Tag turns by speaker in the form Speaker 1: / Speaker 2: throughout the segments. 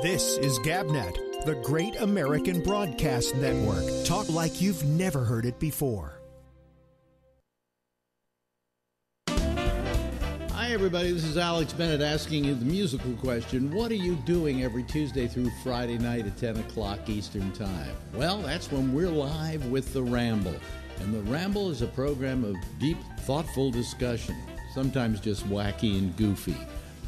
Speaker 1: This is GabNet, the Great American Broadcast Network. Talk like you've never heard it before.
Speaker 2: Hi, everybody. This is Alex Bennett asking you the musical question. What are you doing every Tuesday through Friday night at 10 o'clock Eastern Time? Well, that's when we're live with The Ramble. And The Ramble is a program of deep, thoughtful discussion, sometimes just wacky and goofy.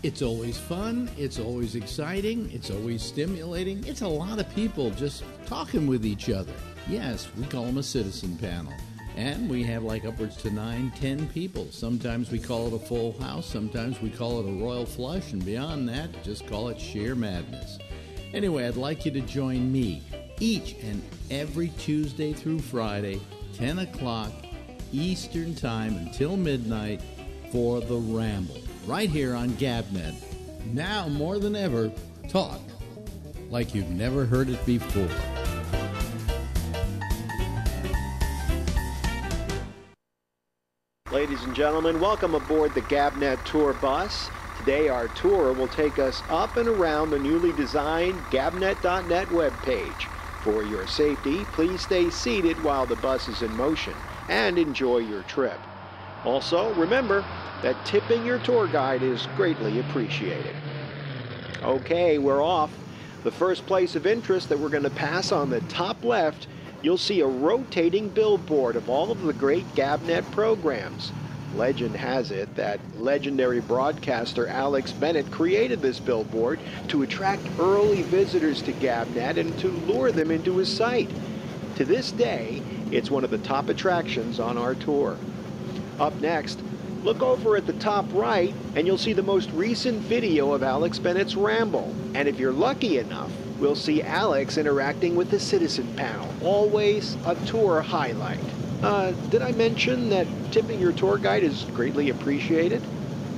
Speaker 2: It's always fun, it's always exciting, it's always stimulating. It's a lot of people just talking with each other. Yes, we call them a citizen panel. And we have like upwards to 9, 10 people. Sometimes we call it a full house, sometimes we call it a royal flush, and beyond that, just call it sheer madness. Anyway, I'd like you to join me each and every Tuesday through Friday, 10 o'clock Eastern Time until midnight for The Ramble. Right here on GabNet. Now more than ever, talk like you've never heard it before.
Speaker 3: Ladies and gentlemen, welcome aboard the GabNet Tour Bus. Today our tour will take us up and around the newly designed GabNet.net webpage. For your safety, please stay seated while the bus is in motion and enjoy your trip. Also, remember that tipping your tour guide is greatly appreciated. Okay, we're off. The first place of interest that we're going to pass on the top left, you'll see a rotating billboard of all of the great GabNet programs. Legend has it that legendary broadcaster Alex Bennett created this billboard to attract early visitors to GabNet and to lure them into his site. To this day, it's one of the top attractions on our tour. Up next, look over at the top right and you'll see the most recent video of Alex Bennett's Ramble. And if you're lucky enough, we'll see Alex interacting with the citizen panel. Always a tour highlight. Did I mention that tipping your tour guide is greatly appreciated?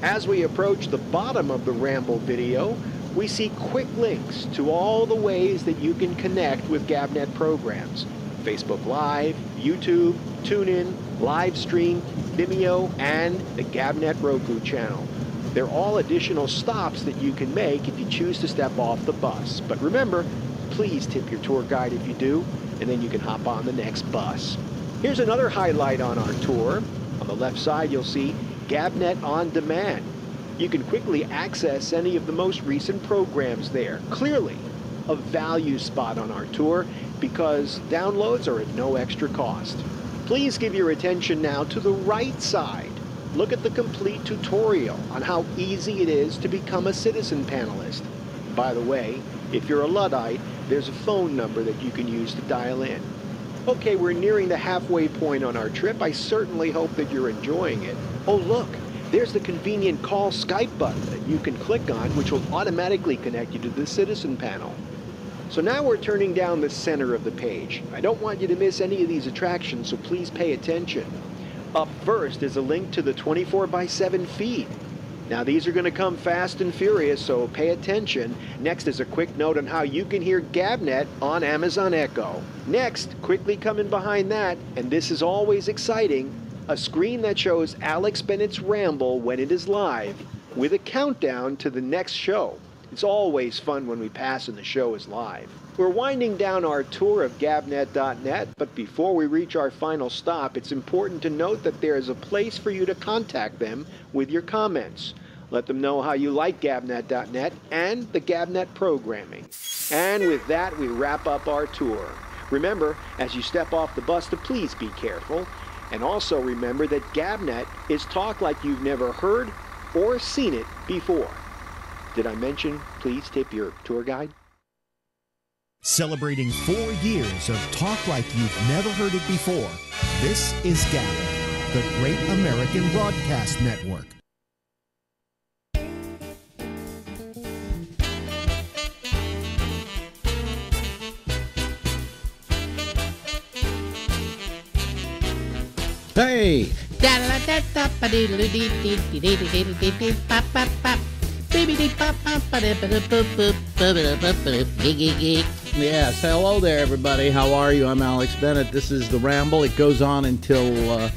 Speaker 3: As we approach the bottom of the Ramble video, we see quick links to all the ways that you can connect with GabNet programs. Facebook Live, YouTube, TuneIn, Livestream, Vimeo, and the GabNet Roku channel. They're all additional stops that you can make if you choose to step off the bus. But remember, please tip your tour guide if you do, and then you can hop on the next bus. Here's another highlight on our tour. On the left side, you'll see GabNet On Demand. You can quickly access any of the most recent programs there. Clearly, a value spot on our tour because downloads are at no extra cost. Please give your attention now to the right side. Look at the complete tutorial on how easy it is to become a citizen panelist. By the way, if you're a Luddite, there's a phone number that you can use to dial in. Okay, we're nearing the halfway point on our trip. I certainly hope that you're enjoying it. Oh look, there's the convenient call Skype button that you can click on, which will automatically connect you to the citizen panel. So now we're turning down the center of the page. I don't want you to miss any of these attractions, so please pay attention. Up first is a link to the 24/7 feed. Now these are going to come fast and furious, so pay attention. Next is a quick note on how you can hear GabNet on Amazon Echo. Next, quickly coming behind that, and this is always exciting, a screen that shows Alex Bennett's Ramble when it is live, with a countdown to the next show. It's always fun when we pass and the show is live. We're winding down our tour of GabNet.net, but before we reach our final stop, it's important to note that there is a place for you to contact them with your comments. Let them know how you like GabNet.net and the GabNet programming. And with that, we wrap up our tour. Remember, as you step off the bus, to please be careful. And also remember that GabNet is talk like you've never heard or seen it before. Did I mention, please tip your tour guide?
Speaker 1: Celebrating 4 years of talk like you've never heard it before. This is GabNet, the Great American Broadcast Network.
Speaker 2: Hey! Yes, hello there, everybody. How are you? I'm Alex Bennett. This is the Ramble. It goes on until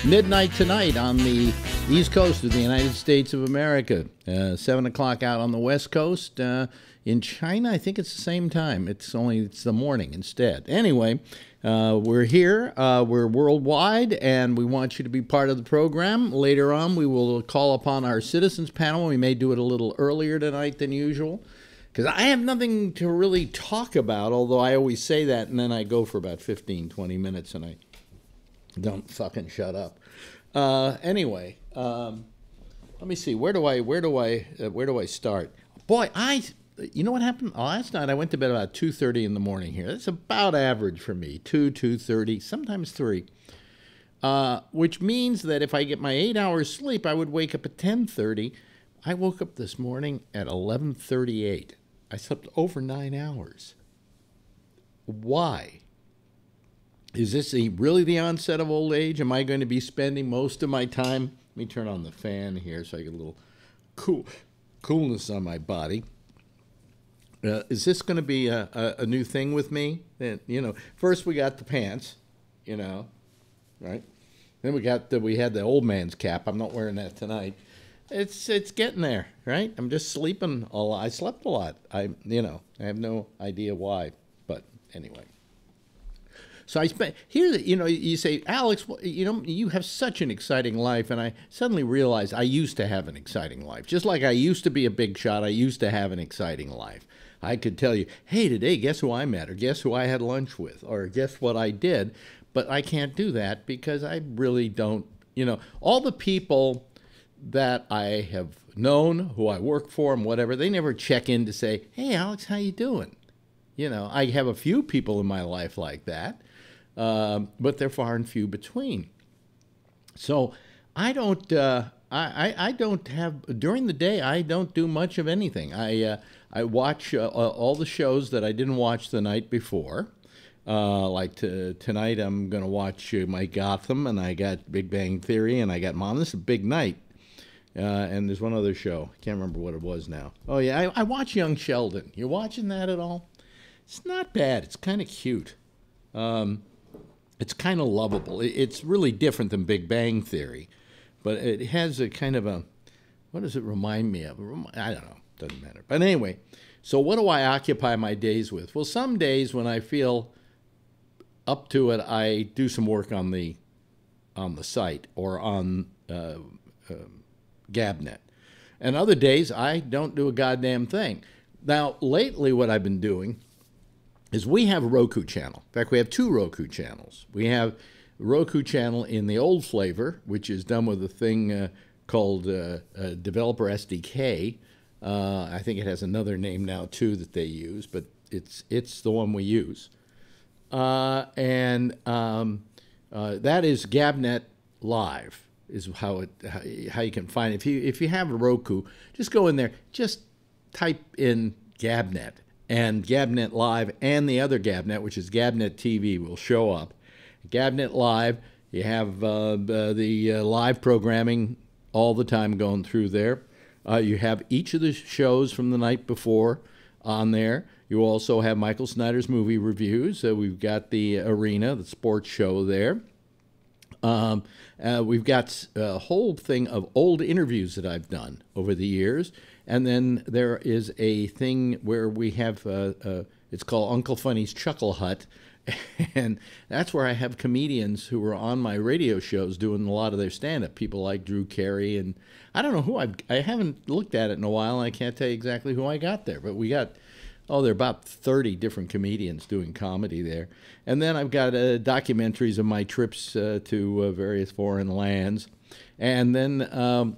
Speaker 2: midnight tonight on the East Coast of the United States of America. 7 o'clock out on the West Coast. In China, I think it's the same time. It's the morning instead. Anyway, we're here. We're worldwide, and we want you to be part of the program. Later on, we will call upon our citizens panel. We may do it a little earlier tonight than usual, because I have nothing to really talk about, although I always say that, and then I go for about 15, 20 minutes, and I don't fucking shut up. Anyway, let me see. Where do I start? Boy, you know what happened? Last night I went to bed about 2:30 in the morning here. That's about average for me, 2:30, sometimes 3. Which means that if I get my 8 hours sleep, I would wake up at 10:30. I woke up this morning at 11:38. I slept over 9 hours. Why? Is this really the onset of old age? Am I going to be spending most of my time? Let me turn on the fan here so I get a little coolness on my body. Is this going to be a new thing with me? First we got the pants, right? Then we had the old man's cap. I'm not wearing that tonight. It's getting there, right? I'm just sleeping a lot. I slept a lot. I have no idea why, but anyway. So I spent here. You say, Alex, you have such an exciting life, and I suddenly realized I used to have an exciting life. Just like I used to be a big shot, I used to have an exciting life. I could tell you, hey, today, guess who I met, or guess who I had lunch with, or guess what I did. But I can't do that because I really don't. All the people that I have known, who I work for, and whatever, they never check in to say, hey, Alex, how you doing? I have a few people in my life like that. But they're far and few between. So I don't. I don't have during the day. I don't do much of anything. I watch all the shows that I didn't watch the night before. Tonight, I'm going to watch my Gotham, and I got Big Bang Theory, and I got Mom. This is a big night. And there's one other show. I can't remember what it was now. Oh yeah, I watch Young Sheldon. You watching that at all? It's not bad. It's kind of cute. It's kind of lovable. It's really different than Big Bang Theory, but it has a kind of a, what does it remind me of? I don't know. Doesn't matter. But anyway, so what do I occupy my days with? Well, some days when I feel up to it, I do some work on the site or on Gabnet. And other days, I don't do a goddamn thing. Now, lately what I've been doing is we have a Roku channel. In fact, we have 2 Roku channels. We have a Roku channel in the old flavor, which is done with a thing called Developer SDK. I think it has another name now, too, that they use, but it's the one we use. That is Gabnet Live, is how you can find it. If you have a Roku, just go in there, just type in Gabnet. And Gabnet Live and the other Gabnet, which is Gabnet TV, will show up. Gabnet Live, you have the live programming all the time going through there. You have each of the shows from the night before on there. You also have Michael Snyder's movie reviews. We've got the Arena, the sports show there. We've got a whole thing of old interviews that I've done over the years. And then there is a thing where we have, it's called Uncle Funny's Chuckle Hut. And that's where I have comedians who are on my radio shows doing a lot of their stand-up. People like Drew Carey. And I don't know who I haven't looked at it in a while, and I can't tell you exactly who I got there. But we got, there are about 30 different comedians doing comedy there. And then I've got documentaries of my trips to various foreign lands. And then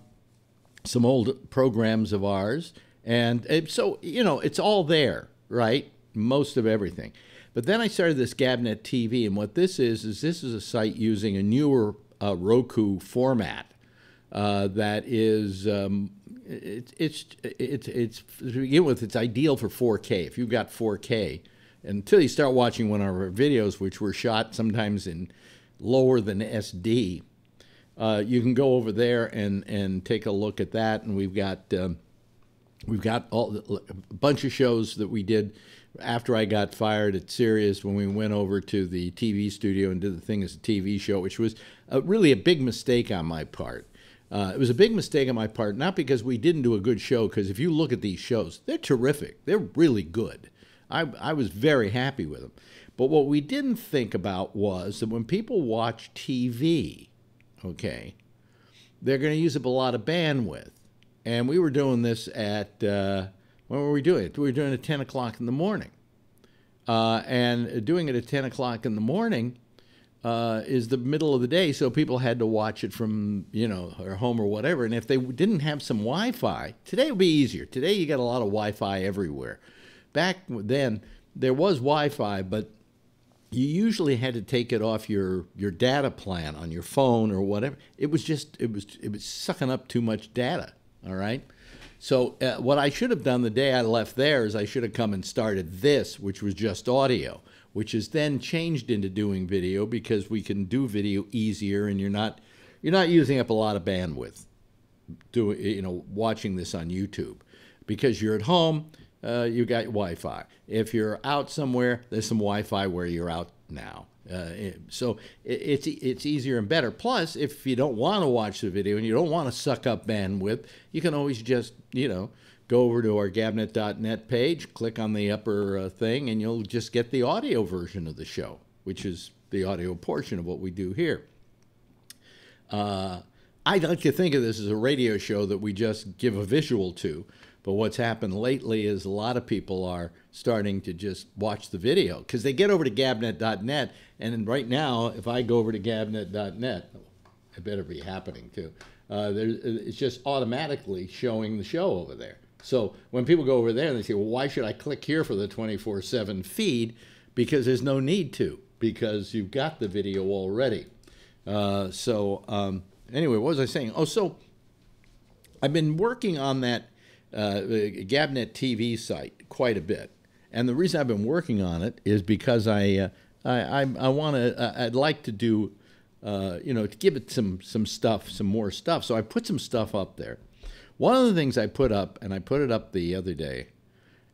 Speaker 2: some old programs of ours. And so, it's all there, right? Most of everything. But then I started this Gabnet TV, and what this is a site using a newer Roku format that is, it's to begin with, it's ideal for 4K. If you've got 4K, until you start watching one of our videos, which were shot sometimes in lower than SD, you can go over there and take a look at that. And we've got a bunch of shows that we did after I got fired at Sirius, when we went over to the TV studio and did the thing as a TV show, which was really a big mistake on my part. It was a big mistake on my part, not because we didn't do a good show, because if you look at these shows, they're terrific. They're really good. I was very happy with them. But what we didn't think about was that when people watch TV, okay, they're going to use up a lot of bandwidth. And we were doing this at, when were we doing it? We were doing it at 10 o'clock in the morning. And doing it at 10 o'clock in the morning is the middle of the day, so people had to watch it from, their home or whatever. And if they didn't have some Wi-Fi, today it would be easier. Today you got a lot of Wi-Fi everywhere. Back then, there was Wi-Fi, but you usually had to take it off your data plan on your phone or whatever. It was sucking up too much data, all right? So what I should have done the day I left there is I should have come and started this, which was just audio, which is then changed into doing video because we can do video easier and you're not using up a lot of bandwidth watching this on YouTube. Because you're at home, you got Wi-Fi. If you're out somewhere, there's some Wi-Fi where you're out now. So it's easier and better. Plus, if you don't want to watch the video and you don't want to suck up bandwidth, you can always just, go over to our gabnet.net page, click on the upper thing, and you'll just get the audio version of the show, which is the audio portion of what we do here. I like to think of this as a radio show that we just give a visual to. But what's happened lately is a lot of people are starting to just watch the video because they get over to gabnet.net. And right now, if I go over to gabnet.net, it better be happening too. It's just automatically showing the show over there. So when people go over there and they say, well, why should I click here for the 24/7 feed? Because there's no need to, because you've got the video already. Anyway, what was I saying? Oh, so I've been working on that Gabnet TV site quite a bit, and the reason I've been working on it is because I'd like to do to give it some more stuff. So I put some stuff up there. One of the things I put up, and I put it up the other day,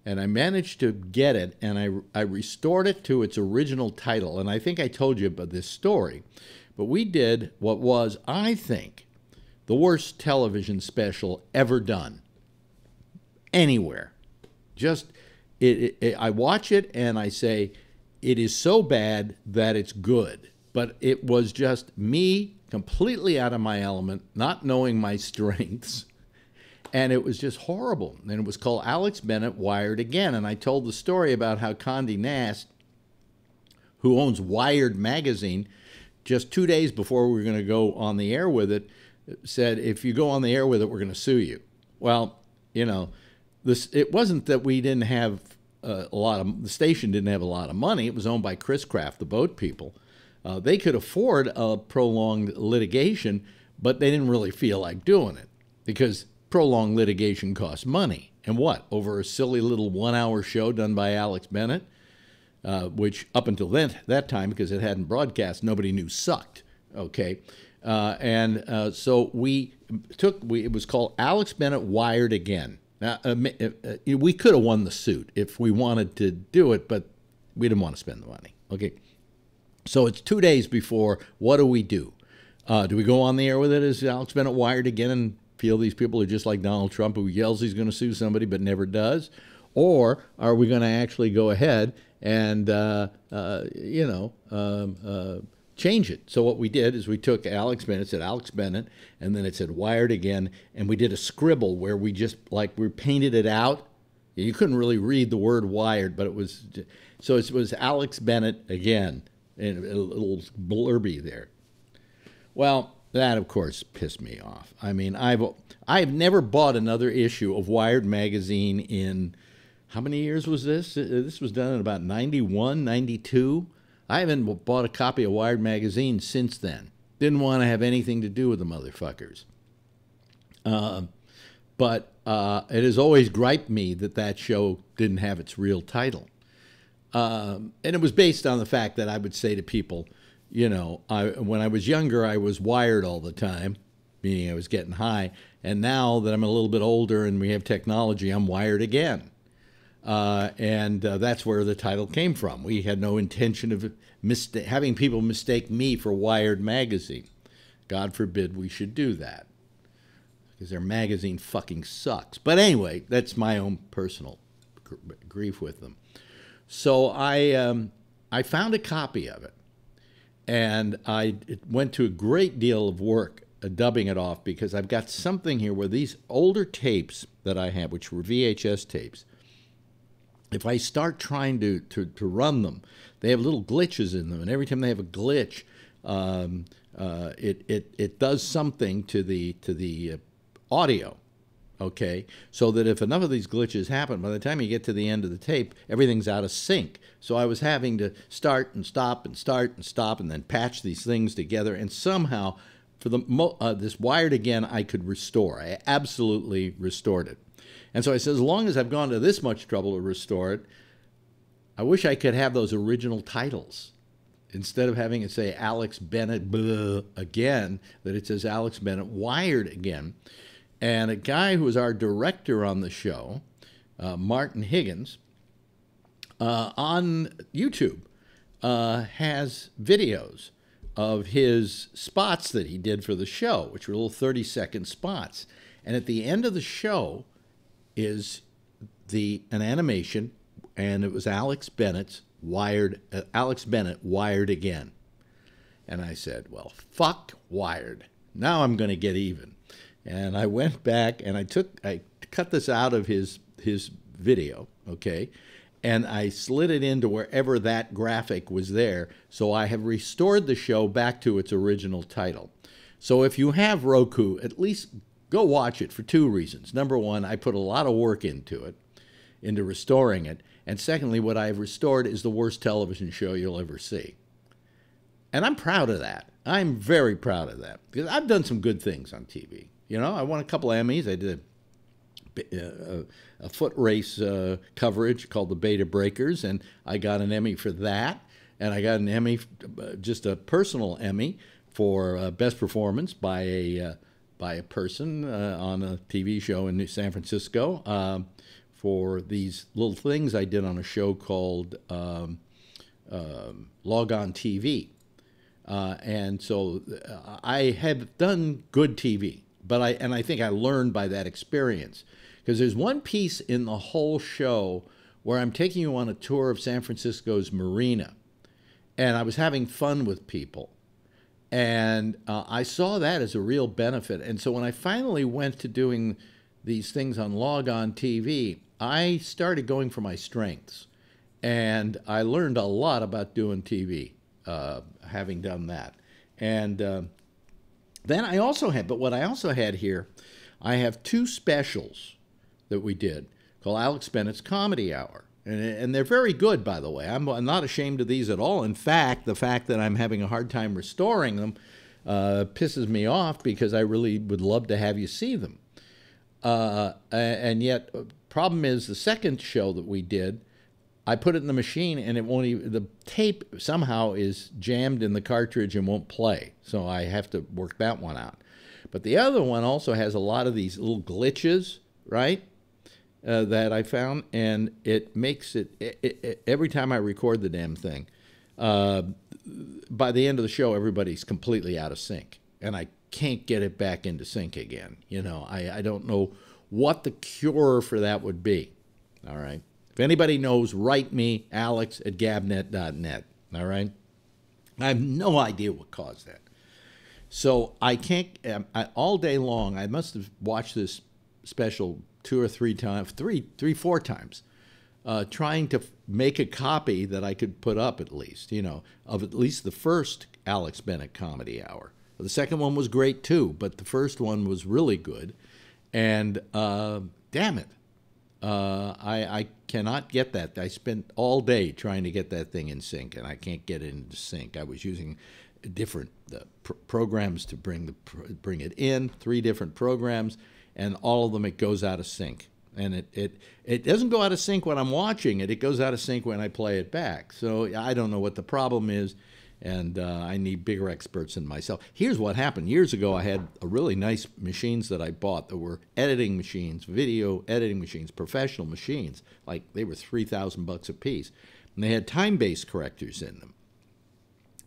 Speaker 2: and I managed to get it, and I restored it to its original title, and I think I told you about this story, but we did what was, I think, the worst television special ever done. Anywhere. Just, I watch it and I say, it is so bad that it's good. But it was just me completely out of my element, not knowing my strengths. And it was just horrible. And it was called Alex Bennett Wired Again. And I told the story about how Condé Nast, who owns Wired magazine, just 2 days before we were going to go on the air with it, said, if you go on the air with it, we're going to sue you. Well, it wasn't that we didn't have the station didn't have a lot of money. It was owned by Chris Craft, the boat people. They could afford a prolonged litigation, but they didn't really feel like doing it because prolonged litigation costs money. And what? Over a silly little 1-hour show done by Alex Bennett, which up until that time, because it hadn't broadcast, nobody knew sucked. Okay. So it was called Alex Bennett Wired Again. Now, we could have won the suit if we wanted to do it, but we didn't want to spend the money. Okay. So it's 2 days before. What do we do? Do we go on the air with it as Alex Bennett Wired Again and feel these people are just like Donald Trump who yells he's going to sue somebody but never does? Or are we going to actually go ahead and, change it? So what we did is we took Alex Bennett, said Alex Bennett, and then it said Wired Again, and we did a scribble where we just, we painted it out. You couldn't really read the word wired, but it was Alex Bennett Again, and a little blurby there. Well, that, of course, pissed me off. I mean, I've never bought another issue of Wired magazine in, how many years was this? This was done in about 91, 92. I haven't bought a copy of Wired magazine since then. Didn't want to have anything to do with the motherfuckers. But it has always griped me that show didn't have its real title. And it was based on the fact that I would say to people, when I was younger, I was wired all the time, meaning I was getting high. And now that I'm a little bit older and we have technology, I'm wired again. And that's where the title came from. We had no intention of having people mistake me for Wired magazine. God forbid we should do that, because their magazine fucking sucks. But anyway, that's my own personal grief with them. So I found a copy of it, and it went to a great deal of work dubbing it off, because I've got something here where these older tapes that I have, which were VHS tapes, if I start trying to run them, they have little glitches in them, and every time they have a glitch, it does something to the audio. Okay, so that if enough of these glitches happen, by the time you get to the end of the tape, everything's out of sync. So I was having to start and stop and start and stop and then patch these things together, and somehow for this Wired Again I could restore. I absolutely restored it. And so I said, as long as I've gone to this much trouble to restore it, I wish I could have those original titles. Instead of having it say Alex Bennett again, that it says Alex Bennett Wired Again. And a guy who was our director on the show, Martin Higgins, on YouTube has videos of his spots that he did for the show, which were little 30-second spots. And at the end of the show is an animation, and it was Alex Bennett Wired Again. And I said, well, fuck Wired. Now I'm going to get even. And I went back and I cut this out of his video, okay, and I slid it into wherever that graphic was there. So I have restored the show back to its original title. So if you have Roku, at least go watch it for two reasons. Number one, I put a lot of work into it, into restoring it. And secondly, what I've restored is the worst television show you'll ever see. And I'm proud of that. I'm very proud of that, because I've done some good things on TV. You know, I won a couple of Emmys. I did a foot race coverage called the Beta Breakers, and I got an Emmy for that. And I got an Emmy, just a personal Emmy, for best performance by a person on a TV show in San Francisco for these little things I did on a show called Log On TV. And so I have done good TV. But I think I learned by that experience, because there's one piece in the whole show where I'm taking you on a tour of San Francisco's marina, and I was having fun with people, and I saw that as a real benefit. And so when I finally went to doing these things on Log On TV, I started going for my strengths, and I learned a lot about doing TV, having done that. And then I also had, but what I also had here, I have two specials that we did called Alex Bennett's Comedy Hour. And they're very good, by the way. I'm not ashamed of these at all. In fact, the fact that I'm having a hard time restoring them pisses me off, because I really would love to have you see them. And yet, problem is, the second show that we did, I put it in the machine, and it won't even, the tape somehow is jammed in the cartridge and won't play. So I have to work that one out. But the other one also has a lot of these little glitches, right, that I found, and it makes it every time I record the damn thing, by the end of the show, everybody's completely out of sync, and I can't get it back into sync again. You know, I don't know what the cure for that would be. All right. If anybody knows, write me, alex@gabnet.net, all right? I have no idea what caused that. So I can't, all day long, I must have watched this special 2 or 3 times, 4 times, trying to make a copy that I could put up at least, you know, of at least the first Alex Bennett Comedy Hour. The second one was great too, but the first one was really good. And damn it. I cannot get that. I spent all day trying to get that thing in sync, and I can't get it into sync. I was using different programs to bring it in, 3 different programs, and all of them it goes out of sync. And it doesn't go out of sync when I'm watching it. It goes out of sync when I play it back. So I don't know what the problem is. and I need bigger experts than myself. Here's what happened. Years ago, I had a really nice machines that I bought that were editing machines, video editing machines, professional machines. Like they were $3,000 a piece, and they had time-based correctors in them.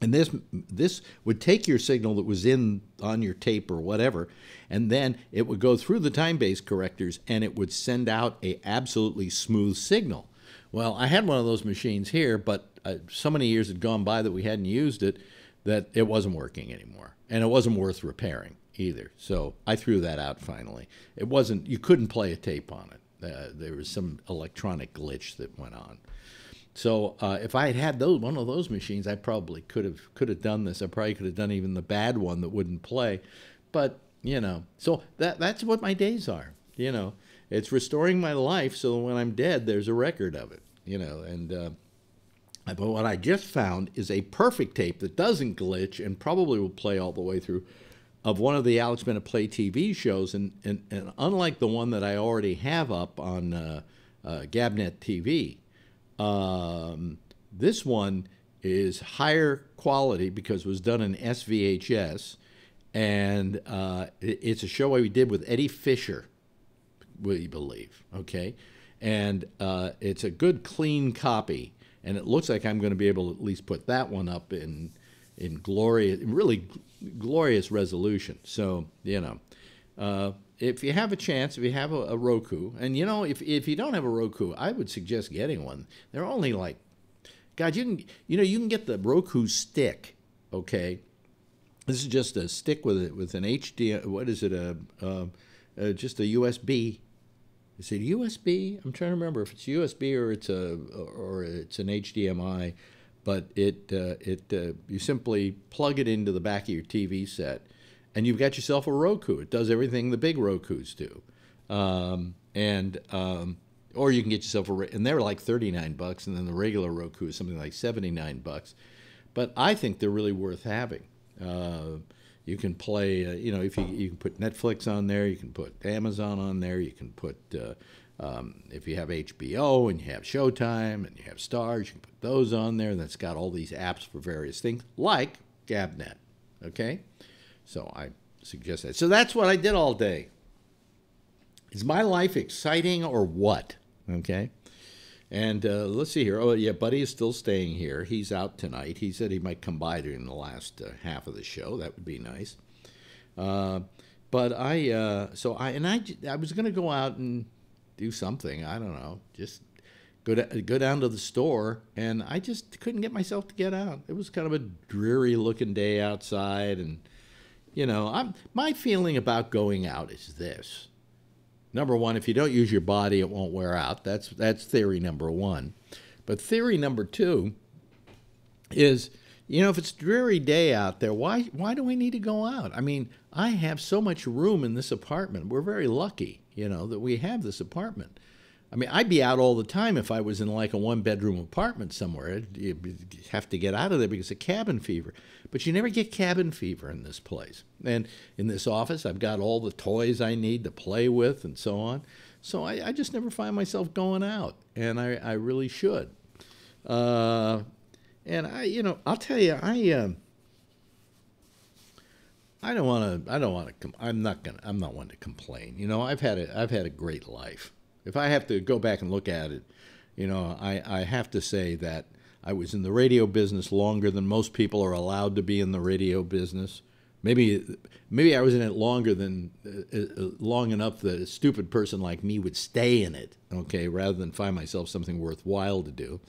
Speaker 2: And this would take your signal that was on your tape or whatever, and then it would go through the time-based correctors, and it would send out a absolutely smooth signal. Well, I had one of those machines here, but so many years had gone by that we hadn't used it that it wasn't working anymore, and it wasn't worth repairing either. So I threw that out finally. It wasn't. You couldn't play a tape on it. There was some electronic glitch that went on. So if I had had one of those machines, I probably could have done this. I probably could have done even the bad one that wouldn't play. But so that's what my days are. It's restoring my life so when I'm dead, there's a record of it. But what I just found is a perfect tape that doesn't glitch and probably will play all the way through, of one of the Alex Bennett Play TV shows. And unlike the one that I already have up on Gabnet TV, this one is higher quality because it was done in SVHS, and it's a show we did with Eddie Fisher, we believe, okay? And it's a good, clean copy, and it looks like I'm going to be able to at least put that one up in really glorious resolution. So, if you have a chance, if you have a Roku, and if you don't have a Roku, I would suggest getting one. They're only like, God, you can get the Roku stick, okay? This is just a stick with an HD. What is it? Just a USB. Is it USB? I'm trying to remember if it's USB or it's an HDMI. But you simply plug it into the back of your TV set, and you've got yourself a Roku. It does everything the big Rokus do, or you can get yourself and they're like $39, and then the regular Roku is something like $79. But I think they're really worth having. You can play, if you can put Netflix on there, you can put Amazon on there, you can put, if you have HBO and you have Showtime and you have Stars, you can put those on there. That's got all these apps for various things, like Gabnet, okay? So I suggest that. So that's what I did all day. Is my life exciting or what, okay? And let's see here. Oh, yeah, Buddy is still staying here. He's out tonight. He said he might come by during the last half of the show. That would be nice. But I was going to go out and do something. I don't know. Just go down to the store, and I just couldn't get myself to get out. It was kind of a dreary-looking day outside, and my feeling about going out is this. Number one, if you don't use your body, it won't wear out. That's theory number one. But theory number two is, if it's a dreary day out there, why do we need to go out? I mean, I have so much room in this apartment. We're very lucky, that we have this apartment. I mean, I'd be out all the time if I was in like a one-bedroom apartment somewhere. You'd have to get out of there because of cabin fever. But you never get cabin fever in this place. And in this office, I've got all the toys I need to play with and so on. So I just never find myself going out, and I really should. And I'll tell you, I'm not one to complain. I've had a great life. If I have to go back and look at it, I have to say that I was in the radio business longer than most people are allowed to be in the radio business. Maybe I was in it longer than long enough that a stupid person like me would stay in it, okay, rather than find myself something worthwhile to do.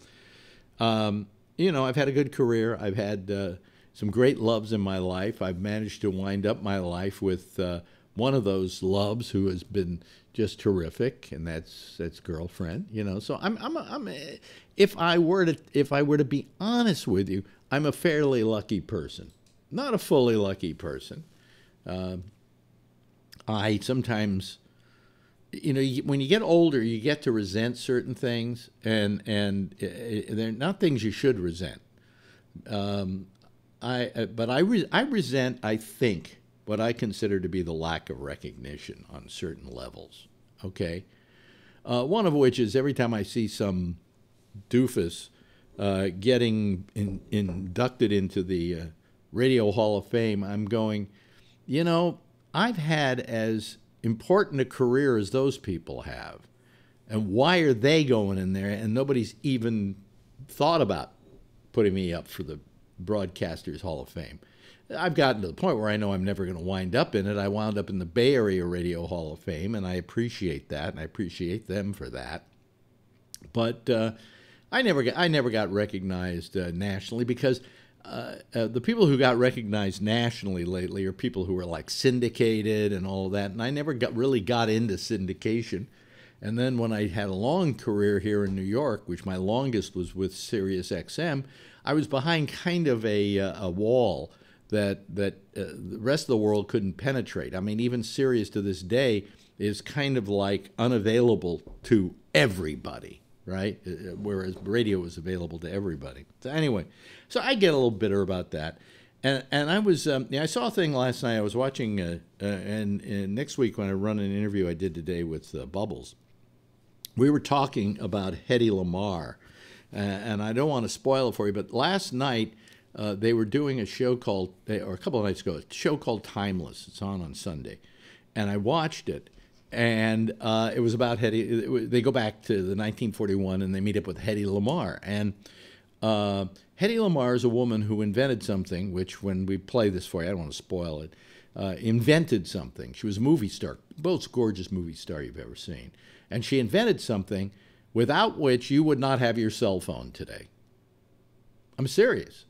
Speaker 2: I've had a good career. I've had some great loves in my life. I've managed to wind up my life with one of those loves who has been just terrific, and that's girlfriend. So if I were to be honest with you, I'm a fairly lucky person, not a fully lucky person. I sometimes, when you get older, you get to resent certain things, and they're not things you should resent. I resent, I think, what I consider to be the lack of recognition on certain levels, okay? One of which is every time I see some doofus getting inducted into the Radio Hall of Fame, I'm going, you know, I've had as important a career as those people have. And why are they going in there? And nobody's even thought about putting me up for the Broadcasters Hall of Fame. I've gotten to the point where I know I'm never going to wind up in it. I wound up in the Bay Area Radio Hall of Fame, and I appreciate that, and I appreciate them for that. But I never got recognized nationally, because the people who got recognized nationally lately are people who were like syndicated and all of that, and I never really got into syndication. And then when I had a long career here in New York, which my longest was with Sirius XM, I was behind kind of a wall that the rest of the world couldn't penetrate. I mean, even Sirius to this day is kind of like unavailable to everybody, right? Whereas radio was available to everybody. So anyway, so I get a little bitter about that. And I was I saw a thing last night. I was watching, and next week when I run an interview I did today with Bubbles, we were talking about Hedy Lamarr, and I don't want to spoil it for you, but last night they were doing a show called, or a couple of nights ago, a show called Timeless. It's on Sunday, and I watched it, and it was about Hedy. They go back to the 1941, and they meet up with Hedy Lamarr, and Hedy Lamarr is a woman who invented something, which when we play this for you, I don't want to spoil it, invented something. She was a movie star, most gorgeous movie star you've ever seen. And she invented something without which you would not have your cell phone today. I'm serious.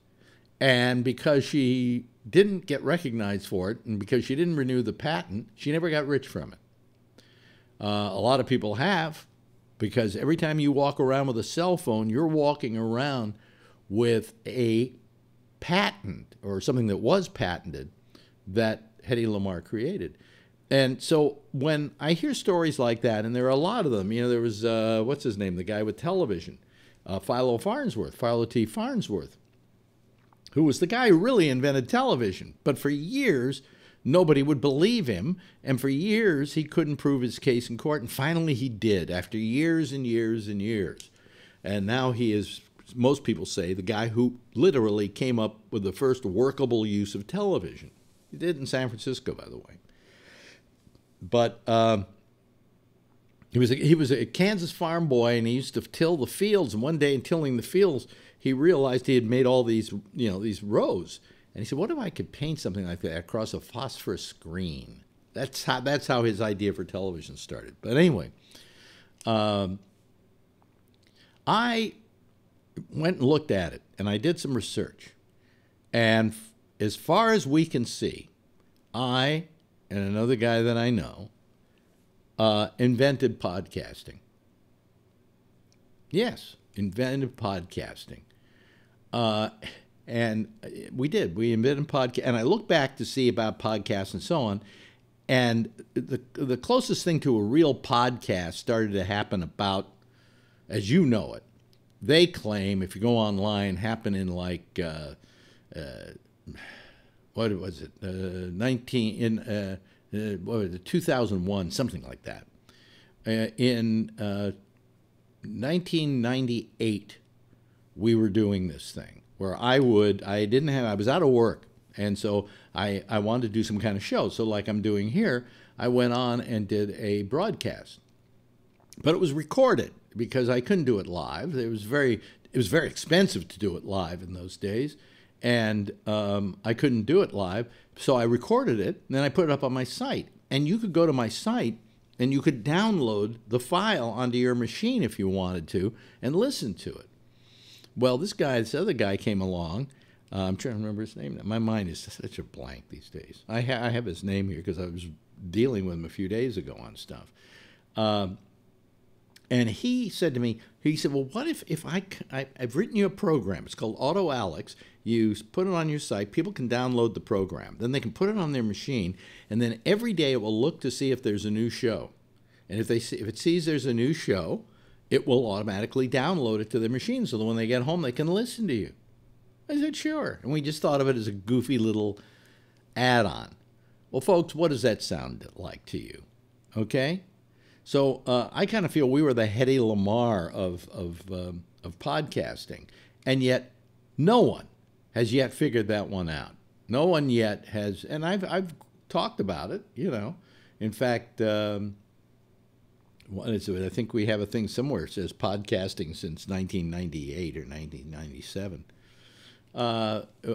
Speaker 2: And because she didn't get recognized for it, and because she didn't renew the patent, she never got rich from it. A lot of people have, because every time you walk around with a cell phone, you're walking around with a patent, or something that was patented, that Hedy Lamarr created. And so when I hear stories like that, and there are a lot of them, you know, there was, what's his name, the guy with television, Philo T. Farnsworth, who was the guy who really invented television. But for years, nobody would believe him, and for years he couldn't prove his case in court, and finally he did, after years and years and years. And now he is, most people say, the guy who literally came up with the first workable use of television. He did in San Francisco, by the way. But he was a Kansas farm boy, and he used to till the fields. And one day, in tilling the fields, he realized he had made all these, these rows. And he said, "What if I could paint something like that across a phosphorus screen?" That's how his idea for television started. But anyway, I went and looked at it, and I did some research. And as far as we can see, I and another guy that I know invented podcasting. Yes, invented podcasting. And we did. We invented podcast. And I look back to see about podcasts and so on. And the closest thing to a real podcast started to happen about, as you know it, they claim, if you go online, happened in like, what was it, 2001, something like that. In 1998, we were doing this thing where I was out of work, and so I wanted to do some kind of show. So like I'm doing here, I went on and did a broadcast, but it was recorded because I couldn't do it live. It was very expensive to do it live in those days, and I couldn't do it live. So I recorded it, and then I put it up on my site. And you could go to my site, and you could download the file onto your machine if you wanted to, and listen to it. Well, this other guy came along. I'm trying to remember his name now. My mind is such a blank these days. I have his name here because I was dealing with him a few days ago on stuff. And he said to me, well, what if I've written you a program. It's called Auto Alex. You put it on your site. People can download the program. Then they can put it on their machine. And then every day it will look to see if there's a new show. And if it sees there's a new show, it will automatically download it to their machine so that when they get home, they can listen to you. I said, sure. And we just thought of it as a goofy little add-on. Well, folks, what does that sound like to you? Okay? So I kind of feel we were the Hedy Lamarr of podcasting. And yet no one has yet figured that one out. No one yet has, and I've talked about it, you know. In fact, what is it? I think we have a thing somewhere that says podcasting since 1998 or 1997.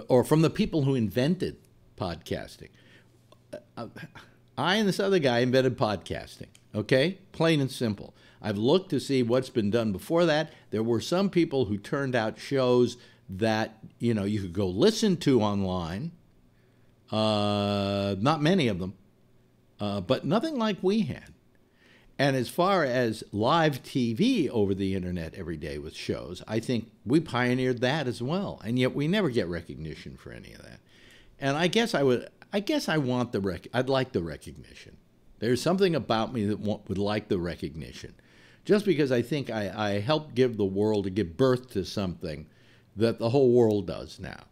Speaker 2: Or from the people who invented podcasting. I and this other guy invented podcasting, okay? Plain and simple. I've looked to see what's been done before that. There were some people who turned out shows that, you know, you could go listen to online. Not many of them, but nothing like we had. And as far as live TV over the internet every day with shows, I think we pioneered that as well. And yet we never get recognition for any of that. And I guess I want I'd like the recognition. There's something about me that would like the recognition. Just because I think I helped give the world, to give birth to something that the whole world does now,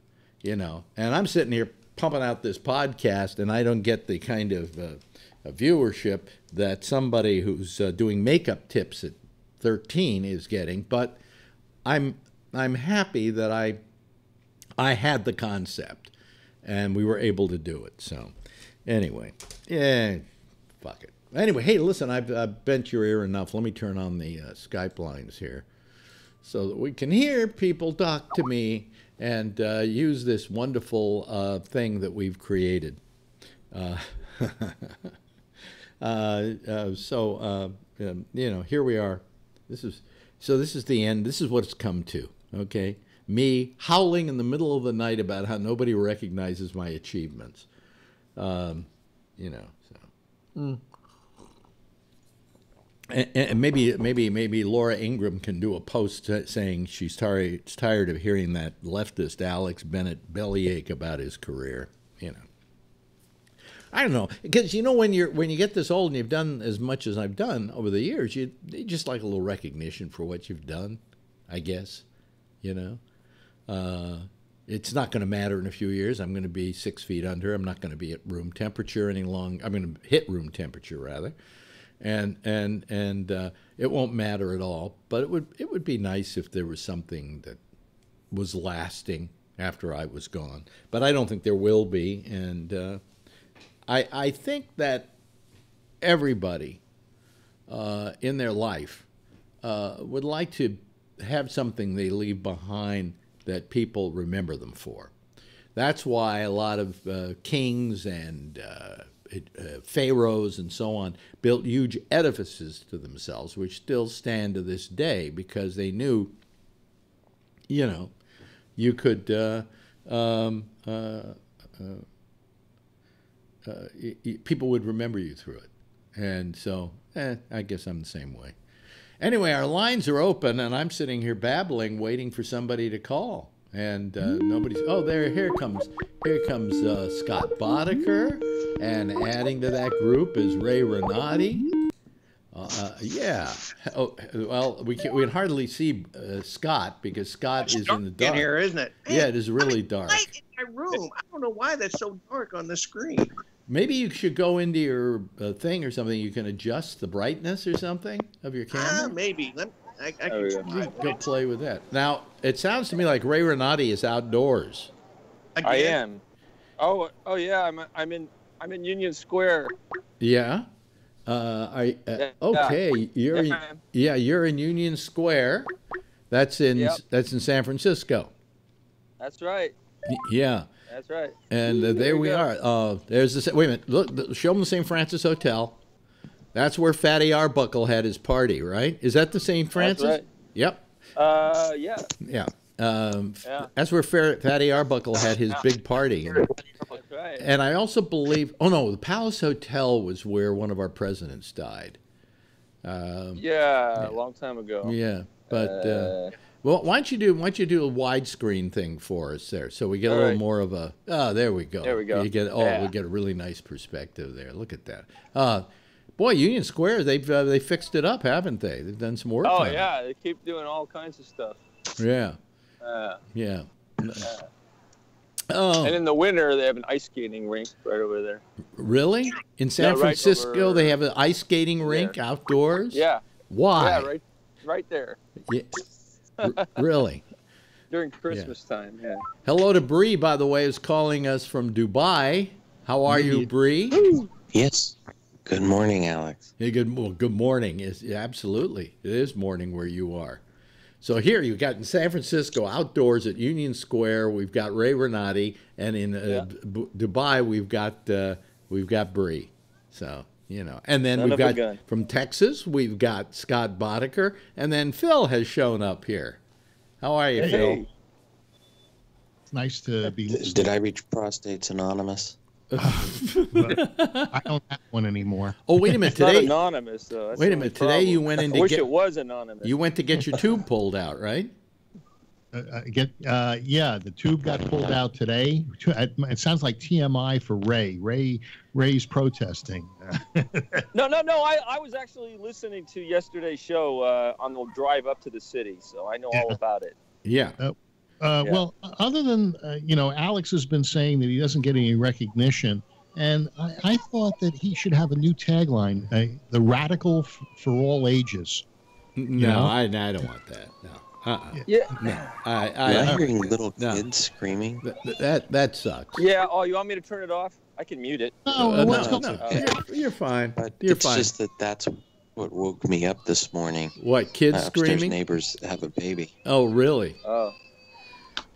Speaker 2: you know. And I'm sitting here pumping out this podcast, and I don't get the kind of viewership that somebody who's doing makeup tips at 13 is getting. But I'm happy that I had the concept, and we were able to do it. So anyway, yeah, fuck it. Anyway, hey, listen, I've bent your ear enough. Let me turn on the Skype lines here so that we can hear people talk to me and use this wonderful thing that we've created. You know, here we are. This is the end. This is what it's come to, okay? Me howling in the middle of the night about how nobody recognizes my achievements. You know, so. And maybe Laura Ingraham can do a post saying she's tired of hearing that leftist Alex Bennett bellyache about his career. You know, I don't know, because you know when you get this old and you've done as much as I've done over the years, you just like a little recognition for what you've done, I guess. You know, it's not going to matter in a few years. I'm going to be 6 feet under. I'm not going to be at room temperature any longer. I'm going to hit room temperature rather. And it won't matter at all. But it would be nice if there was something that was lasting after I was gone. But I don't think there will be. And I think that everybody in their life would like to have something they leave behind that people remember them for. That's why a lot of kings and pharaohs and so on built huge edifices to themselves, which still stand to this day, because they knew, you know, you could people would remember you through it. And so I guess I'm the same way. Anyway, our lines are open, and I'm sitting here babbling, waiting for somebody to call. And nobody's. Oh, here comes Scott Boddicker, and adding to that group is Ray Renati. Yeah. Oh, well, we can hardly see Scott because Scott is in the dark.
Speaker 4: In here, isn't it?
Speaker 2: Yeah, it is really dark.
Speaker 4: Light in my room. I don't know why that's so dark on the screen.
Speaker 2: Maybe you should go into your thing or something. You can adjust the brightness or something of your camera.
Speaker 4: Maybe. I can
Speaker 2: go play with that. Now, it sounds to me like Ray Renati is outdoors.
Speaker 4: Again?
Speaker 5: I am. Oh yeah. I'm in Union Square.
Speaker 2: Yeah. Okay. You're in Union Square. That's in San Francisco.
Speaker 5: That's right.
Speaker 2: Yeah.
Speaker 5: That's right.
Speaker 2: And there we are. There's this. Wait a minute. Look. Show them the St. Francis Hotel. That's where Fatty Arbuckle had his party, right? Is that the St. Francis?
Speaker 5: That's right.
Speaker 2: Yep.
Speaker 5: Yeah.
Speaker 2: Yeah. That's where Fatty Arbuckle had his big party.
Speaker 5: That's right.
Speaker 2: And I also believe, the Palace Hotel was where one of our presidents died.
Speaker 5: A long time ago.
Speaker 2: Yeah, but well, why don't you do a widescreen thing for us there, so we get a little more of a. Oh, there we go.
Speaker 5: There we go.
Speaker 2: We get a really nice perspective there. Look at that. Boy, Union Square, they fixed it up, haven't they? They've done some work.
Speaker 5: Oh yeah, they keep doing all kinds of stuff.
Speaker 2: Yeah. Yeah.
Speaker 5: And in the winter, they have an ice skating rink right over there.
Speaker 2: Really? In San Francisco, they have an ice skating rink outdoors?
Speaker 5: Yeah.
Speaker 2: Why?
Speaker 5: Yeah, right there.
Speaker 2: Yeah. Really?
Speaker 5: during Christmas time. Yeah.
Speaker 2: Hello to Bree, by the way, is calling us from Dubai. How are you, Bree?
Speaker 6: Yes. Good morning, Alex.
Speaker 2: Hey, good morning. Absolutely. It is morning where you are. So here you got in San Francisco, outdoors at Union Square, we've got Ray Renati, and in Dubai we've got Bree. So, you know, and then we've got from Texas, we've got Scott Boddicker, and then Phil has shown up here. How are you, Phil?
Speaker 7: It's nice to be.
Speaker 6: Did I reach Prostates Anonymous?
Speaker 7: I don't have one anymore.
Speaker 2: Oh, wait a minute.
Speaker 5: It's
Speaker 2: Today,
Speaker 5: not anonymous, though. That's
Speaker 2: wait a minute. Today you went in to
Speaker 5: I wish it was anonymous.
Speaker 2: You went to get your tube pulled out, right?
Speaker 7: Yeah, the tube got pulled out today. It sounds like TMI for Ray. Ray's protesting.
Speaker 5: No. I was actually listening to yesterday's show on the drive up to the city, so I know all about it.
Speaker 2: Yeah.
Speaker 7: Well, other than, Alex has been saying that he doesn't get any recognition, and I thought that he should have a new tagline, the radical for all ages.
Speaker 2: No, I don't want that. No.
Speaker 5: Yeah.
Speaker 2: No.
Speaker 6: I'm hearing little kids screaming.
Speaker 2: That sucks.
Speaker 5: Yeah. Oh, you want me to turn it off? I can mute it.
Speaker 2: No. You're fine.
Speaker 6: But
Speaker 2: You're
Speaker 6: it's
Speaker 2: fine.
Speaker 6: just that's what woke me up this morning.
Speaker 2: What, kids
Speaker 6: Upstairs
Speaker 2: screaming?
Speaker 6: neighbors have a baby.
Speaker 2: Oh, really?
Speaker 5: Oh.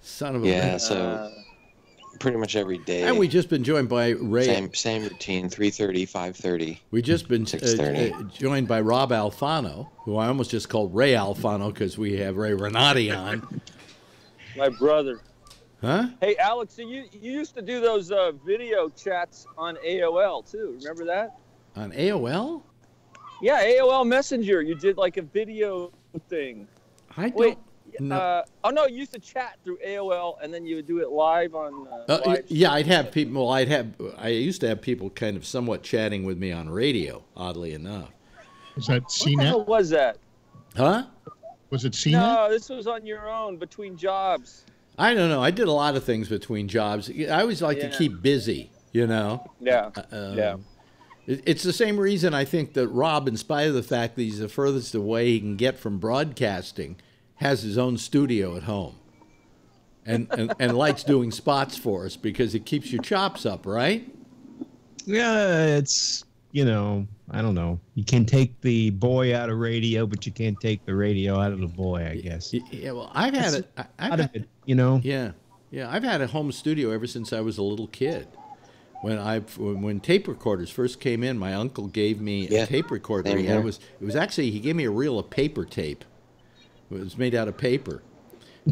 Speaker 2: Son of a
Speaker 6: Yeah,
Speaker 2: bitch.
Speaker 6: so pretty much every day.
Speaker 2: And we just been joined by Ray.
Speaker 6: Same routine, 3:30, 5:30.
Speaker 2: We just been
Speaker 6: 6:30.
Speaker 2: joined by Rob Alfano, who I almost just called Ray Alfano because we have Ray Renati on.
Speaker 5: My brother.
Speaker 2: Huh?
Speaker 5: Hey, Alex, so you used to do those video chats on AOL, too. Remember that?
Speaker 2: On AOL?
Speaker 5: Yeah, AOL Messenger. You did like a video thing.
Speaker 2: I don't.
Speaker 5: Wait.
Speaker 2: No.
Speaker 5: No, you used to chat through AOL, and then you would do it live on. Live
Speaker 2: yeah, I'd have people. Well, I used to have people kind of somewhat chatting with me on radio. Oddly enough.
Speaker 7: Was that
Speaker 5: What
Speaker 7: CNET?
Speaker 5: the hell was that?
Speaker 2: Huh?
Speaker 7: Was it CNET?
Speaker 5: No, this was on your own between jobs.
Speaker 2: I don't know. I did a lot of things between jobs. I always like to keep busy. You know.
Speaker 5: Yeah.
Speaker 2: It's the same reason I think that Rob, in spite of the fact that he's the furthest away he can get from broadcasting, has his own studio at home and likes doing spots for us because it keeps your chops up, right?
Speaker 8: Yeah, it's, I don't know. You can take the boy out of radio, but you can't take the radio out of the boy, I guess.
Speaker 2: Yeah, well, I've had it. Yeah, I've had a home studio ever since I was a little kid. When tape recorders first came in, my uncle gave me a tape recorder. It was actually, he gave me a reel of paper tape. It was made out of paper,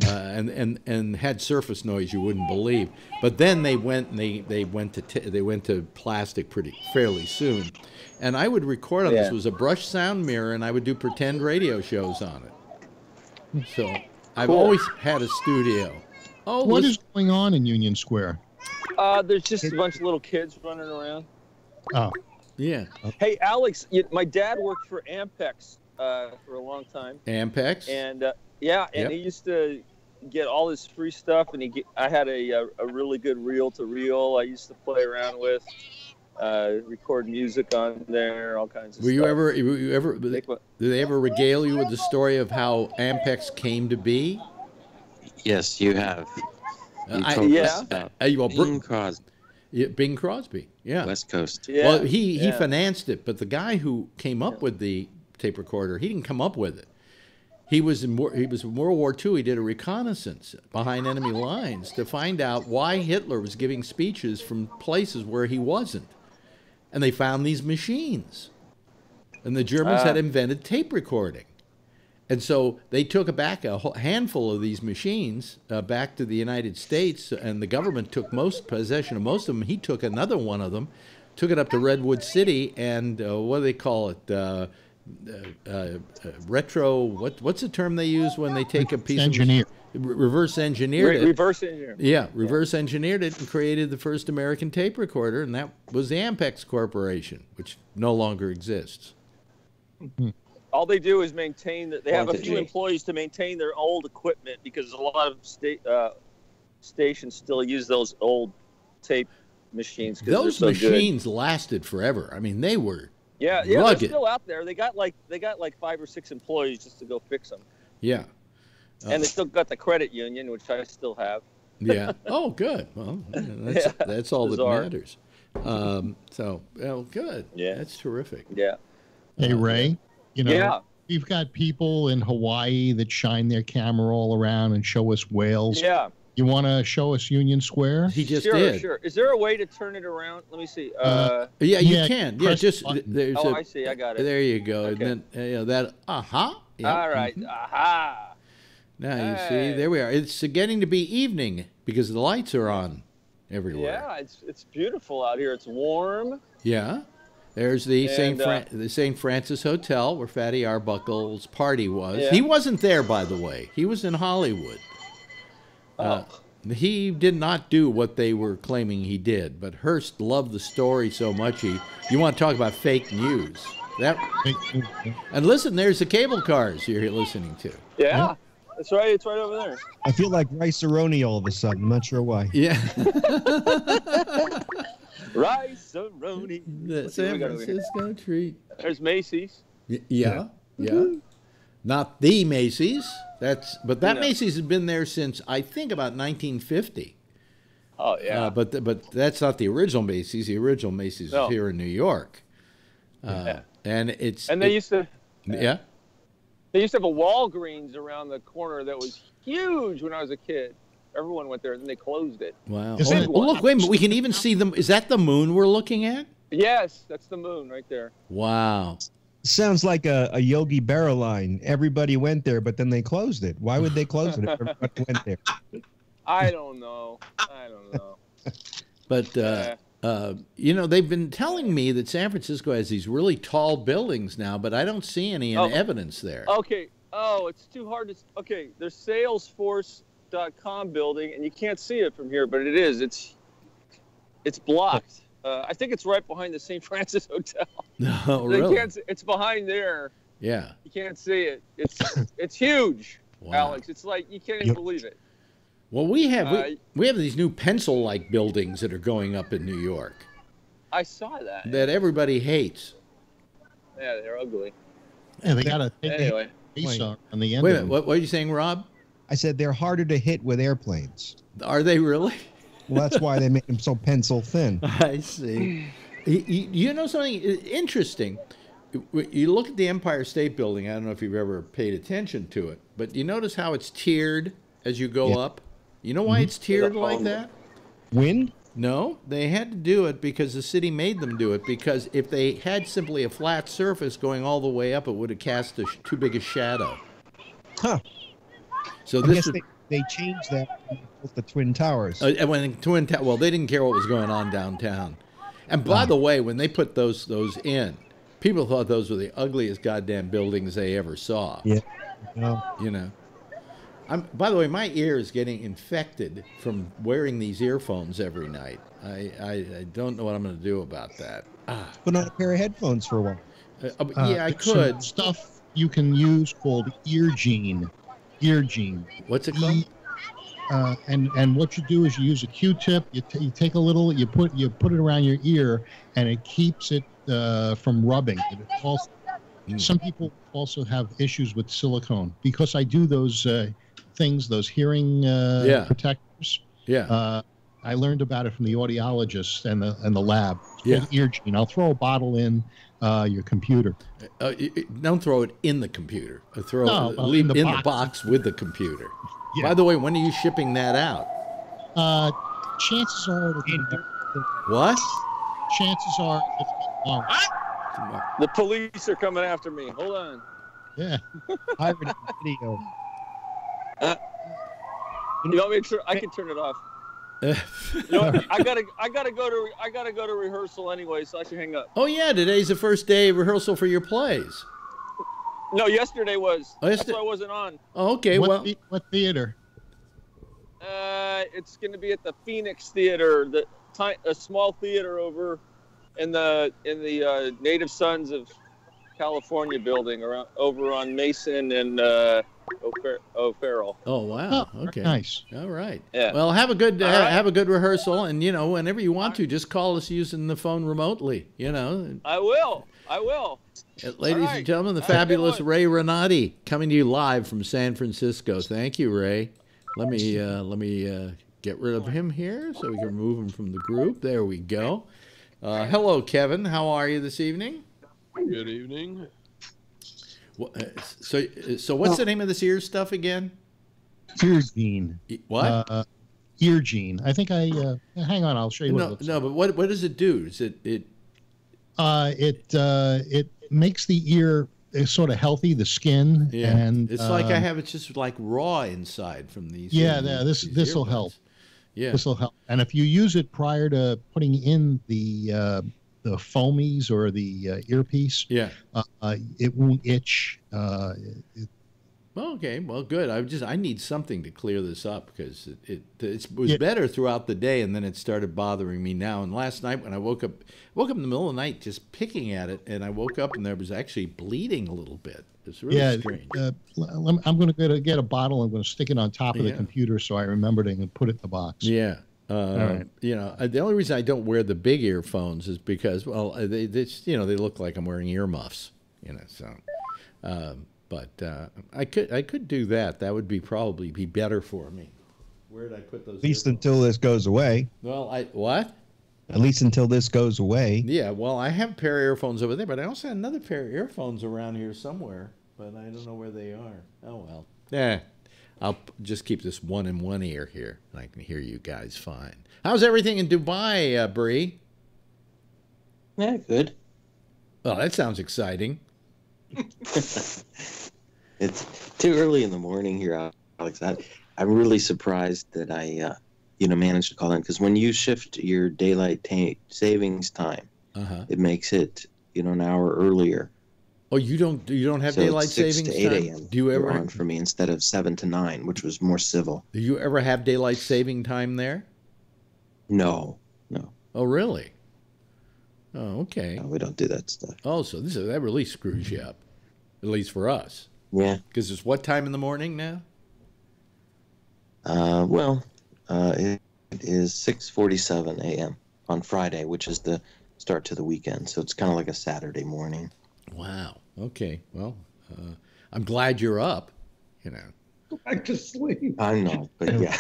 Speaker 2: and had surface noise you wouldn't believe. But then they went to plastic fairly soon, and I would record on this. It was a brush sound mirror, and I would do pretend radio shows on it. So I've always had a studio. Oh,
Speaker 7: what is going on in Union Square?
Speaker 5: There's just a bunch of little kids running around.
Speaker 7: Oh,
Speaker 2: yeah.
Speaker 5: Hey, Alex, my dad worked for Ampex for a long time.
Speaker 2: Ampex?
Speaker 5: And he used to get all this free stuff, and I had a really good reel-to-reel I used to play around with, record music on there, all kinds of stuff.
Speaker 2: Did they ever regale you with the story of how Ampex came to be?
Speaker 6: Yes, you have. You told us about Bing Crosby.
Speaker 2: Yeah, Bing Crosby, yeah.
Speaker 6: West Coast.
Speaker 5: Yeah.
Speaker 2: Well, he financed it, but the guy who came up with the tape recorder, he didn't come up with it. He was in World War II. He did a reconnaissance behind enemy lines to find out why Hitler was giving speeches from places where he wasn't. And they found these machines. And the Germans had invented tape recording. And so they took back a handful of these machines back to the United States, and the government took possession of most of them. He took another one of them, took it up to Redwood City, and what do they call it? Retro. What's the term they use when they take a piece
Speaker 7: of
Speaker 2: reverse engineered it?
Speaker 5: Reverse engineered.
Speaker 2: Yeah, reverse engineered it and created the first American tape recorder, and that was the Ampex Corporation, which no longer exists.
Speaker 5: All they do is maintain that they have a few employees to maintain their old equipment because a lot of stations still use those old tape machines.
Speaker 2: Those machines lasted forever. I mean, they were rugged.
Speaker 5: They're still out there. They got like 5 or 6 employees just to go fix them.
Speaker 2: Yeah.
Speaker 5: And they still got the credit union, which I still have.
Speaker 2: Yeah. Oh, good. Well, that's all that matters. So, good. Yeah. That's terrific.
Speaker 5: Yeah.
Speaker 7: Hey, Ray, we've got people in Hawaii that shine their camera all around and show us whales.
Speaker 5: Yeah.
Speaker 7: You want to show us Union Square?
Speaker 2: He just did.
Speaker 5: Sure. Is there a way to turn it around? Let me see.
Speaker 2: Yeah, you can. Yeah, just there's
Speaker 5: I see. I got it.
Speaker 2: There you go. Okay. And then that. Yeah.
Speaker 5: All right. Aha.
Speaker 2: Now you see. There we are. It's getting to be evening because the lights are on everywhere.
Speaker 5: Yeah, it's beautiful out here. It's warm.
Speaker 2: Yeah. There's the St. Francis Hotel where Fatty Arbuckle's party was. Yeah. He wasn't there, by the way. He was in Hollywood. He did not do what they were claiming he did, but Hearst loved the story so much. You want to talk about fake news? And listen, there's the cable cars you're listening to.
Speaker 5: Yeah, that's right. It's right over there.
Speaker 8: I feel like Rice-A-Roni all of a sudden. I'm not sure why.
Speaker 2: Yeah.
Speaker 5: Rice-A-Roni.
Speaker 2: The San Francisco treat.
Speaker 5: There's Macy's.
Speaker 2: Yeah. Not the Macy's. But Macy's has been there since I think about 1950.
Speaker 5: Oh yeah.
Speaker 2: But that's not the original Macy's. The original Macy's is here in New York. And they
Speaker 5: used to.
Speaker 2: Yeah.
Speaker 5: They used to have a Walgreens around the corner that was huge when I was a kid. Everyone went there, and then they closed it.
Speaker 2: Wow. Look, wait a minute. We can even see them. Is that the moon we're looking at?
Speaker 5: Yes, that's the moon right there.
Speaker 2: Wow.
Speaker 8: Sounds like a Yogi Berra line. Everybody went there, but then they closed it. Why would they close it if everybody went there?
Speaker 5: I don't know.
Speaker 2: But, they've been telling me that San Francisco has these really tall buildings now, but I don't see any evidence there.
Speaker 5: Okay. Oh, it's too hard to... Okay, there's Salesforce.com building, and you can't see it from here, but it is. It's blocked. I think it's right behind the St. Francis Hotel.
Speaker 2: No, really?
Speaker 5: It's behind there.
Speaker 2: Yeah.
Speaker 5: You can't see it. It's huge, wow. Alex. It's like you can't even believe it.
Speaker 2: Well, we have these new pencil-like buildings that are going up in New York.
Speaker 5: I saw that.
Speaker 2: That everybody hates.
Speaker 5: Yeah, they're ugly.
Speaker 7: Yeah, they got a
Speaker 5: anyway.
Speaker 7: On the end.
Speaker 2: Wait a minute. What are you saying, Rob?
Speaker 8: I said they're harder to hit with airplanes.
Speaker 2: Are they really?
Speaker 8: Well, that's why they make them so pencil thin.
Speaker 2: I see. You know something interesting? You look at the Empire State Building. I don't know if you've ever paid attention to it, but you notice how it's tiered as you go up? You know why it's tiered like that?
Speaker 8: Wind?
Speaker 2: No, they had to do it because the city made them do it, because if they had simply a flat surface going all the way up, it would have cast too big a shadow.
Speaker 8: Huh.
Speaker 2: So
Speaker 8: they changed that when they built the Twin Towers.
Speaker 2: Well, they didn't care what was going on downtown. And by the way, when they put those in, people thought those were the ugliest goddamn buildings they ever saw.
Speaker 8: Yeah.
Speaker 2: You know. By the way, my ear is getting infected from wearing these earphones every night. I don't know what I'm going to do about that.
Speaker 8: Put on a pair of headphones for a while.
Speaker 2: Yeah, I could.
Speaker 7: Some stuff you can use called ear gene.
Speaker 2: What's it called?
Speaker 7: And what you do is you use a Q-tip. You take a little. You put it around your ear, and it keeps it from rubbing. Some people also have issues with silicone because I do those things, those hearing protectors.
Speaker 2: Yeah.
Speaker 7: I learned about it from the audiologist and the lab. It's
Speaker 2: Yeah.
Speaker 7: called ear gene. I'll throw a bottle in your computer.
Speaker 2: Don't throw it in the computer. Leave it in the box with the computer. Yeah. By the way, when are you shipping that out?
Speaker 7: Chances are.
Speaker 2: What?
Speaker 7: Chances are.
Speaker 5: The police are coming after me. Hold on.
Speaker 7: Yeah.
Speaker 8: I read a video.
Speaker 5: You want me to? I can turn it off. I gotta go to rehearsal anyway, so I should hang up.
Speaker 2: Oh yeah, today's the first day of rehearsal for your plays.
Speaker 5: No, yesterday was.
Speaker 2: Oh,
Speaker 5: that's why I wasn't on.
Speaker 2: Oh, okay.
Speaker 7: What theater?
Speaker 5: It's going to be at the Phoenix Theater, a small theater over in the Native Sons of California building over on Mason and O'Farrell.
Speaker 2: Oh wow! Okay,
Speaker 7: nice.
Speaker 2: All right.
Speaker 5: Yeah.
Speaker 2: Well, have a good rehearsal, and whenever you want to, just call us using the phone remotely.
Speaker 5: I will.
Speaker 2: Ladies and gentlemen, the fabulous Ray Renati coming to you live from San Francisco. Thank you, Ray. Let me get rid of him here so we can remove him from the group. There we go. Hello, Kevin. How are you this evening?
Speaker 9: Good evening.
Speaker 2: So what's the name of this ear stuff again?
Speaker 7: Ear Gene.
Speaker 2: What?
Speaker 7: Ear Gene. I think hang on, I'll show you what it looks
Speaker 2: like. But what does it do? Is it
Speaker 7: makes the ear sort of healthy, the skin.
Speaker 2: Yeah.
Speaker 7: And
Speaker 2: it's like I have it just like raw inside from these.
Speaker 7: Yeah, this will help.
Speaker 2: Yeah.
Speaker 7: This will help. And if you use it prior to putting in the foamies or the earpiece, it won't itch.
Speaker 2: Okay, well, good. I need something to clear this up because it was better throughout the day, and then it started bothering me now. And last night when I woke up in the middle of the night just picking at it, and I woke up and there was actually bleeding a little bit. It's really strange.
Speaker 7: I'm going to get a bottle. I'm going to stick it on top of the computer so I remember it and put it in the box.
Speaker 2: Yeah.
Speaker 7: All right.
Speaker 2: The only reason I don't wear the big earphones is because, well, they look like I'm wearing earmuffs. So. But I could do that. That would probably be better for me. Where did I put those?
Speaker 8: At least until this goes away.
Speaker 2: Well, what?
Speaker 8: At least until this goes away.
Speaker 2: Yeah. Well, I have a pair of earphones over there, but I also have another pair of earphones around here somewhere, but I don't know where they are. Oh well. Yeah. I'll just keep this one in one ear here, and I can hear you guys fine. How's everything in Dubai, Bree?
Speaker 6: Yeah, good.
Speaker 2: Well, that sounds exciting.
Speaker 6: It's too early in the morning here, Alex. I'm really surprised that I, managed to call in, because when you shift your daylight savings time, it makes it, an hour earlier.
Speaker 2: Oh, you don't have daylight savings
Speaker 6: 6 to 8
Speaker 2: time?
Speaker 6: a.m.
Speaker 2: Do you ever
Speaker 6: on for me instead of 7 to 9, which was more civil?
Speaker 2: Do you ever have daylight saving time there?
Speaker 6: No.
Speaker 2: Oh, really? Oh, okay.
Speaker 6: No, we don't do that stuff.
Speaker 2: Oh, so that really screws you up, at least for us.
Speaker 6: Yeah.
Speaker 2: Because it's what time in the morning now?
Speaker 6: It is 6:47 a.m. on Friday, which is the start to the weekend. So it's kind of like a Saturday morning.
Speaker 2: Wow. Okay. Well, I'm glad you're up.
Speaker 4: Go back to sleep.
Speaker 6: I'm not, but yeah.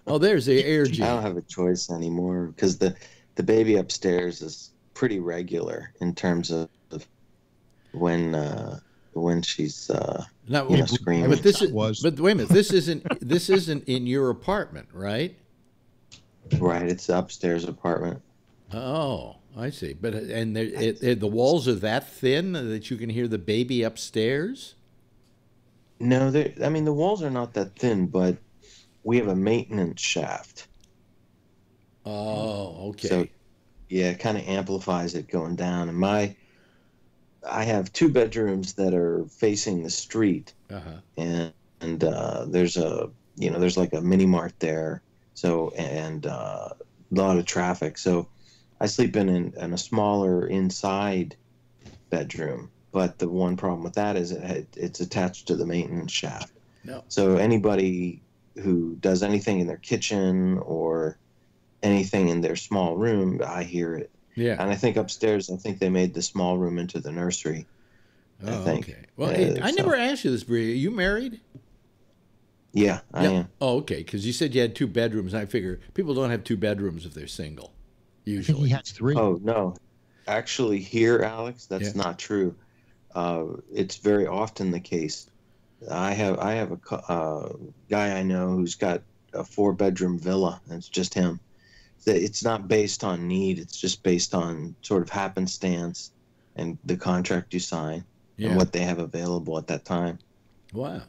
Speaker 2: Oh, there's the air G.
Speaker 6: I don't have a choice anymore because the baby upstairs is pretty regular in terms of when she's screaming.
Speaker 2: But but wait a minute, this isn't in your apartment, right?
Speaker 6: Right, it's the upstairs apartment.
Speaker 2: Oh, I see. But the walls are that thin that you can hear the baby upstairs?
Speaker 6: No, the walls are not that thin, but we have a maintenance shaft.
Speaker 2: Oh, okay.
Speaker 6: So, yeah, it kind of amplifies it going down. And I have 2 bedrooms that are facing the street, and there's there's like a mini mart there, so and a lot of traffic. So I sleep in a smaller inside bedroom, but the one problem with that is it's attached to the maintenance shaft.
Speaker 2: No.
Speaker 6: So anybody who does anything in their kitchen or anything in their small room, I hear it.
Speaker 2: Yeah.
Speaker 6: And I think upstairs, they made the small room into the nursery.
Speaker 2: Oh, okay. Well, I never asked you this, Bree. Are you married?
Speaker 6: Yeah, I am.
Speaker 2: Oh, okay. Because you said you had 2 bedrooms. And I figure people don't have 2 bedrooms if they're single, usually.
Speaker 7: I think he has 3.
Speaker 6: Oh, no. Actually, here, Alex, that's not true. It's very often the case. I have a guy I know who's got a 4-bedroom villa, and it's just him. It's not based on need. It's just based on sort of happenstance and the contract you sign and what they have available at that time.
Speaker 2: Wow.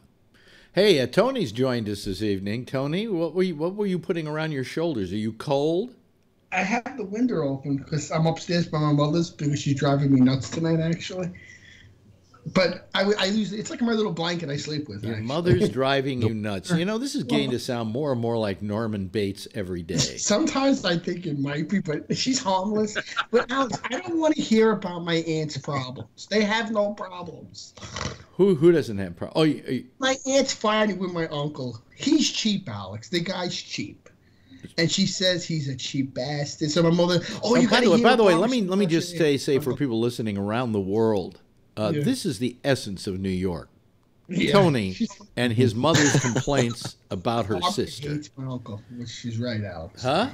Speaker 2: Hey, Tony's joined us this evening. Tony, what were you putting around your shoulders? Are you cold?
Speaker 10: I have the window open because I'm upstairs by my mother's because she's driving me nuts tonight, actually. But I use it's like my little blanket I sleep with.
Speaker 2: Your mother's driving you nuts. This is getting to sound more and more like Norman Bates every day.
Speaker 10: Sometimes I think it might be, but she's harmless. But Alex, I don't want to hear about my aunt's problems. They have no problems.
Speaker 2: Who doesn't have problems? Oh,
Speaker 10: my aunt's fighting with my uncle. He's cheap, Alex. The guy's cheap. And she says he's a cheap bastard. So my mother,
Speaker 2: by the way, let me just say for people listening around the world, This is the essence of New York.
Speaker 10: Yeah.
Speaker 2: Tony and his mother's complaints about her
Speaker 10: Barbara
Speaker 2: sister.
Speaker 10: hates my uncle, which she's right, Alex.
Speaker 2: Huh?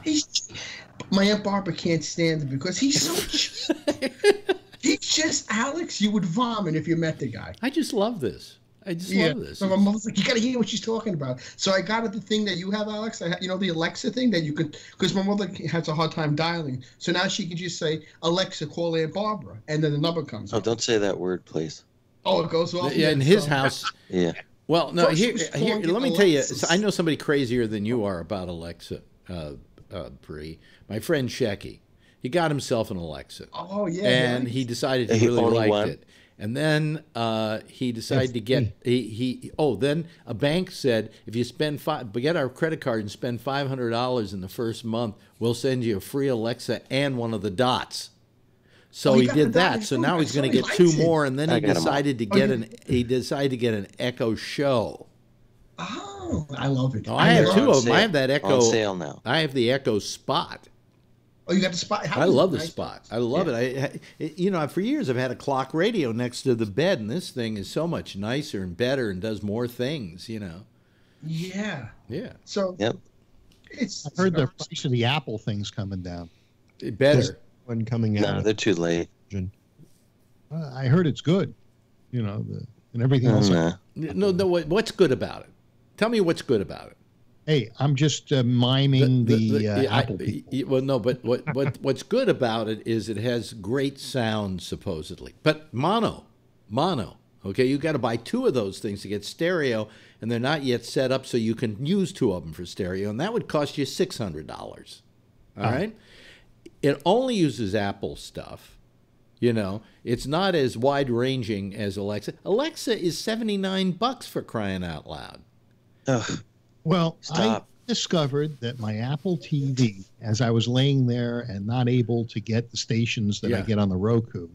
Speaker 10: My Aunt Barbara can't stand him because he's so he's just, Alex, you would vomit if you met the guy.
Speaker 2: I just love this. I just love this.
Speaker 10: So my mother's like, you got to hear what she's talking about. So I got the thing that you have, Alex. You know, the Alexa thing that you could, because my mother has a hard time dialing. So now she can just say, Alexa, call Aunt Barbara. And then the number comes up.
Speaker 6: Don't say that word, please.
Speaker 10: Oh, it goes off.
Speaker 2: Yeah, in his house.
Speaker 6: Yeah.
Speaker 2: Well, no,
Speaker 10: First
Speaker 2: here,
Speaker 10: was
Speaker 2: let me tell you, I know somebody crazier than you are about Alexa, Bree. My friend Shecky. He got himself an Alexa.
Speaker 10: Oh, yeah.
Speaker 2: And he decided he really liked it. And then he decided to get then a bank said, if you get our credit card and spend $500 in the first month, we'll send you a free Alexa and one of the dots. So he did that. So now he's going to get two more, and then he decided to get an Echo Show.
Speaker 10: Oh, I love it.
Speaker 2: Oh, I have two of them. I have that Echo.
Speaker 6: On sale now.
Speaker 2: I have the Echo Spot.
Speaker 10: Oh, you got the Spot?
Speaker 2: I love the Spot. I love it. For years I've had a clock radio next to the bed, and this thing is so much nicer and better and does more things.
Speaker 10: Yeah.
Speaker 2: Yeah.
Speaker 10: So.
Speaker 6: Yep.
Speaker 7: I heard the price of the Apple thing's coming down.
Speaker 2: Better.
Speaker 8: One coming out.
Speaker 6: No, they're too late.
Speaker 7: I heard it's good. And everything else.
Speaker 2: No. What's good about it? Tell me what's good about it.
Speaker 7: Hey, I'm just miming the Apple people.
Speaker 2: Well, no, but what's good about it is it has great sound, supposedly. But mono. Okay, you got to buy two of those things to get stereo, and they're not yet set up so you can use two of them for stereo, and that would cost you $600. All right? It only uses Apple stuff. It's not as wide-ranging as Alexa. Alexa is $79 for crying out loud.
Speaker 6: Ugh.
Speaker 7: Well,
Speaker 6: Stop.
Speaker 7: I discovered that my Apple TV, as I was laying there and not able to get the stations that I get on the Roku,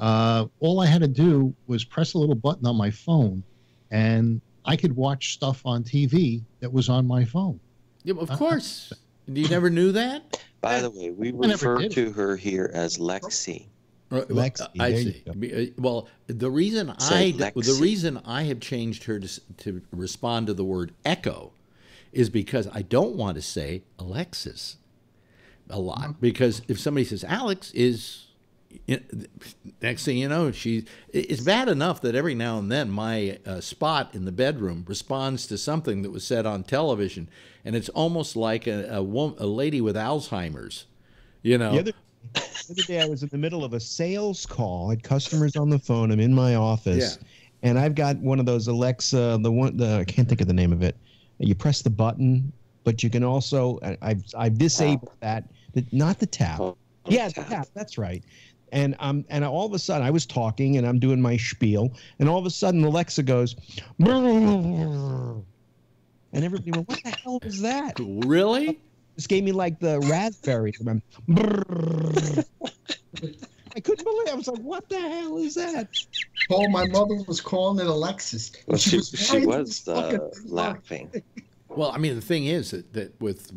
Speaker 7: all I had to do was press a little button on my phone, and I could watch stuff on TV that was on my phone.
Speaker 2: Yeah, of course. You never knew that?
Speaker 6: By the way, we refer to her here as Lexi.
Speaker 8: Lexi,
Speaker 2: I see. Well, the reason I have changed her to respond to the word Echo is because I don't want to say Alexis a lot. Because if somebody says Alex is, next thing you know, it's bad enough that every now and then my Spot in the bedroom responds to something that was said on television, and it's almost like a lady with Alzheimer's.
Speaker 8: The other day I was in the middle of a sales call. I had customers on the phone. I'm in my office, and I've got one of those Alexa, I can't think of the name of it. You press the button, but you can also, I've disabled that, not the tap. The tap, that's right. And all of a sudden I was talking and I'm doing my spiel, and all of a sudden Alexa goes, and everybody went, what the hell was that?
Speaker 2: Really?
Speaker 8: This gave me like the raspberry. I couldn't believe it. I was like, what the hell is that?
Speaker 10: Oh, my mother was calling it Alexis.
Speaker 6: Well, she was laughing.
Speaker 2: Well, I mean, the thing is that with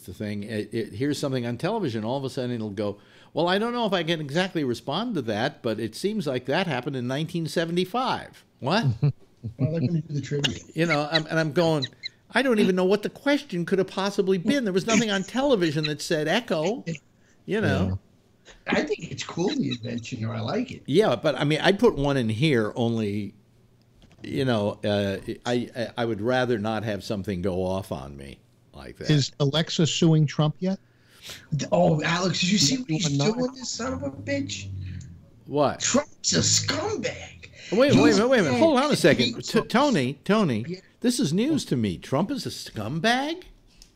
Speaker 2: the thing, it hears something on television, all of a sudden it'll go, well, I don't know if I can exactly respond to that, but it seems like that happened in 1975. What?
Speaker 10: Well, they're going to do the trivia.
Speaker 2: I'm going, I don't even know what the question could have possibly been. There was nothing on television that said Echo,
Speaker 10: Yeah. I think it's cool, the invention, or I like it.
Speaker 2: Yeah, but I mean, I'd put one in here only, I would rather not have something go off on me like that.
Speaker 7: Is Alexa suing Trump yet?
Speaker 10: Oh, Alex, did you see what he's doing, this son of a bitch?
Speaker 2: What?
Speaker 10: Trump's a scumbag.
Speaker 2: Wait a minute. Hold on a second. Tony, this is news to me. Trump is a scumbag?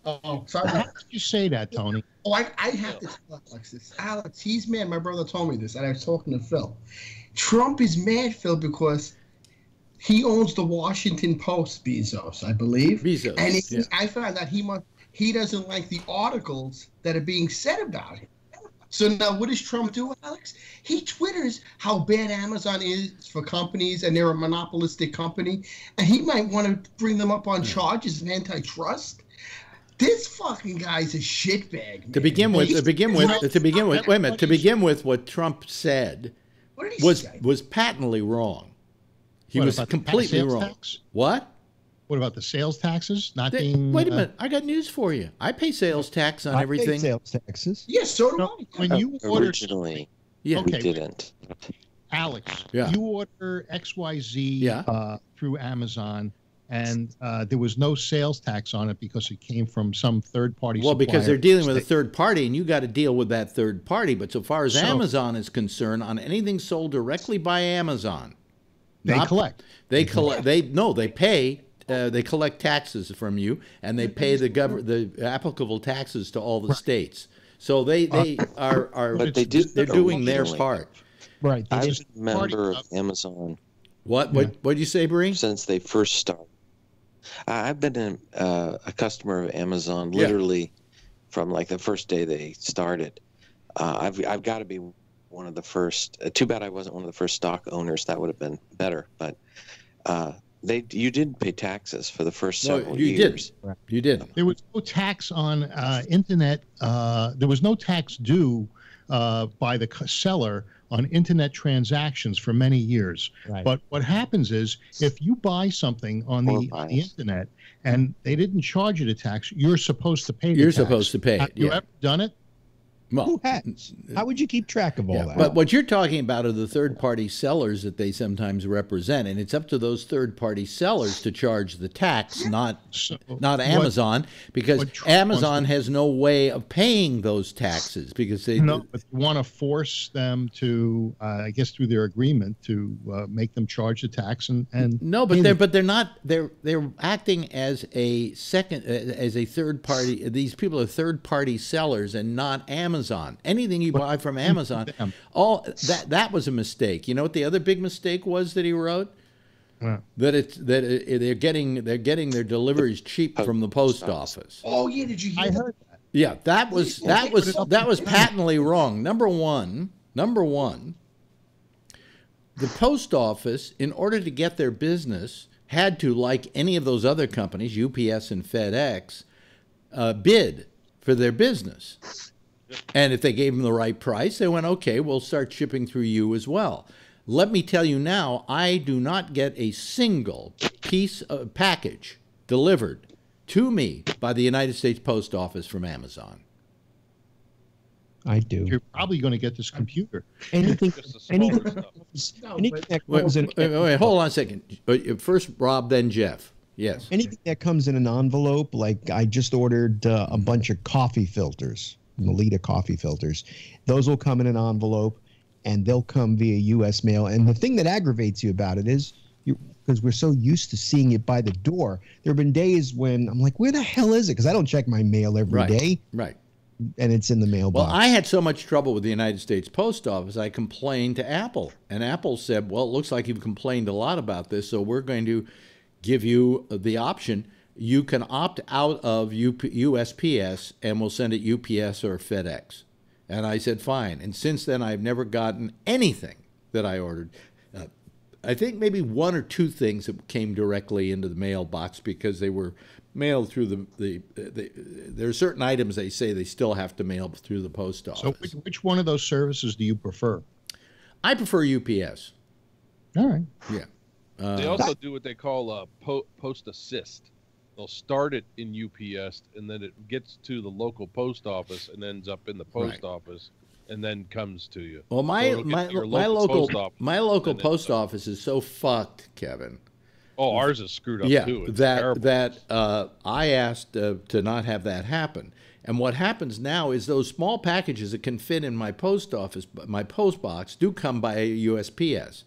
Speaker 10: Oh, sorry.
Speaker 7: How did you say that, Tony?
Speaker 10: Oh, I have to tell Alex this. Alex, he's mad. My brother told me this, and I was talking to Phil. Trump is mad, Phil, because he owns the Washington Post, Bezos, I believe. And I found out he doesn't like the articles that are being said about him. So now what does Trump do, Alex? He twitters how bad Amazon is for companies, and they're a monopolistic company, and he might want to bring them up on charges of antitrust. This fucking guy's a shitbag. Man.
Speaker 2: To begin with, wait a minute. To begin with, what Trump said
Speaker 10: What did he say?
Speaker 2: Was patently wrong. He was completely wrong.
Speaker 7: Tax?
Speaker 2: What?
Speaker 7: What about the sales taxes not
Speaker 2: Wait a minute. I got news for you. I pay sales tax on everything.
Speaker 8: Pay sales taxes.
Speaker 10: Yes, so do I.
Speaker 7: When you order
Speaker 6: Originally,
Speaker 2: Yeah.
Speaker 6: we didn't.
Speaker 7: Alex,
Speaker 2: Yeah.
Speaker 7: you order XYZ through Amazon, and there was no sales tax on it because it came from some third-party
Speaker 2: Well, because
Speaker 7: supplier.
Speaker 2: they're dealing with a third party, and you got to deal with that third party. But so far as Amazon is concerned, on anything sold directly by Amazon,
Speaker 7: they collect.
Speaker 2: They collect. They pay. They collect taxes from you, and they pay the applicable taxes to all the states. So they are.
Speaker 6: But they did.
Speaker 2: They're doing their part.
Speaker 7: Right.
Speaker 6: I was a member of Amazon.
Speaker 2: What did you say, Bree?
Speaker 6: Since they first started. I've been a customer of Amazon literally from like the first day they started. I've got to be one of the first. Too bad I wasn't one of the first stock owners. That would have been better. But you did pay taxes for the first several years.
Speaker 2: You did.
Speaker 7: There was no tax on internet. There was no tax due by the seller on internet transactions for many years.
Speaker 8: Right.
Speaker 7: But what happens is if you buy something on the internet and they didn't charge you the tax, you're supposed to pay the tax.
Speaker 2: You're supposed to pay it.
Speaker 7: Have you ever done it?
Speaker 2: Well,
Speaker 8: Who has? How would you keep track of all that?
Speaker 2: But what you're talking about are the third-party sellers that they sometimes represent, and it's up to those third-party sellers to charge the tax, not Amazon, because Amazon has no way of paying those taxes because they
Speaker 7: but you want to force them to, I guess, through their agreement to make them charge the tax and
Speaker 2: no, but they're not. They're acting as a third party. These people are third-party sellers and not Amazon. Anything you buy from Amazon, that was a mistake. You know what the other big mistake was that he wrote?
Speaker 7: Yeah.
Speaker 2: They're getting their deliveries cheap from the post office.
Speaker 10: Oh yeah, did you hear?
Speaker 7: I heard that.
Speaker 2: Yeah, that was patently wrong. Number one, the post office, in order to get their business, had to, like any of those other companies, UPS and FedEx, bid for their business. And if they gave them the right price, they went, okay, we'll start shipping through you as well. Let me tell you now, I do not get a single piece of package delivered to me by the United States Post Office from Amazon.
Speaker 8: I do.
Speaker 7: You're probably going to get this computer.
Speaker 8: Anything that comes in.
Speaker 2: Wait, hold on a second. First Rob, then Jeff. Yes.
Speaker 8: Anything that comes in an envelope, like I just ordered a bunch of coffee filters. Melita coffee filters. Those will come in an envelope, and they'll come via U.S. mail. And the thing that aggravates you about it is, because we're so used to seeing it by the door, there have been days when I'm like, where the hell is it? Because I don't check my mail every day.
Speaker 2: Right.
Speaker 8: And it's in the mailbox.
Speaker 2: Well, I had so much trouble with the United States Post Office, I complained to Apple. And Apple said, well, it looks like you've complained a lot about this, so we're going to give you the option. You can opt out of USPS, and we'll send it UPS or FedEx. And I said, fine. And since then, I've never gotten anything that I ordered. I think maybe one or two things that came directly into the mailbox because they were mailed through there are certain items they say they still have to mail through the post office.
Speaker 7: So which one of those services do you prefer?
Speaker 2: I prefer UPS.
Speaker 7: All right.
Speaker 2: Yeah.
Speaker 9: They also do what they call post assist. They'll start it in UPS, and then it gets to the local post office and ends up in the post office, and then comes to you.
Speaker 2: Well, my local post office is so fucked, Kevin.
Speaker 9: Oh, ours is screwed up too. It's
Speaker 2: that I asked to not have that happen. And what happens now is those small packages that can fit in my post office, my post box, do come by USPS.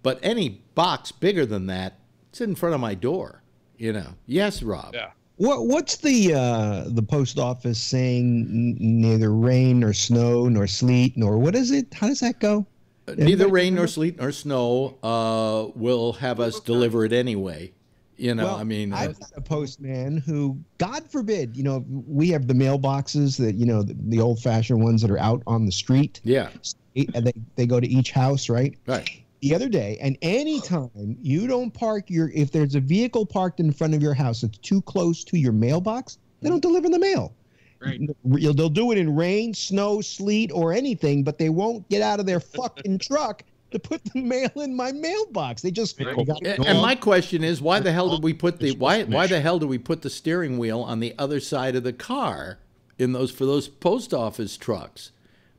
Speaker 2: But any box bigger than that, it's in front of my door. You know, yes, Rob.
Speaker 9: Yeah.
Speaker 8: What's the post office saying? Neither rain nor snow nor sleet nor what is it? How does that go?
Speaker 2: Neither rain nor sleet nor snow will have us deliver it anyway. You know,
Speaker 8: well,
Speaker 2: I mean,
Speaker 8: I've got a postman who, God forbid, you know, we have the mailboxes that, you know, the old-fashioned ones that are out on the street.
Speaker 2: Yeah.
Speaker 8: And they go to each house, right?
Speaker 2: Right.
Speaker 8: The other day, and anytime you don't park if there's a vehicle parked in front of your house that's too close to your mailbox, they don't deliver the mail.
Speaker 4: Right.
Speaker 8: They'll do it in rain, snow, sleet, or anything, but they won't get out of their fucking truck to put the mail in my mailbox. They just
Speaker 2: and my question is, why the hell did we put the why the hell do we put the steering wheel on the other side of the car for those post office trucks?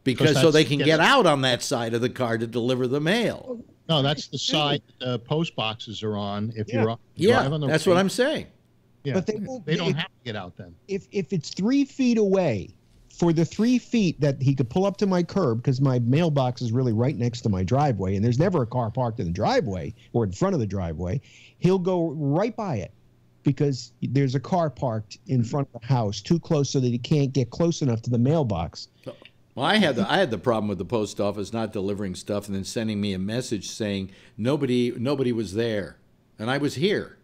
Speaker 2: Because so they can get out on that side of the car to deliver the mail.
Speaker 7: No, that's the side the post boxes are on. If you're on the
Speaker 2: that's what I'm saying.
Speaker 7: Yeah, but they don't have to get out then.
Speaker 8: If it's 3 feet away, for the 3 feet that he could pull up to my curb, because my mailbox is really right next to my driveway, and there's never a car parked in the driveway or in front of the driveway, he'll go right by it because there's a car parked in front of the house too close so that he can't get close enough to the mailbox.
Speaker 2: Well, I had the problem with the post office not delivering stuff and then sending me a message saying nobody was there, and I was here.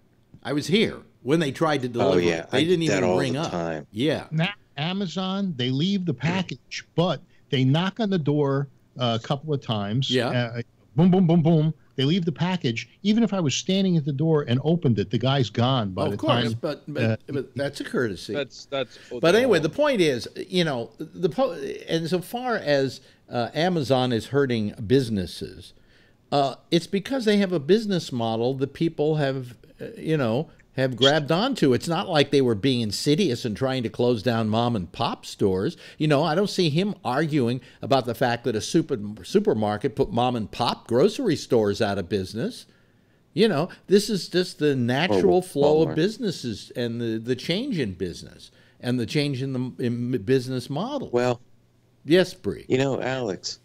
Speaker 2: When they tried to deliver.
Speaker 6: Oh, yeah.
Speaker 2: They didn't even ring up.
Speaker 6: Time.
Speaker 2: Yeah.
Speaker 7: Now, Amazon, they leave the package, but they knock on the door a couple of times.
Speaker 2: Yeah.
Speaker 7: Boom, boom, boom, boom. They leave the package. Even if I was standing at the door and opened it, the guy's gone by the time.
Speaker 2: Of course, but that's a courtesy.
Speaker 9: That's.
Speaker 2: But anyway, the point is, and so far as Amazon is hurting businesses, it's because they have a business model that people have grabbed onto. It's not like they were being insidious and trying to close down mom and pop stores. I don't see him arguing about the fact that a supermarket put mom and pop grocery stores out of business. This is just the natural flow of businesses and the change in business and the change in the business model.
Speaker 6: Well,
Speaker 2: yes, Bree.
Speaker 6: Alex.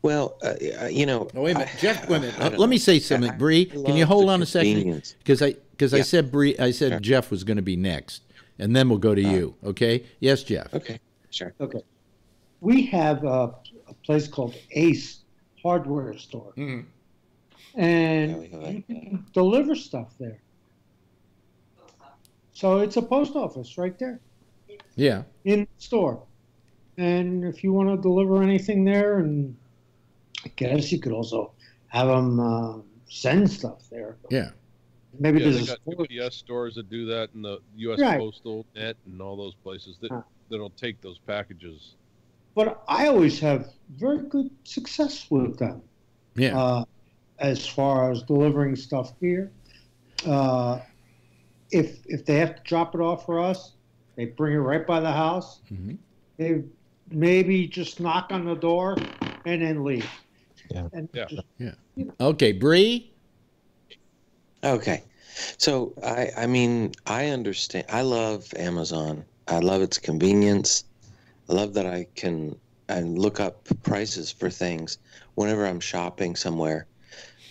Speaker 6: Well,
Speaker 2: Oh, wait a minute, Jeff. Wait a minute. Let me say something, Bree. Can you hold on a second? Because I said Bree. I said Jeff was going to be next, and then we'll go to you. Okay? Yes, Jeff.
Speaker 6: Okay. Sure.
Speaker 11: Okay. We have a place called Ace Hardware Store, and you can deliver stuff there. So it's a post office right there.
Speaker 2: Yeah.
Speaker 11: In the store, and if you want to deliver anything there, and I guess you could also have them send stuff there.
Speaker 2: Yeah.
Speaker 11: Maybe
Speaker 9: they
Speaker 11: there's
Speaker 9: got UPS stores that do that, and the U.S. Postal Net and all those places that'll take those packages.
Speaker 11: But I always have very good success with them.
Speaker 2: Yeah.
Speaker 11: As far as delivering stuff here, if they have to drop it off for us, they bring it right by the house.
Speaker 2: Mm-hmm.
Speaker 11: They maybe just knock on the door and then leave.
Speaker 8: Yeah.
Speaker 11: And
Speaker 2: Okay, Bree.
Speaker 6: Okay. So, I understand. I love Amazon. I love its convenience. I love that I can look up prices for things whenever I'm shopping somewhere.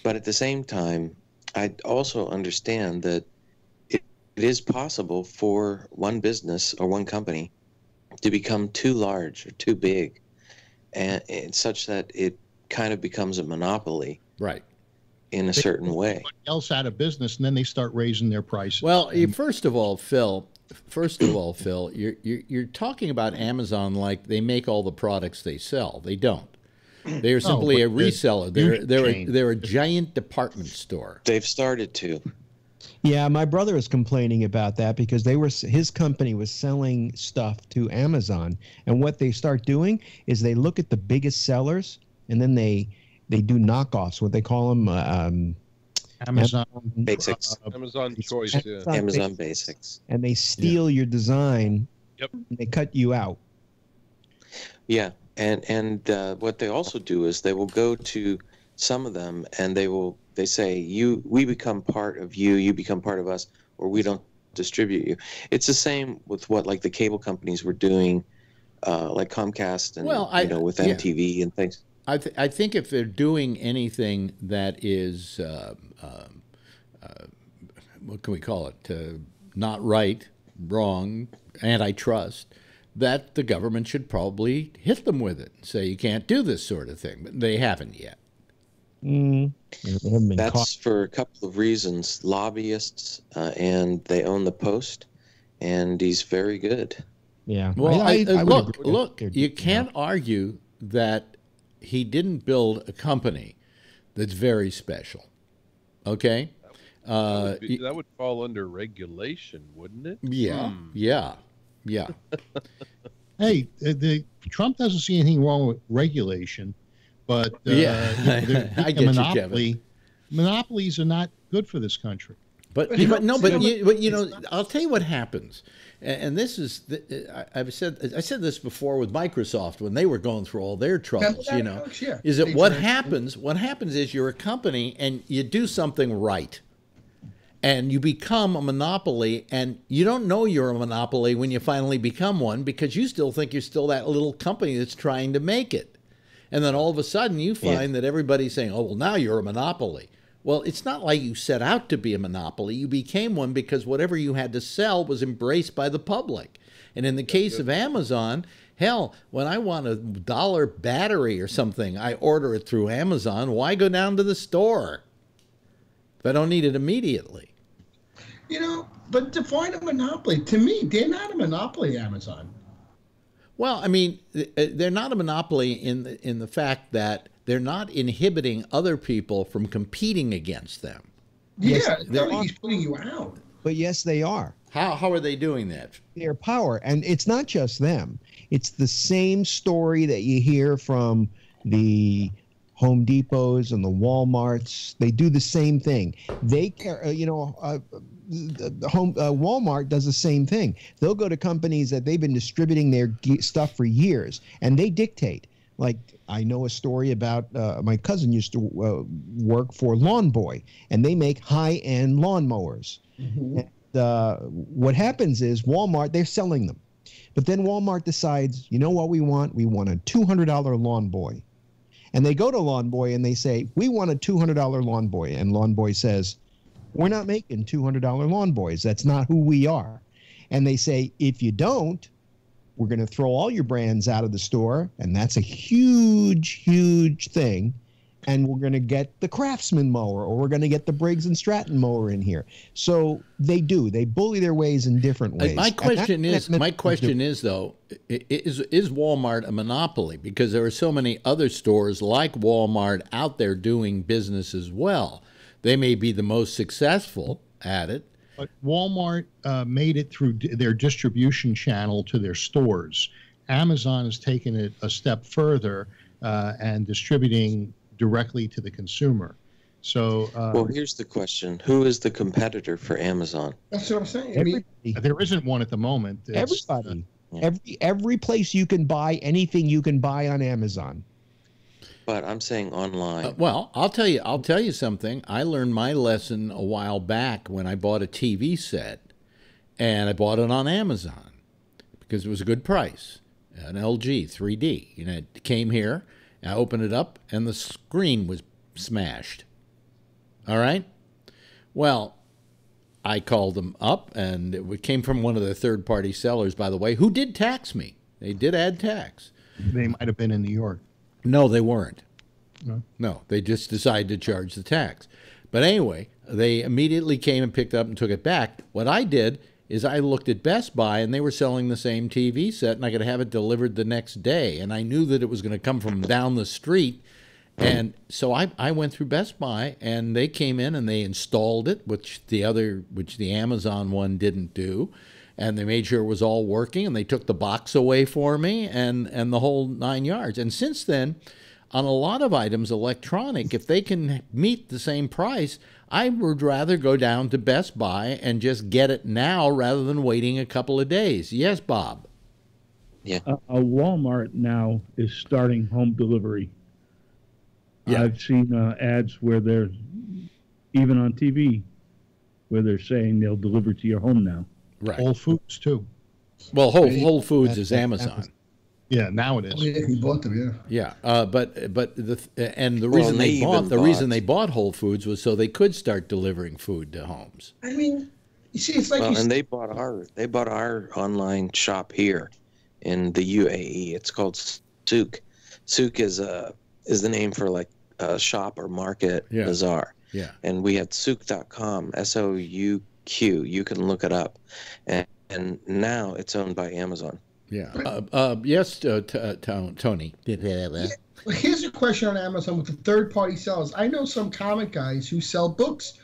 Speaker 6: But at the same time, I also understand that it is possible for one business or one company to become too large or too big, and such that it kind of becomes a monopoly.
Speaker 2: Right.
Speaker 6: In a certain way.
Speaker 7: Else out of business, and then they start raising their prices.
Speaker 2: Well, first of all, Phil, you're talking about Amazon like they make all the products they sell. They don't. They are simply a reseller. They're a giant department store.
Speaker 6: They've started to.
Speaker 8: Yeah, my brother is complaining about that because his company was selling stuff to Amazon, and what they start doing is they look at the biggest sellers, and then they do knockoffs, what they call them,
Speaker 7: Amazon
Speaker 6: Basics.
Speaker 9: Amazon Choice,
Speaker 6: Amazon Basics.
Speaker 8: And they steal your design.
Speaker 9: Yep.
Speaker 8: And they cut you out.
Speaker 6: Yeah, and what they also do is they will go to some of them and they say we become part of you, you become part of us, or we don't distribute you. It's the same with what like the cable companies were doing, like Comcast and with MTV and things.
Speaker 2: I think if they're doing anything that is, what can we call it, not right, wrong, antitrust, that the government should probably hit them with it and say you can't do this sort of thing. But they haven't yet.
Speaker 6: That's for a couple of reasons. Lobbyists, and they own the Post, and he's very good.
Speaker 8: Yeah.
Speaker 2: Well, look, you can't argue that he didn't build a company that's very special. Okay?
Speaker 9: That would fall under regulation, wouldn't it?
Speaker 2: Yeah.
Speaker 7: Hey, Trump doesn't see anything wrong with regulation, But
Speaker 2: I get
Speaker 7: monopoly.
Speaker 2: you, Kevin.
Speaker 7: Monopolies are not good for this country.
Speaker 2: But you know, I'll tell you what happens, and this is I said this before with Microsoft when they were going through all their troubles. You know, is that what happens? What happens is you're a company and you do something right, and you become a monopoly, and you don't know you're a monopoly when you finally become one because you still think you're still that little company that's trying to make it, and then all of a sudden you find that everybody's saying, "Oh, well, now you're a monopoly." Well, it's not like you set out to be a monopoly. You became one because whatever you had to sell was embraced by the public. And in the case of Amazon, hell, when I want a $1 battery or something, I order it through Amazon. Why go down to the store if I don't need it immediately?
Speaker 10: You know, but define a monopoly. To me, they're not a monopoly, Amazon.
Speaker 2: Well, I mean, they're not a monopoly in the fact that they're not inhibiting other people from competing against them.
Speaker 10: Yeah, he's putting you out.
Speaker 8: But yes, they are.
Speaker 2: How are they doing that?
Speaker 8: Their power. And it's not just them. It's the same story that you hear from the Home Depots and the Walmarts. They do the same thing. They Walmart does the same thing. They'll go to companies that they've been distributing their stuff for years, and they dictate. Like, I know a story about my cousin used to work for Lawn Boy, and they make high-end lawnmowers. Mm-hmm. And, what happens is Walmart, they're selling them. But then Walmart decides, you know what we want? We want a $200 Lawn Boy. And they go to Lawn Boy and they say, we want a $200 Lawn Boy. And Lawn Boy says, we're not making $200 Lawn Boys. That's not who we are. And they say, if you don't, we're going to throw all your brands out of the store, and that's a huge, huge thing. And we're going to get the Craftsman mower, or we're going to get the Briggs & Stratton mower in here. So they do. They bully their ways in different ways.
Speaker 2: My question is, though, is Walmart a monopoly? Because there are so many other stores like Walmart out there doing business as well. They may be the most successful at it.
Speaker 7: But Walmart made it through their distribution channel to their stores. Amazon has taken it a step further and distributing directly to the consumer. So,
Speaker 6: well, here's the question: who is the competitor for Amazon?
Speaker 10: That's what I'm saying.
Speaker 7: There isn't one at the moment.
Speaker 8: Everybody, every place you can buy anything you can buy on Amazon.
Speaker 6: But I'm saying online.
Speaker 2: Well, I'll tell you something. I learned my lesson a while back when I bought a TV set, and I bought it on Amazon because it was a good price. An LG 3D. You know, it came here, I opened it up, and the screen was smashed. All right? Well, I called them up, and it came from one of the third-party sellers, by the way, who did tax me. They did add tax.
Speaker 7: They might have been in New York.
Speaker 2: No, they weren't. No, they just decided to charge the tax. But anyway, they immediately came and picked up and took it back. What I did is I looked at Best Buy, and they were selling the same TV set, and I could have it delivered the next day. And I knew that it was going to come from down the street. And so I went through Best Buy, and they came in and they installed it, which the Amazon one didn't do. And they made sure it was all working, and they took the box away for me and the whole 9 yards. And since then, on a lot of items, electronic, if they can meet the same price, I would rather go down to Best Buy and just get it now rather than waiting a couple of days. Yes, Bob?
Speaker 6: Yeah.
Speaker 12: Walmart now is starting home delivery.
Speaker 2: Yeah.
Speaker 12: I've seen ads where they're, even on TV, where they're saying they'll deliver to your home now.
Speaker 2: Right.
Speaker 7: Whole Foods, too.
Speaker 2: Well, Whole Foods is Amazon.
Speaker 7: Yeah, now it is.
Speaker 10: Oh, yeah, he bought them,
Speaker 2: yeah. Yeah, but the reason they bought Whole Foods was so they could start delivering food to homes.
Speaker 10: I mean, you see, it's like
Speaker 6: and they bought our online shop here in the UAE. It's called Souk. Souk is the name for like a shop or market bazaar.
Speaker 2: Yeah.
Speaker 6: And we had souk.com, SOUQ. You can look it up, and now it's owned by Amazon.
Speaker 2: Yeah. Yes, Tony.
Speaker 10: Well, here's a question on Amazon with the third-party sellers. I know some comic guys who sell books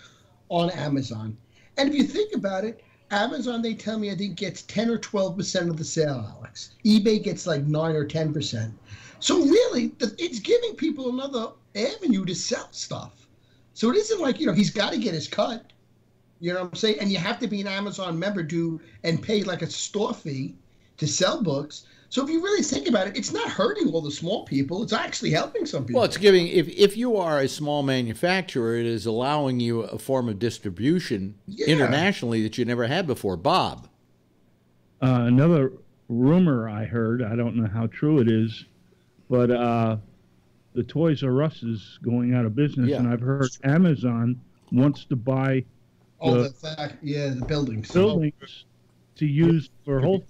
Speaker 10: on Amazon, and if you think about it, Amazon, they tell me, I think gets 10 or 12% of the sale, Alex. eBay gets like 9 or 10%. So really, it's giving people another avenue to sell stuff. So it isn't like, he's got to get his cut. You know what I'm saying? And you have to be an Amazon member and pay like a store fee to sell books. So if you really think about it, it's not hurting all the small people. It's actually helping some people.
Speaker 2: Well, it's giving, if you are a small manufacturer, it is allowing you a form of distribution internationally that you never had before. Bob.
Speaker 12: Another rumor I heard, I don't know how true it is, but the Toys R Us is going out of business, and I've heard Amazon wants to buy
Speaker 10: the buildings
Speaker 12: to use for whole.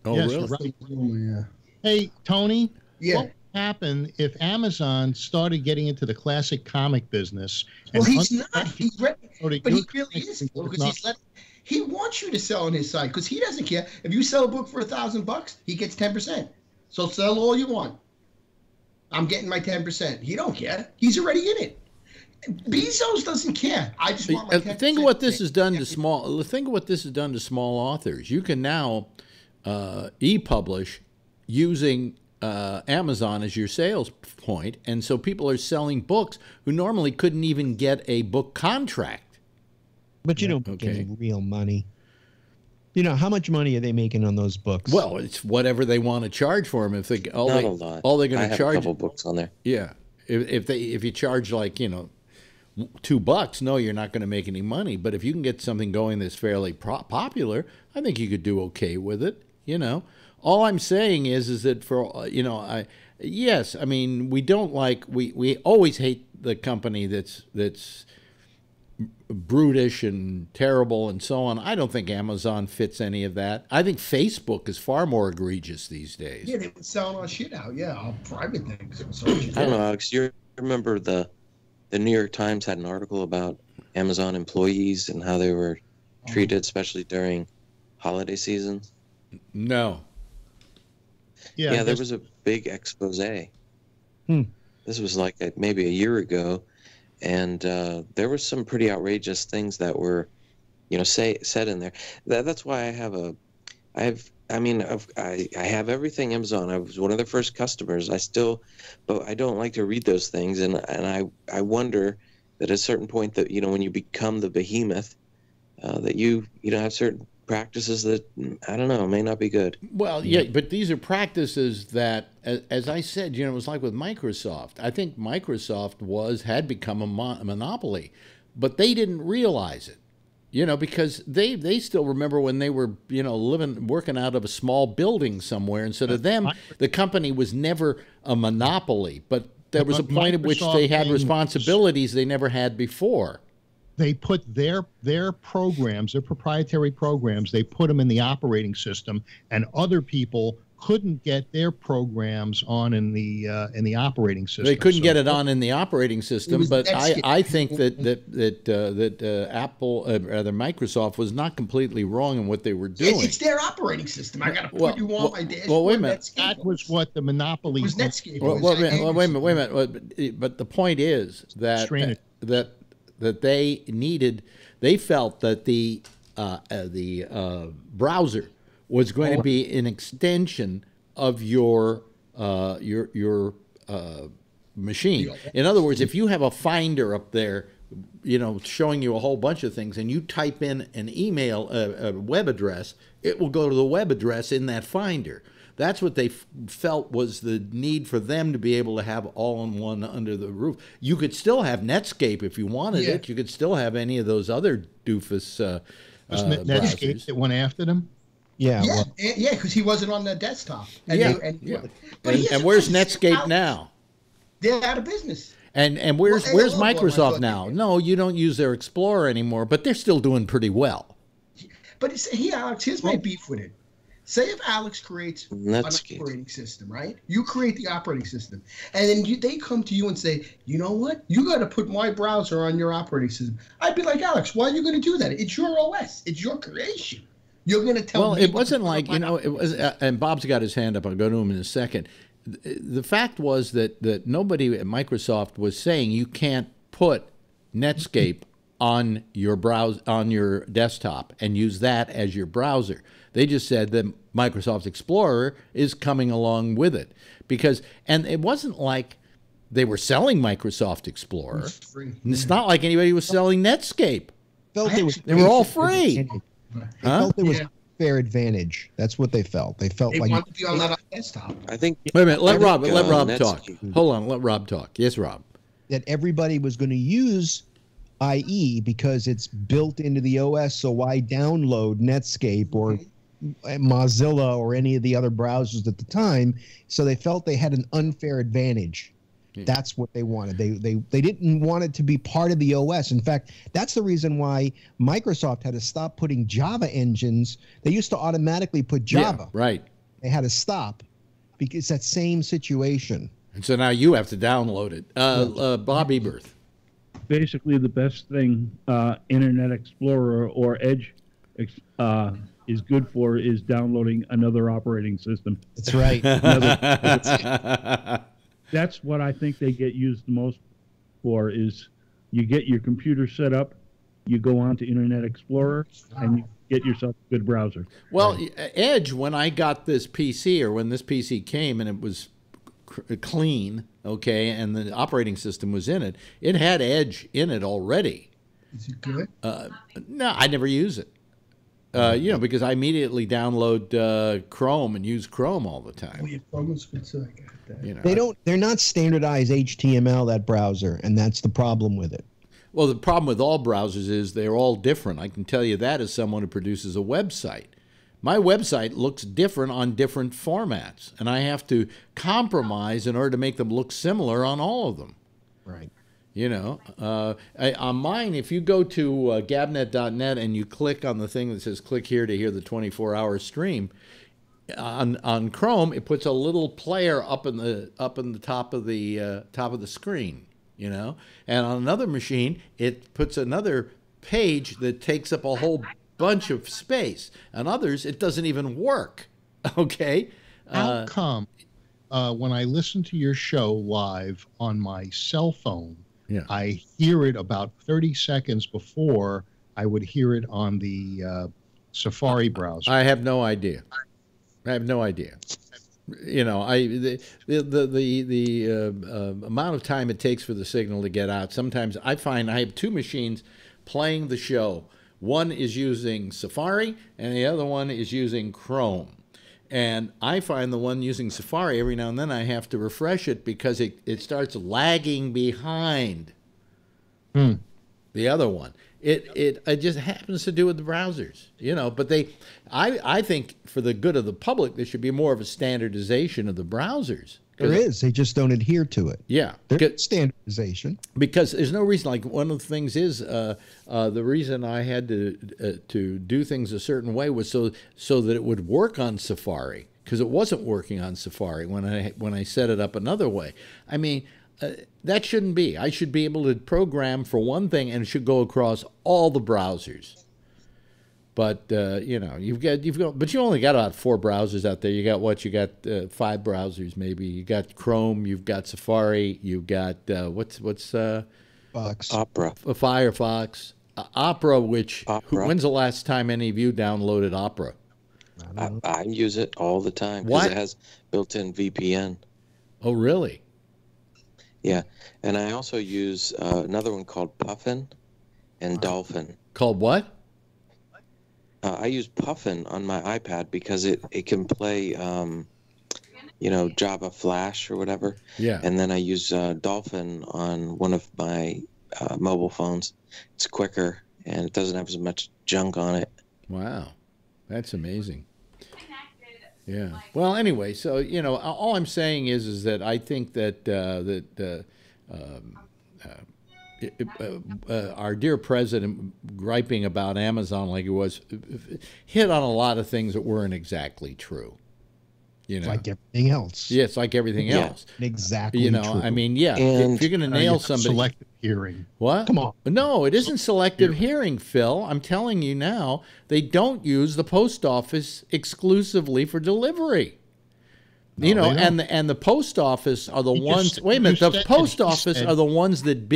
Speaker 2: Oh,
Speaker 7: yes,
Speaker 2: really?
Speaker 10: Yeah.
Speaker 7: Hey, Tony.
Speaker 10: Yeah.
Speaker 7: What would happen if Amazon started getting into the classic comic business?
Speaker 10: Well, he's not. He's ready, but he really is, because he wants you to sell on his side, because he doesn't care if you sell a book for $1,000. He gets 10%. So sell all you want. I'm getting my 10%. He don't care. He's already in it. Bezos doesn't care. I just want my 10%.
Speaker 2: Think of what this has done to small. Think of what this has done to small authors. You can now e-publish using Amazon as your sales point, and so people are selling books who normally couldn't even get a book contract.
Speaker 8: But you don't get any real money. How much money are they making on those books?
Speaker 2: Well, it's whatever they want to charge for them. If they
Speaker 6: not a lot.
Speaker 2: All they're going to charge.
Speaker 6: I have a couple books on there.
Speaker 2: Yeah, if you charge like $2, no, you're not going to make any money. But if you can get something going that's fairly popular, I think you could do okay with it. All I'm saying is that for yes, I mean, we don't like, we always hate the company that's brutish and terrible and so on. I don't think Amazon fits any of that. I think Facebook is far more egregious these days.
Speaker 10: Yeah, they've been selling our shit out. Yeah, our private things.
Speaker 6: I don't know, Alex. You remember the New York Times had an article about Amazon employees and how they were treated, especially during holiday season?
Speaker 2: No.
Speaker 6: Yeah, there was a big expose. This was like maybe a year ago, and there were some pretty outrageous things that were, said in there. That's why I have everything Amazon. I was one of their first customers. But I don't like to read those things, and I wonder that at a certain point that when you become the behemoth, that you have certain practices that I don't know may not be good.
Speaker 2: Well, yeah, but these are practices that, as I said, it was like with Microsoft. I think Microsoft had become a monopoly, but they didn't realize it. Because they still remember when they were working out of a small building somewhere, and so to them the company was never a monopoly. But there was a point at which they had responsibilities they never had before.
Speaker 7: They put their programs, their proprietary programs, they put them in the operating system, and other people couldn't get their programs on in the operating system.
Speaker 2: They couldn't get it on in the operating system, but I think that Apple, rather Microsoft, was not completely wrong in what they were doing.
Speaker 10: It's their operating system. I got to put you on my dashboard.
Speaker 2: Well, wait a minute.
Speaker 7: That was what the monopoly
Speaker 10: was. Netscape.
Speaker 2: Wait a minute. But the point is that they felt that the browser was going to be an extension of your machine. In other words, if you have a Finder up there, showing you a whole bunch of things, and you type in an email, a web address, it will go to the web address in that Finder. That's what they felt was the need for them to be able to have all in one under the roof. You could still have Netscape if you wanted it. You could still have any of those other doofus
Speaker 7: Wasn't it Netscape that went after them?
Speaker 10: Yeah, because he wasn't on the desktop.
Speaker 2: And where's Netscape now?
Speaker 10: They're out of business.
Speaker 2: And where's Microsoft now? No, you don't use their Explorer anymore, but they're still doing pretty well.
Speaker 10: But Alex, here's my beef with it. Say if Alex creates an operating system, right? You create the operating system, and then they come to you and say, you know what? You got to put my browser on your operating system. I'd be like, Alex, why are you going to do that? It's your OS. It's your creation. You're going to tell me.
Speaker 2: Well, it wasn't like, it was, and Bob's got his hand up. I'll go to him in a second. The fact was that nobody at Microsoft was saying you can't put Netscape on your desktop and use that as your browser. They just said that Microsoft Explorer is coming along with it. And it wasn't like they were selling Microsoft Explorer. It's not like anybody was selling Netscape. They were all free.
Speaker 8: They felt there was a fair advantage. That's what they felt. They felt like
Speaker 10: wanted to be on that desktop.
Speaker 6: I think.
Speaker 2: Wait a minute. Let Rob talk. Hold on. Let Rob talk. Yes, Rob.
Speaker 8: That everybody was going to use IE because it's built into the OS. So why download Netscape or Mozilla or any of the other browsers at the time? So they felt they had an unfair advantage. That's what they wanted. They didn't want it to be part of the OS. In fact, that's the reason why Microsoft had to stop putting Java engines. They used to automatically put Java.
Speaker 2: Yeah, right.
Speaker 8: They had to stop because it's that same situation.
Speaker 2: And so now you have to download it. Bob Eberth.
Speaker 12: Basically, the best thing Internet Explorer or Edge is good for is downloading another operating system.
Speaker 8: That's right.
Speaker 12: That's what I think they get used the most for is you get your computer set up, you go on to Internet Explorer, and you get yourself a good browser.
Speaker 2: Well, Edge, when I got this PC, or when this PC came and it was clean, okay, and the operating system was in it, it had Edge in it already.
Speaker 10: Is it good?
Speaker 2: No, I never use it. Because I immediately download Chrome and use Chrome all the time.
Speaker 10: Oh, yeah, Chrome is good too. I got
Speaker 2: that.
Speaker 8: They're not standardized HTML, that browser, and that's the problem with it.
Speaker 2: Well, the problem with all browsers is they're all different. I can tell you that as someone who produces a website. My website looks different on different formats, and I have to compromise in order to make them look similar on all of them.
Speaker 8: Right.
Speaker 2: On mine, if you go to gabnet.net and you click on the thing that says click here to hear the 24-hour stream, on Chrome it puts a little player up in the top of the screen, and on another machine it puts another page that takes up a whole bunch of space. On others it doesn't even work. Okay.
Speaker 7: How come when I listen to your show live on my cell phone, I hear it about 30 seconds before I would hear it on the Safari browser?
Speaker 2: I have no idea. The amount of time it takes for the signal to get out. Sometimes I find I have two machines playing the show. One is using Safari and the other one is using Chrome. And I find the one using Safari, every now and then I have to refresh it because it starts lagging behind the other one. It just happens to do with the browsers, But I think for the good of the public, there should be more of a standardization of the browsers.
Speaker 8: There is. They just don't adhere to it.
Speaker 2: Yeah.
Speaker 8: There's standardization.
Speaker 2: Because there's no reason. Like one of the things is the reason I had to do things a certain way was so that it would work on Safari, because it wasn't working on Safari when I set it up another way. I mean, that shouldn't be. I should be able to program for one thing and it should go across all the browsers. But but you only got about 4 browsers out there. You got 5 browsers maybe. You got Chrome, you've got Safari, you've got what's
Speaker 8: Fox.
Speaker 6: Opera.
Speaker 2: Firefox, Opera. When's the last time any of you downloaded Opera?
Speaker 6: I use it all the time
Speaker 2: because
Speaker 6: it has built-in VPN.
Speaker 2: Oh, really?
Speaker 6: Yeah, and I also use another one called Puffin and Dolphin.
Speaker 2: Called what?
Speaker 6: I use Puffin on my iPad because it can play, Java Flash or whatever.
Speaker 2: Yeah.
Speaker 6: And then I use Dolphin on one of my mobile phones. It's quicker and it doesn't have as much junk on it.
Speaker 2: Wow, that's amazing. Yeah. Well, anyway, so all I'm saying is that I think that our dear president griping about Amazon like it was hit on a lot of things that weren't exactly true.
Speaker 8: Like everything else.
Speaker 2: Yeah, it's like everything else.
Speaker 8: Exactly.
Speaker 2: True. I mean, yeah.
Speaker 6: And
Speaker 2: if you're going to nail somebody,
Speaker 7: selective hearing.
Speaker 2: What?
Speaker 8: Come on.
Speaker 2: No, it isn't selective hearing, Phil. I'm telling you now, they don't use the post office exclusively for delivery. And the post office are the ones. Wait a minute. The post office are the ones that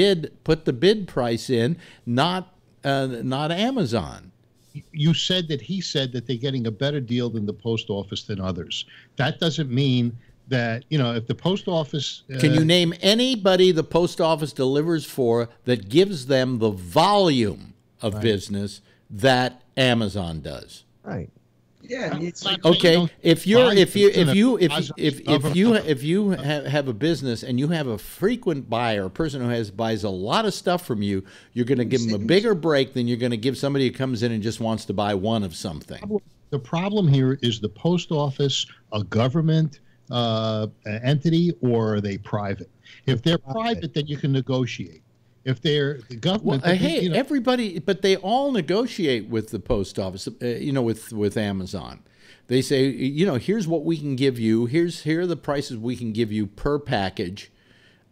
Speaker 2: put the bid price in, not Amazon.
Speaker 7: you said that he said that they're getting a better deal than the post office than others. That doesn't mean that, if the post office...
Speaker 2: Can you name anybody the post office delivers for that gives them the volume of business that Amazon does?
Speaker 8: Right.
Speaker 10: Yeah, it's like,
Speaker 2: okay. If you have a business and you have a frequent buyer, a person who buys a lot of stuff from you, you're going to give them a bigger break than you're going to give somebody who comes in and just wants to buy one of something.
Speaker 7: The problem here is the post office a government entity, or are they private? If they're private, then you can negotiate. If they're the government,
Speaker 2: hey, everybody, but they all negotiate with the post office. With Amazon, they say, here's what we can give you. Here are the prices we can give you per package,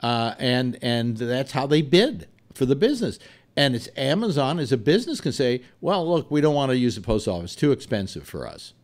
Speaker 2: and that's how they bid for the business. And it's Amazon as a business can say, well, look, we don't want to use the post office; too expensive for us.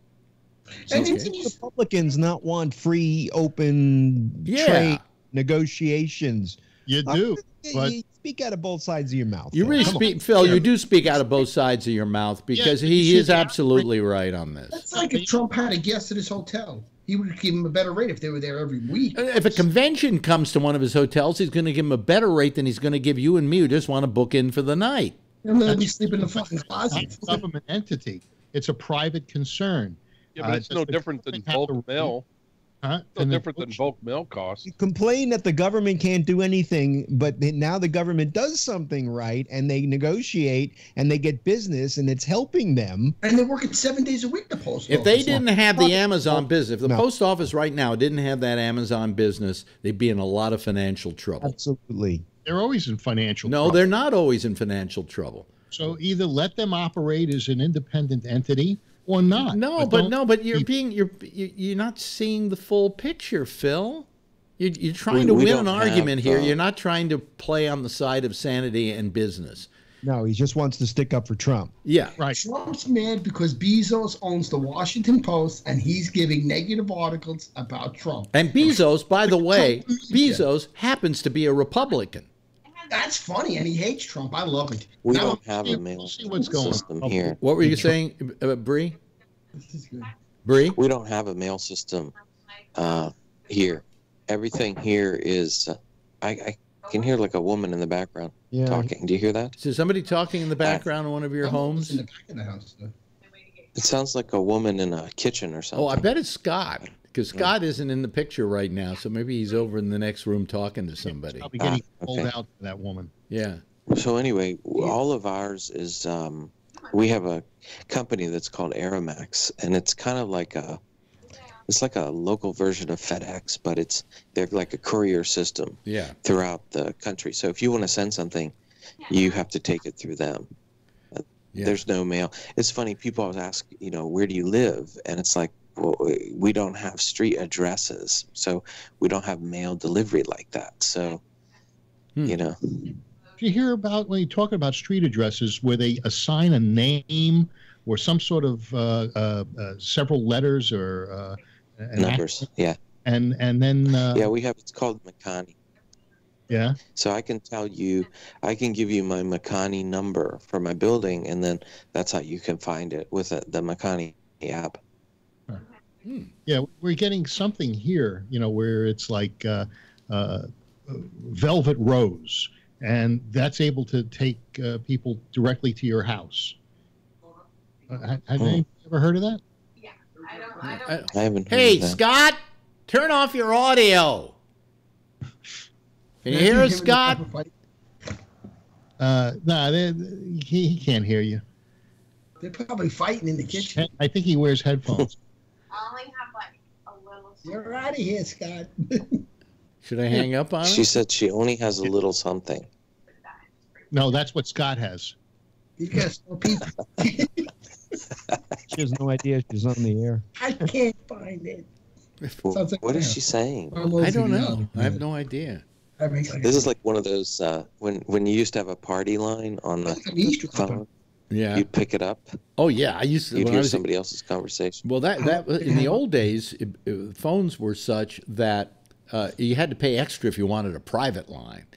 Speaker 8: And Republicans not want free, open trade negotiations.
Speaker 7: You do, but
Speaker 8: you speak out of both sides of your mouth.
Speaker 2: You really speak, Phil. You do speak out of both sides of your mouth because he is absolutely right on this.
Speaker 10: That's like if Trump had a guest at his hotel. He would give him a better rate if they were there every week.
Speaker 2: If a convention comes to one of his hotels, he's going to give him a better rate than he's going to give you and me who just want to book in for the night.
Speaker 10: And then we sleep in the fucking closet.
Speaker 7: It's a government entity. It's a private concern.
Speaker 9: Yeah, but it's no different than bulk mail.
Speaker 7: Huh?
Speaker 9: No different than bulk mail costs.
Speaker 8: You complain that the government can't do anything, but now the government does something right, and they negotiate, and they get business, and it's helping them.
Speaker 10: And they're working 7 days a week, the post office.
Speaker 2: If they didn't have the Amazon business, if the post office right now didn't have that Amazon business, they'd be in a lot of financial trouble.
Speaker 8: Absolutely.
Speaker 7: They're always in financial trouble.
Speaker 2: No, they're not always in financial trouble.
Speaker 7: So either let them operate as an independent entity, or not.
Speaker 2: But you're not seeing the full picture, Phil. You're trying to win an argument here. You're not trying to play on the side of sanity and business.
Speaker 8: No, he just wants to stick up for Trump.
Speaker 2: Yeah,
Speaker 7: right.
Speaker 10: Trump's mad because Bezos owns the Washington Post, and he's giving negative articles about Trump.
Speaker 2: And Bezos, by the way, Bezos happens to be a Republican.
Speaker 10: That's funny, and he hates Trump. I love it.
Speaker 6: We don't have a mail system here.
Speaker 2: What were you saying, Bree? Bree?
Speaker 6: We don't have a mail system here. Everything here is. I can hear like a woman in the background talking. Do you hear that?
Speaker 2: Is there somebody talking in the background in one of your homes?
Speaker 10: In the back of the house.
Speaker 6: It sounds like a woman in a kitchen or something.
Speaker 2: Oh, I bet it's Scott. Because Scott isn't in the picture right now, so maybe he's over in the next room talking to somebody.
Speaker 7: Probably getting pulled out for that woman.
Speaker 2: Yeah.
Speaker 6: So anyway, all of ours is we have a company that's called Aeromax, and it's kind of like it's like a local version of FedEx, but they're like a courier system throughout the country. So if you want to send something, you have to take it through them. There's no mail. It's funny, people always ask, where do you live? And it's like, well, we don't have street addresses, so we don't have mail delivery like that. So,
Speaker 7: Do you hear about when you talk about street addresses where they assign a name or some sort of several letters or
Speaker 6: numbers? Yeah.
Speaker 7: And then
Speaker 6: we have. It's called Makani.
Speaker 7: Yeah.
Speaker 6: So I can give you my Makani number for my building, and then that's how you can find it with the Makani app.
Speaker 7: Yeah, we're getting something here, where it's like Velvet Rose, and that's able to take people directly to your house. Have you ever heard of that?
Speaker 6: Yeah, I haven't.
Speaker 2: Hey, Scott, turn off your audio. Can you hear us, Scott?
Speaker 7: No, he can't hear you.
Speaker 10: They're probably fighting in the kitchen.
Speaker 7: I think he wears headphones.
Speaker 13: I only have like a little.
Speaker 10: You're out of here, Scott.
Speaker 2: Should I hang up on him?
Speaker 6: She said she only has a little something.
Speaker 7: No, that's what Scott has.
Speaker 10: He got no people.
Speaker 8: She has no idea she's on the air.
Speaker 10: I can't find it.
Speaker 6: What is she saying?
Speaker 2: I don't know. I have no idea.
Speaker 6: This is like one of those when you used to have a party line on the phone.
Speaker 2: Yeah,
Speaker 6: you'd pick it up.
Speaker 2: Oh yeah, I used to.
Speaker 6: You'd hear somebody else's conversation.
Speaker 2: Well, that in the old days, phones were such that you had to pay extra if you wanted a private line.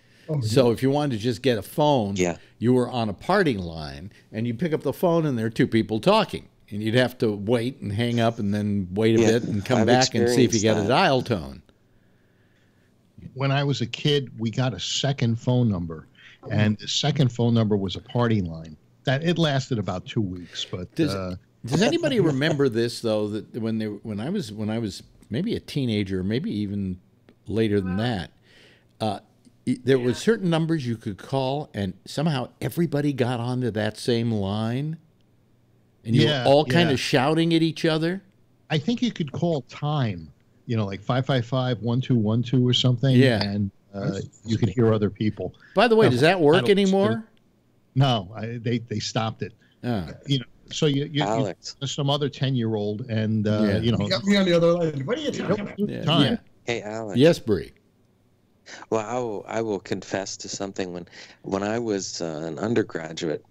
Speaker 2: So if you wanted to just get a phone, you were on a party line, and you pick up the phone, and there are two people talking. And you'd have to wait and hang up and then wait a bit and come back and see if you get a dial tone.
Speaker 7: When I was a kid, we got a second phone number, and the second phone number was a party line. It lasted about 2 weeks. But
Speaker 2: does anybody remember this though? That when I was maybe a teenager, maybe even later than that, there were certain numbers you could call, and somehow everybody got onto that same line. And you were all kind of shouting at each other?
Speaker 7: I think you could call time, like 555-1212 or something.
Speaker 2: Yeah.
Speaker 7: And you could hear other people.
Speaker 2: By the way, does that work anymore?
Speaker 7: No, they stopped it. So you some other 10-year-old, and
Speaker 10: you got me on the other line. What are you talking about?
Speaker 7: Time.
Speaker 6: Hey, Alex.
Speaker 2: Yes, Bree.
Speaker 6: Well, I will confess to something. When I was an undergraduate,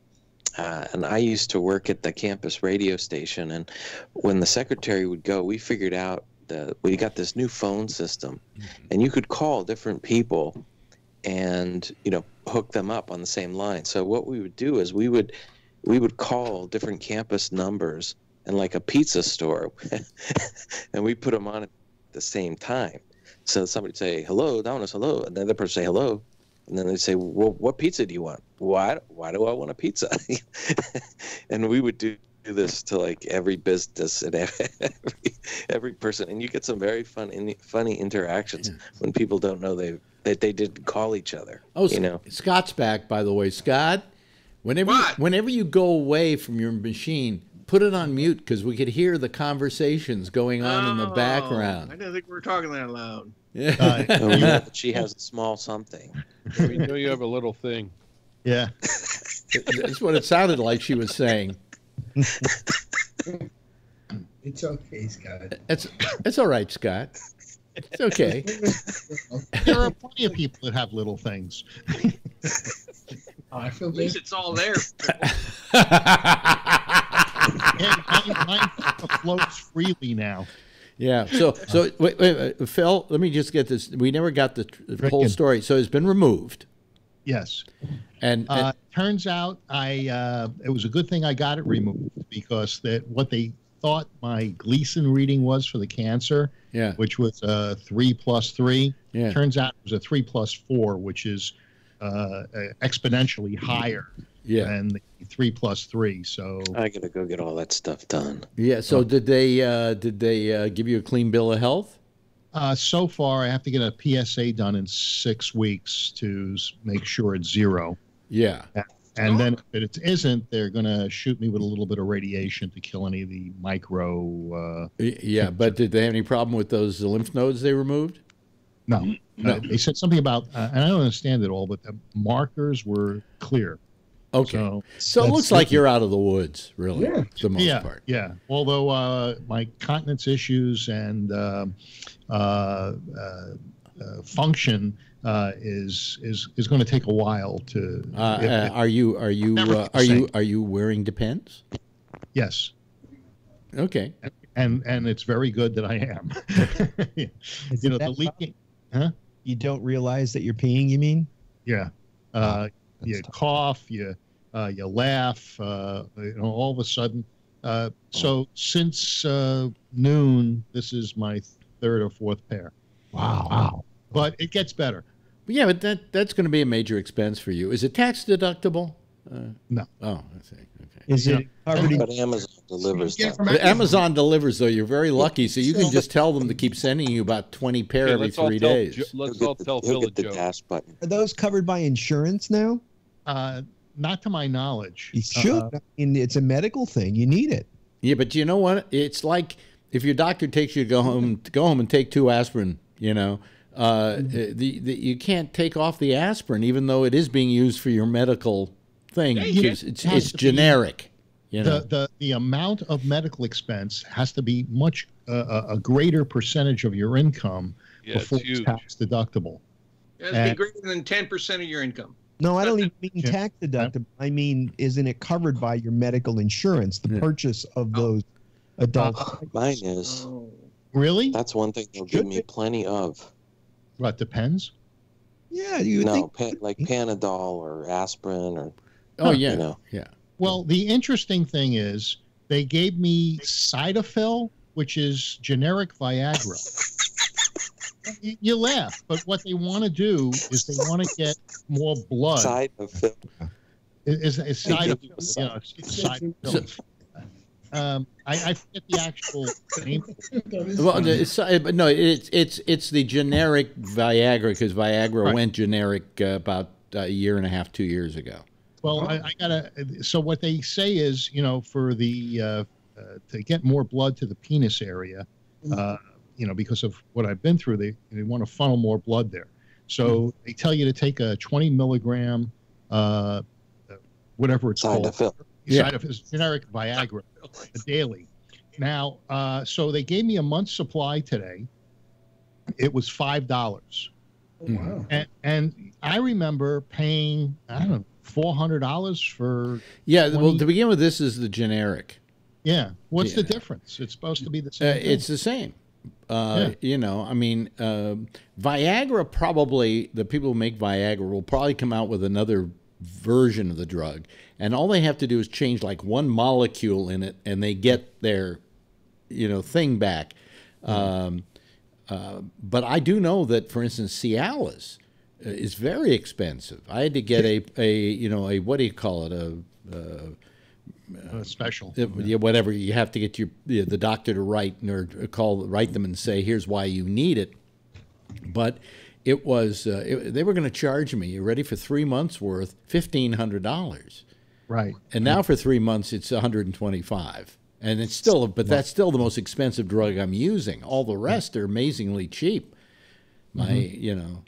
Speaker 6: and I used to work at the campus radio station, and when the secretary would go, we figured out that we got this new phone system, and you could call different people and hook them up on the same line. So what we would do is we would call different campus numbers and like a pizza store, and we put them on at the same time. So somebody would say, hello, Dominus, hello, and the other person say hello. And then they'd say, well, what pizza do you want? Why do I want a pizza? And we would do this to like every business and every person. And you get some very funny interactions when people don't know that they didn't call each other.
Speaker 2: Oh, Scott's back, by the way. Scott, whenever you go away from your machine, put it on mute because we could hear the conversations going on in the background.
Speaker 4: I didn't think we were talking that loud.
Speaker 2: Yeah.
Speaker 6: She has a small something.
Speaker 9: We know you have a little thing.
Speaker 7: Yeah.
Speaker 2: That's what it sounded like she was saying.
Speaker 10: It's okay, Scott.
Speaker 2: It's all right, Scott. It's okay.
Speaker 7: There are plenty of people that have little things.
Speaker 10: I feel
Speaker 4: At least it's all there.
Speaker 7: Mine floats freely now.
Speaker 2: Yeah. So wait, Phil, let me just get this. We never got the whole story. So it's been removed.
Speaker 7: Yes.
Speaker 2: And
Speaker 7: turns out it was a good thing I got it removed, because what they thought my Gleason reading was for the cancer, which was 3+3. Turns out it was a 3+4, which is exponentially higher than the 3+3. So
Speaker 6: I gotta go get all that stuff done.
Speaker 2: Yeah. So did they give you a clean bill of health?
Speaker 7: So far, I have to get a PSA done in 6 weeks to make sure it's 0.
Speaker 2: Yeah.
Speaker 7: And then if it isn't, they're going to shoot me with a little bit of radiation to kill any of the micro.
Speaker 2: But did they have any problem with those lymph nodes they removed?
Speaker 7: No. They said something about, and I don't understand it all, but the markers were clear.
Speaker 2: Okay. So it looks like you're out of the woods, really, for the most part.
Speaker 7: Yeah. Although my continence issues and function is going to take a while to.
Speaker 2: Are you wearing Depends?
Speaker 7: Yes.
Speaker 2: Okay.
Speaker 7: And it's very good that I am. The leaking. Huh?
Speaker 8: You don't realize that you're peeing, you mean?
Speaker 7: Yeah. You cough, you laugh, all of a sudden. So since noon, this is my 3rd or 4th pair.
Speaker 8: Wow.
Speaker 7: But it gets better.
Speaker 2: Yeah, but that's going to be a major expense for you. Is it tax deductible?
Speaker 7: No.
Speaker 2: Oh, I see. Okay.
Speaker 8: Is it covered?
Speaker 6: But Amazon delivers that.
Speaker 2: Amazon delivers, though. You're very lucky, so you can just tell them to keep sending you about 20 pair every 3 days.
Speaker 9: Let's all tell Phil a joke.
Speaker 8: Are those covered by insurance now?
Speaker 7: Not to my knowledge.
Speaker 8: You should. It's a medical thing. You need it.
Speaker 2: Yeah, but you know what? It's like if your doctor takes you to go home and take 2 aspirin. You can't take off the aspirin, even though it is being used for your medical thing. It's generic.
Speaker 7: The amount of medical expense has to be much a greater percentage of your income before it's tax deductible.
Speaker 4: It has to be greater than 10% of your income.
Speaker 8: No, I don't even mean tax deductible. I mean, isn't it covered by your medical insurance, the purchase of those adult?
Speaker 6: Mine is.
Speaker 7: Really?
Speaker 6: That's one thing they'll give me plenty of.
Speaker 7: What, Depends?
Speaker 8: Yeah, you would think
Speaker 6: like Panadol or aspirin or.
Speaker 2: Oh yeah,
Speaker 6: you know.
Speaker 2: yeah.
Speaker 7: Well, the interesting thing is they gave me Cytofil, which is generic Viagra. You laugh, but what they want to do is they want to get more blood.
Speaker 6: Cytofil.
Speaker 7: Is Cytofil? You know, Cytofil. I forget the actual name.
Speaker 2: Well, no, it's the generic Viagra, because Viagra went generic about a year and a half, 2 years ago.
Speaker 7: Well, I gotta. So what they say is, you know, for the to get more blood to the penis area, you know, because of what I've been through, they want to funnel more blood there. So they tell you to take a 20 milligram, whatever it's called. Cytofil, generic Viagra, daily. Now, so they gave me a month's supply today. It was $5.
Speaker 10: Wow.
Speaker 7: And I remember paying, I don't know, $400 for.
Speaker 2: Yeah, 20... well, to begin with, this is the generic.
Speaker 7: Yeah. What's the difference? It's supposed to be the same.
Speaker 2: It's the same. You know, I mean, Viagra, probably, the people who make Viagra will probably come out with another version of the drug, and all they have to do is change like one molecule in it, and they get their, you know, thing back. But I do know that, for instance, Cialis is very expensive. I had to get a what do you call it, a
Speaker 7: special,
Speaker 2: whatever. You have to get the doctor to write write them and say, here's why you need it. But it was they were going to charge me, you ready, for 3 months worth, $1,500.
Speaker 7: Right.
Speaker 2: And now for 3 months it's $125. And it's still, but that's still the most expensive drug I'm using. All the rest are amazingly cheap. You know.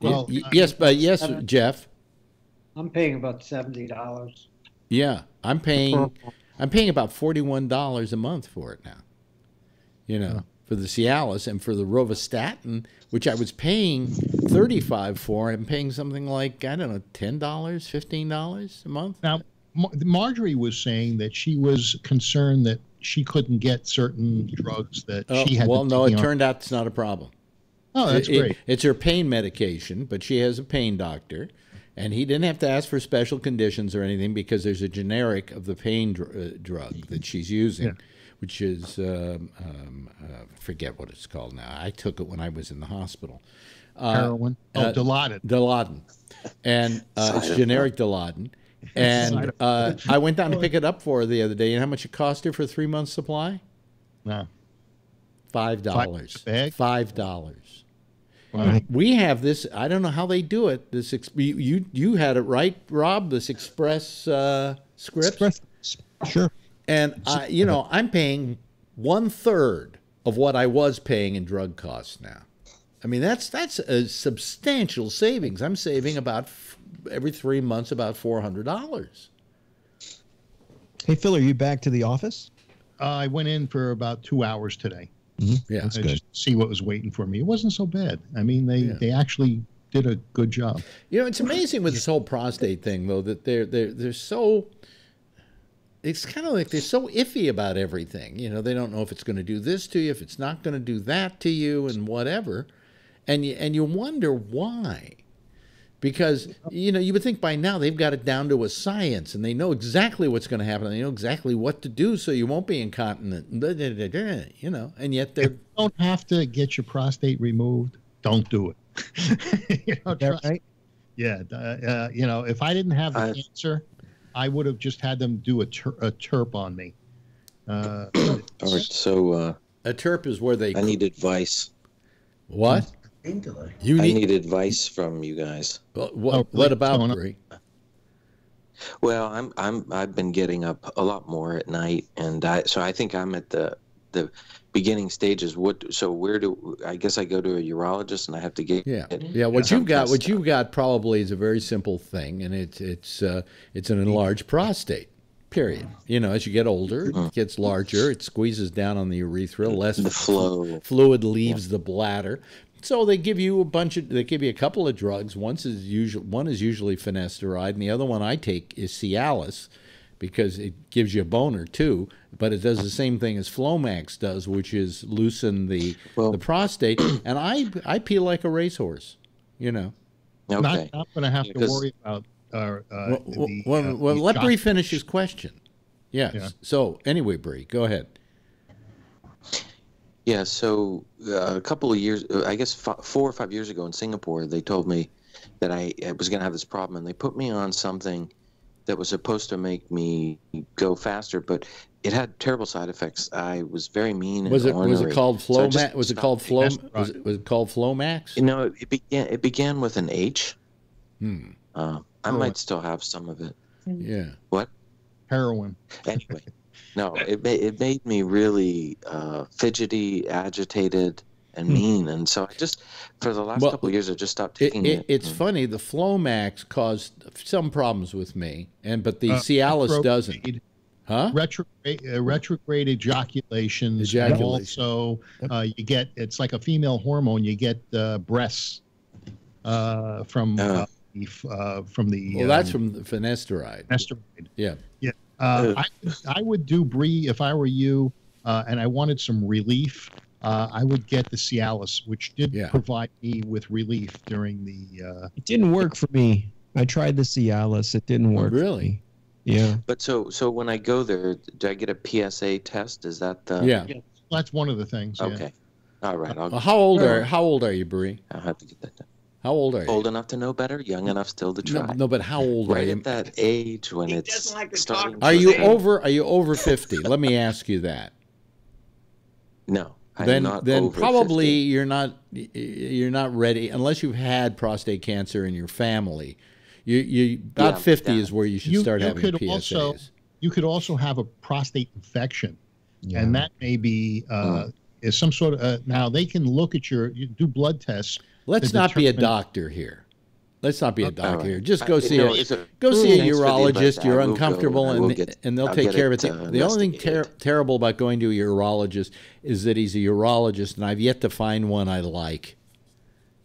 Speaker 11: Well,
Speaker 2: yes, Jeff.
Speaker 11: I'm paying about $70.
Speaker 2: Yeah, I'm paying about $41 a month for it now. You know, for the Cialis, and for the Rovastatin, which I was paying $35 for, I'm paying something like, I don't know, $10, $15 a month.
Speaker 7: Now, Marjorie was saying that she was concerned that she couldn't get certain drugs that she had.
Speaker 2: Well, no, it turned out it's not a problem.
Speaker 7: Oh, that's great.
Speaker 2: It's her pain medication, but she has a pain doctor, and he didn't have to ask for special conditions or anything, because there's a generic of the pain drug that she's using, which is, forget what it's called now. I took it when I was in the hospital.
Speaker 7: Heroin? Dilaudid.
Speaker 2: Dilaudid. And it's generic Dilaudid. And I went down to pick it up for her the other day, and how much it cost her for 3 months' supply?
Speaker 7: No.
Speaker 2: $5. $5.
Speaker 7: Right.
Speaker 2: We have this. I don't know how they do it. This you had it right, Rob. This Express script.
Speaker 8: Sure.
Speaker 2: And you know, I'm paying 1/3 of what I was paying in drug costs now. I mean, that's a substantial savings. I'm saving about every 3 months about $400.
Speaker 8: Hey, Phil, are you back to the office?
Speaker 7: I went in for about 2 hours today.
Speaker 2: Yeah,
Speaker 8: that's good.
Speaker 7: Just to see what was waiting for me. It wasn't so bad. I mean, they actually did a good job.
Speaker 2: You know, it's amazing with this whole prostate thing, though, that they're so. It's kind of like they're so iffy about everything. You know, they don't know if it's going to do this to you, if it's not going to do that to you, and whatever. And you wonder why. Because, you know, you would think by now they've got it down to a science, and they know exactly what's going to happen, and they know exactly what to do so you won't be incontinent, you know, and yet they're...
Speaker 7: If you don't have to get your prostate removed, don't do it. You know,
Speaker 8: right?
Speaker 7: Yeah. You know, if I didn't have the cancer, I would have just had them do a TERP on me.
Speaker 6: All right, so...
Speaker 2: a TERP is where they...
Speaker 6: I need advice.
Speaker 2: What?
Speaker 6: I need advice from you guys.
Speaker 2: What about Bree?
Speaker 6: Well, I've been getting up a lot more at night, and so I think I'm at the beginning stages. I guess I go to a urologist and I have to get
Speaker 2: What you've got probably is a very simple thing, and it's an enlarged prostate. Period. You know, as you get older, it gets larger. It squeezes down on the urethra. Less fluid leaves the bladder. So they give you a couple of drugs. One is usually finasteride, and the other one I take is Cialis, because it gives you a boner too, but it does the same thing as Flomax does, which is loosen the prostate. And I pee like a racehorse, you know.
Speaker 6: Okay.
Speaker 7: Not going to have to worry about.
Speaker 2: Let Bree finish his question. Yes. Yeah. So anyway, Bree, go ahead.
Speaker 6: Yeah. So a couple of years, I guess 4 or 5 years ago in Singapore, they told me that I was going to have this problem, and they put me on something that was supposed to make me go faster, but it had terrible side effects. I was very mean.
Speaker 2: Was it called Flomax?
Speaker 6: So
Speaker 2: was it called Flow? Was it called Flomax?
Speaker 6: It began with an H. I might still have some of it.
Speaker 2: Yeah.
Speaker 6: What?
Speaker 7: Heroin.
Speaker 6: Anyway, no, it made me really fidgety, agitated, and mean, and so I just for the last couple of years I just stopped taking it.
Speaker 2: It's funny. The Flomax caused some problems with me, but the Cialis doesn't. Huh?
Speaker 7: Retrograde ejaculations. And also, you get it's like a female hormone. You get breasts from the.
Speaker 2: Well, that's from the finasteride.
Speaker 7: Finasteride.
Speaker 2: Yeah.
Speaker 7: Yeah. I would do Bree if I were you, and I wanted some relief. I would get the Cialis, which did provide me with relief during the.
Speaker 8: It didn't work for me. I tried the Cialis. It didn't work.
Speaker 2: Really?
Speaker 8: For me. Yeah.
Speaker 6: But so when I go there, do I get a PSA test? Is that the?
Speaker 2: Yeah.
Speaker 7: That's one of the things.
Speaker 6: Okay. Yeah. All right.
Speaker 2: How old are you, Bree?
Speaker 6: I'll have to get that done.
Speaker 2: How old are you?
Speaker 6: Old enough to know better, young enough still to try.
Speaker 2: No, but how old are you?
Speaker 6: Right at that age when it's starting.
Speaker 2: Are you over 50? Let me ask you that.
Speaker 6: No.
Speaker 2: Then
Speaker 6: over
Speaker 2: probably
Speaker 6: 50.
Speaker 2: you're not ready unless you've had prostate cancer in your family. You about 50 is where you should start having PSAs.
Speaker 7: You could also have a prostate infection, and that may be is some sort of now they can look at you do blood tests.
Speaker 2: Let's not be a doctor here. Let's not be a doctor here. Just go see a urologist. You're uncomfortable, and they'll take care of it. The only thing terrible about going to a urologist is that he's a urologist, and I've yet to find one I like.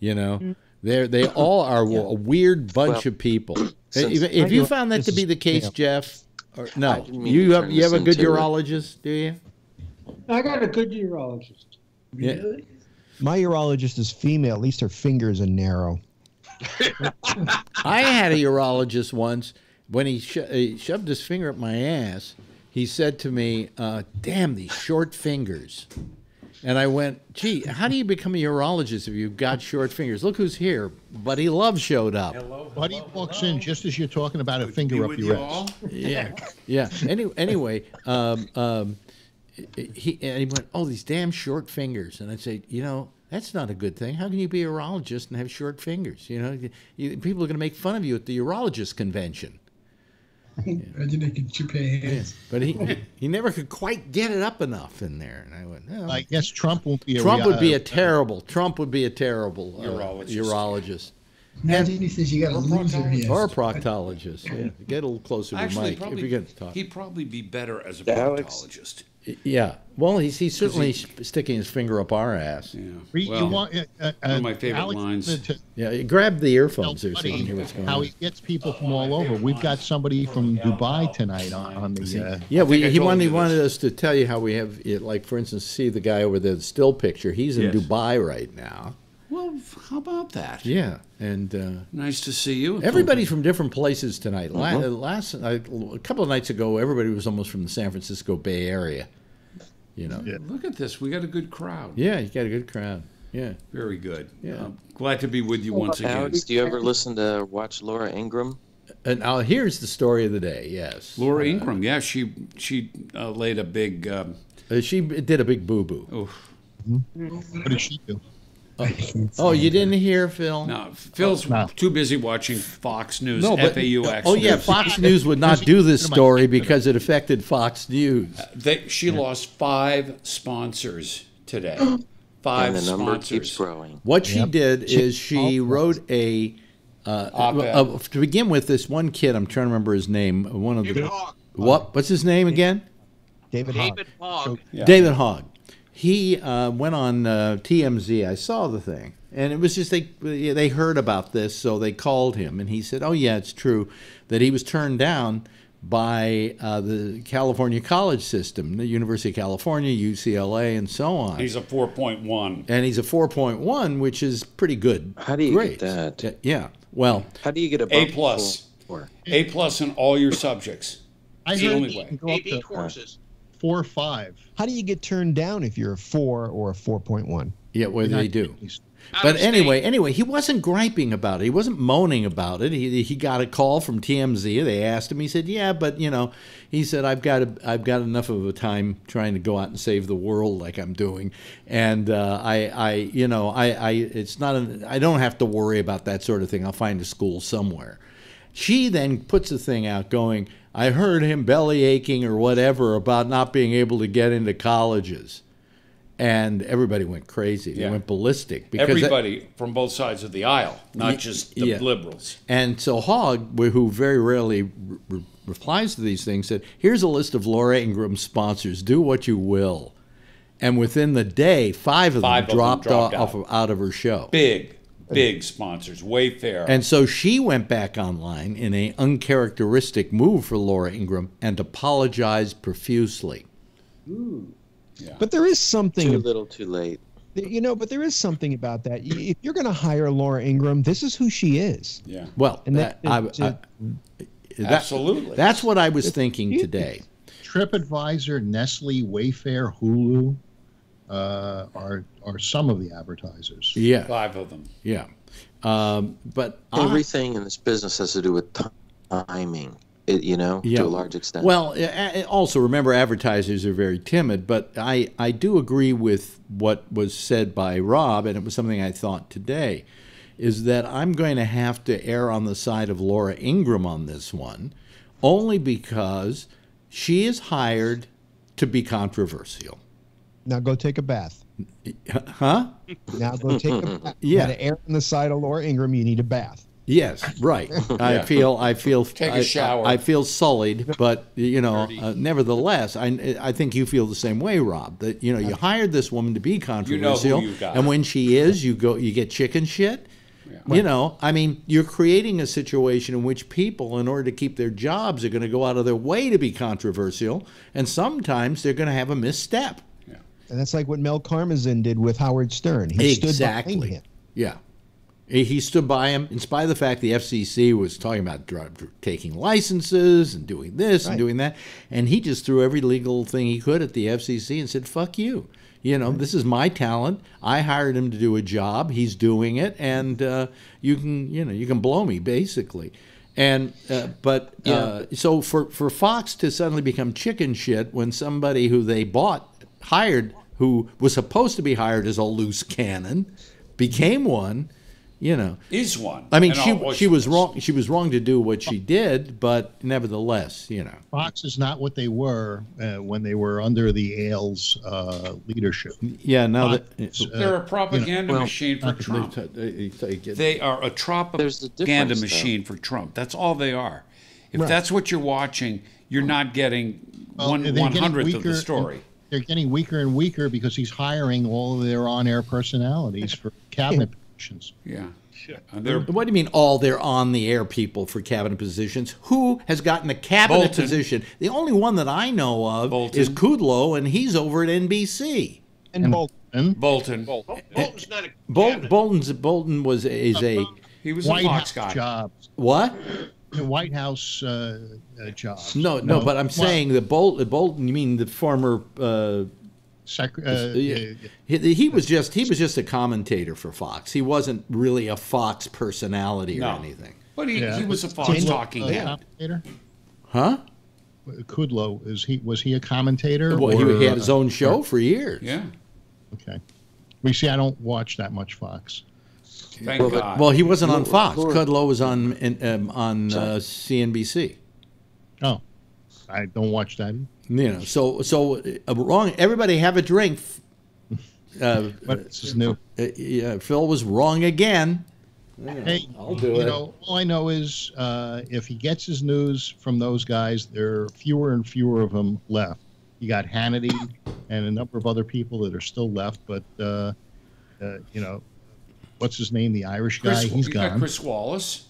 Speaker 2: You know, they all are a weird bunch of people. If you found that to be the case, Jeff, or no, you have a good urologist, do you?
Speaker 11: I got a good urologist.
Speaker 2: Yeah.
Speaker 8: My urologist is female. At least her fingers are narrow.
Speaker 2: I had a urologist once. When he shoved his finger up my ass, he said to me, damn, these short fingers. And I went, gee, how do you become a urologist if you've got short fingers? Look who's here. Buddy Love showed up.
Speaker 7: Buddy walks in just as you're talking about a finger up your ass.
Speaker 2: Yeah. Anyway, he went, oh, these damn short fingers. And I'd say, that's not a good thing. How can you be a urologist and have short fingers? People are going to make fun of you at the urologist convention.
Speaker 10: Imagine they could chip your hands.
Speaker 2: Yeah. But he never could quite get it up enough in there. And I went, no.
Speaker 7: I guess Trump won't be
Speaker 2: Trump would be a terrible urologist.
Speaker 10: Imagine he says you got a loser here.
Speaker 2: Or a proctologist. Yeah. Get a little closer to Mike.
Speaker 14: Probably,
Speaker 2: if you're going to talk.
Speaker 14: He'd probably be better as a proctologist.
Speaker 2: Yeah. Well, he's certainly sticking his finger up our ass.
Speaker 14: Yeah. Well, one of my favorite lines.
Speaker 2: Grab the earphones there so you can hear what's going on.
Speaker 7: How he gets people from all over. We've got somebody from Dubai tonight on the.
Speaker 2: He wanted us to tell you how we have, like, for instance, see the guy over there, the still picture. He's in Dubai right now.
Speaker 14: Well, how about that?
Speaker 2: Yeah, and
Speaker 14: nice to see you.
Speaker 2: Everybody's from different places tonight. A couple of nights ago, everybody was almost from the San Francisco Bay Area.
Speaker 14: Look at this. We got a good crowd.
Speaker 2: Yeah, you got a good crowd. Yeah,
Speaker 14: very good. Yeah, glad to be with you once again.
Speaker 6: Alex, do you ever watch Laura Ingraham?
Speaker 2: And here's the story of the day. Yes,
Speaker 14: Laura Ingraham. Yeah, she laid a big.
Speaker 2: She did a big boo boo.
Speaker 7: What did she do?
Speaker 2: You didn't hear, Phil?
Speaker 14: No, Phil's too busy watching Fox News. FAUX.
Speaker 2: Oh, yeah, Fox News would not do this story because it affected Fox News.
Speaker 14: She lost 5 sponsors today. 5
Speaker 6: and the
Speaker 14: sponsors.
Speaker 6: number keeps growing.
Speaker 2: What she did is she wrote to begin with, this one kid, I'm trying to remember his name.
Speaker 15: David Hogg.
Speaker 2: What's his name again?
Speaker 7: David Hogg.
Speaker 2: David Hogg. He went on TMZ. I saw the thing, and it was just they heard about this, so they called him, and he said, "Oh yeah, it's true that he was turned down by the California college system, the University of California, UCLA, and so on."
Speaker 14: He's a 4.1,
Speaker 2: and he's a 4.1, which is pretty good.
Speaker 6: How do you get that?
Speaker 2: Yeah.
Speaker 14: Well,
Speaker 6: how do you get
Speaker 14: A plus? A plus in all your subjects. It's the only way.
Speaker 10: AP courses.
Speaker 7: 4 or 5.
Speaker 8: How do you get turned down if you're a 4 or a 4.1?
Speaker 14: Yeah, what do they do? But anyway, he wasn't griping about it. He wasn't moaning about it. He got a call from TMZ. They asked him. He said, "Yeah, but he said I've got enough of a time trying to go out and save the world like I'm doing, and I don't have to worry about that sort of thing. I'll find a school somewhere." She then puts the thing out going, "I heard him belly aching or whatever about not being able to get into colleges." And everybody went crazy. They went ballistic. Because everybody from both sides of the aisle, not just the liberals.
Speaker 2: And so Hogg, who very rarely replies to these things, said, here's a list of Laura Ingram's sponsors. Do what you will. And within the day, five of them dropped out of her show.
Speaker 14: Big sponsors, Wayfair.
Speaker 2: And so she went back online in an uncharacteristic move for Laura Ingraham and apologized profusely.
Speaker 8: Ooh. Yeah. But there is something
Speaker 6: too little, too late.
Speaker 8: But there is something about that. If you're going to hire Laura Ingraham, this is who she is.
Speaker 14: Yeah.
Speaker 2: Well,
Speaker 8: and
Speaker 14: absolutely.
Speaker 2: That's what I was thinking today.
Speaker 7: TripAdvisor, Nestle, Wayfair, Hulu are some of the advertisers.
Speaker 2: Yeah,
Speaker 14: 5 of them.
Speaker 2: Yeah, but
Speaker 6: everything in this business has to do with timing. To a large extent.
Speaker 2: Well, also remember, advertisers are very timid, but I do agree with what was said by Rob, and it was something I thought today, is that I'm going to have to err on the side of Laura Ingraham on this one, only because she is hired to be controversial.
Speaker 8: Now go take a bath.
Speaker 2: Huh?
Speaker 8: Now go take a bath.
Speaker 2: Yeah.
Speaker 8: You got to err on the side of Laura Ingraham. You need a bath.
Speaker 2: Yes, right. I feel
Speaker 14: take a shower.
Speaker 2: I feel sullied, but nevertheless, I think you feel the same way, Rob. That you hired this woman to be controversial,
Speaker 14: who you got.
Speaker 2: And when she is, you get chicken shit. Yeah. I mean, you're creating a situation in which people, in order to keep their jobs, are going to go out of their way to be controversial, and sometimes they're going to have a misstep.
Speaker 8: Yeah. And that's like what Mel Karmazin did with Howard Stern. He stood behind him.
Speaker 2: Yeah. He stood by him, in spite of the fact the FCC was talking about taking licenses and doing this and doing that. And he just threw every legal thing he could at the FCC and said, fuck you. This is my talent. I hired him to do a job. He's doing it. And you can blow me, basically. And so for Fox to suddenly become chicken shit when somebody who they hired, who was supposed to be hired as a loose cannon, became one.
Speaker 14: Is one.
Speaker 2: I mean, she was wrong. She was wrong to do what she did, but nevertheless,
Speaker 7: Fox is not what they were when they were under the Ailes leadership.
Speaker 2: Yeah, now
Speaker 14: they're a propaganda machine for Trump. They are a propaganda machine for Trump. That's all they are. If that's what you're watching, you're not getting 1/100th of the story.
Speaker 7: They're getting weaker and weaker because he's hiring all of their on-air personalities for cabinet positions.
Speaker 14: Yeah.
Speaker 2: What do you mean all their on-the-air people for cabinet positions? Who has gotten a cabinet position? The only one that I know of is Kudlow, and he's over at NBC.
Speaker 8: And Bolton.
Speaker 10: Bolton's not a
Speaker 2: Bolton was
Speaker 14: he was
Speaker 7: White
Speaker 14: a Fox
Speaker 7: House
Speaker 14: guy.
Speaker 7: Jobs.
Speaker 2: What?
Speaker 7: The White House jobs.
Speaker 2: No, but I'm saying the Bolton. You mean the former? He was just a commentator for Fox. He wasn't really a Fox personality or anything.
Speaker 14: But he was a Fox talking head.
Speaker 7: Commentator?
Speaker 2: Huh?
Speaker 7: Kudlow was he a commentator?
Speaker 2: Well, he had his own show for years.
Speaker 14: Yeah.
Speaker 7: Okay. We see. I don't watch that much Fox.
Speaker 14: Thank God.
Speaker 2: Well, he wasn't on Fox. Kudlow was on CNBC.
Speaker 7: Oh, I don't watch that.
Speaker 2: So wrong. Everybody have a drink.
Speaker 7: This is new.
Speaker 2: Phil was wrong again.
Speaker 7: Hey,
Speaker 2: I'll do it.
Speaker 7: All I know is if he gets his news from those guys, there are fewer and fewer of them left. You got Hannity and a number of other people that are still left, but what's his name? The Irish guy. He's gone.
Speaker 14: Got Chris Wallace.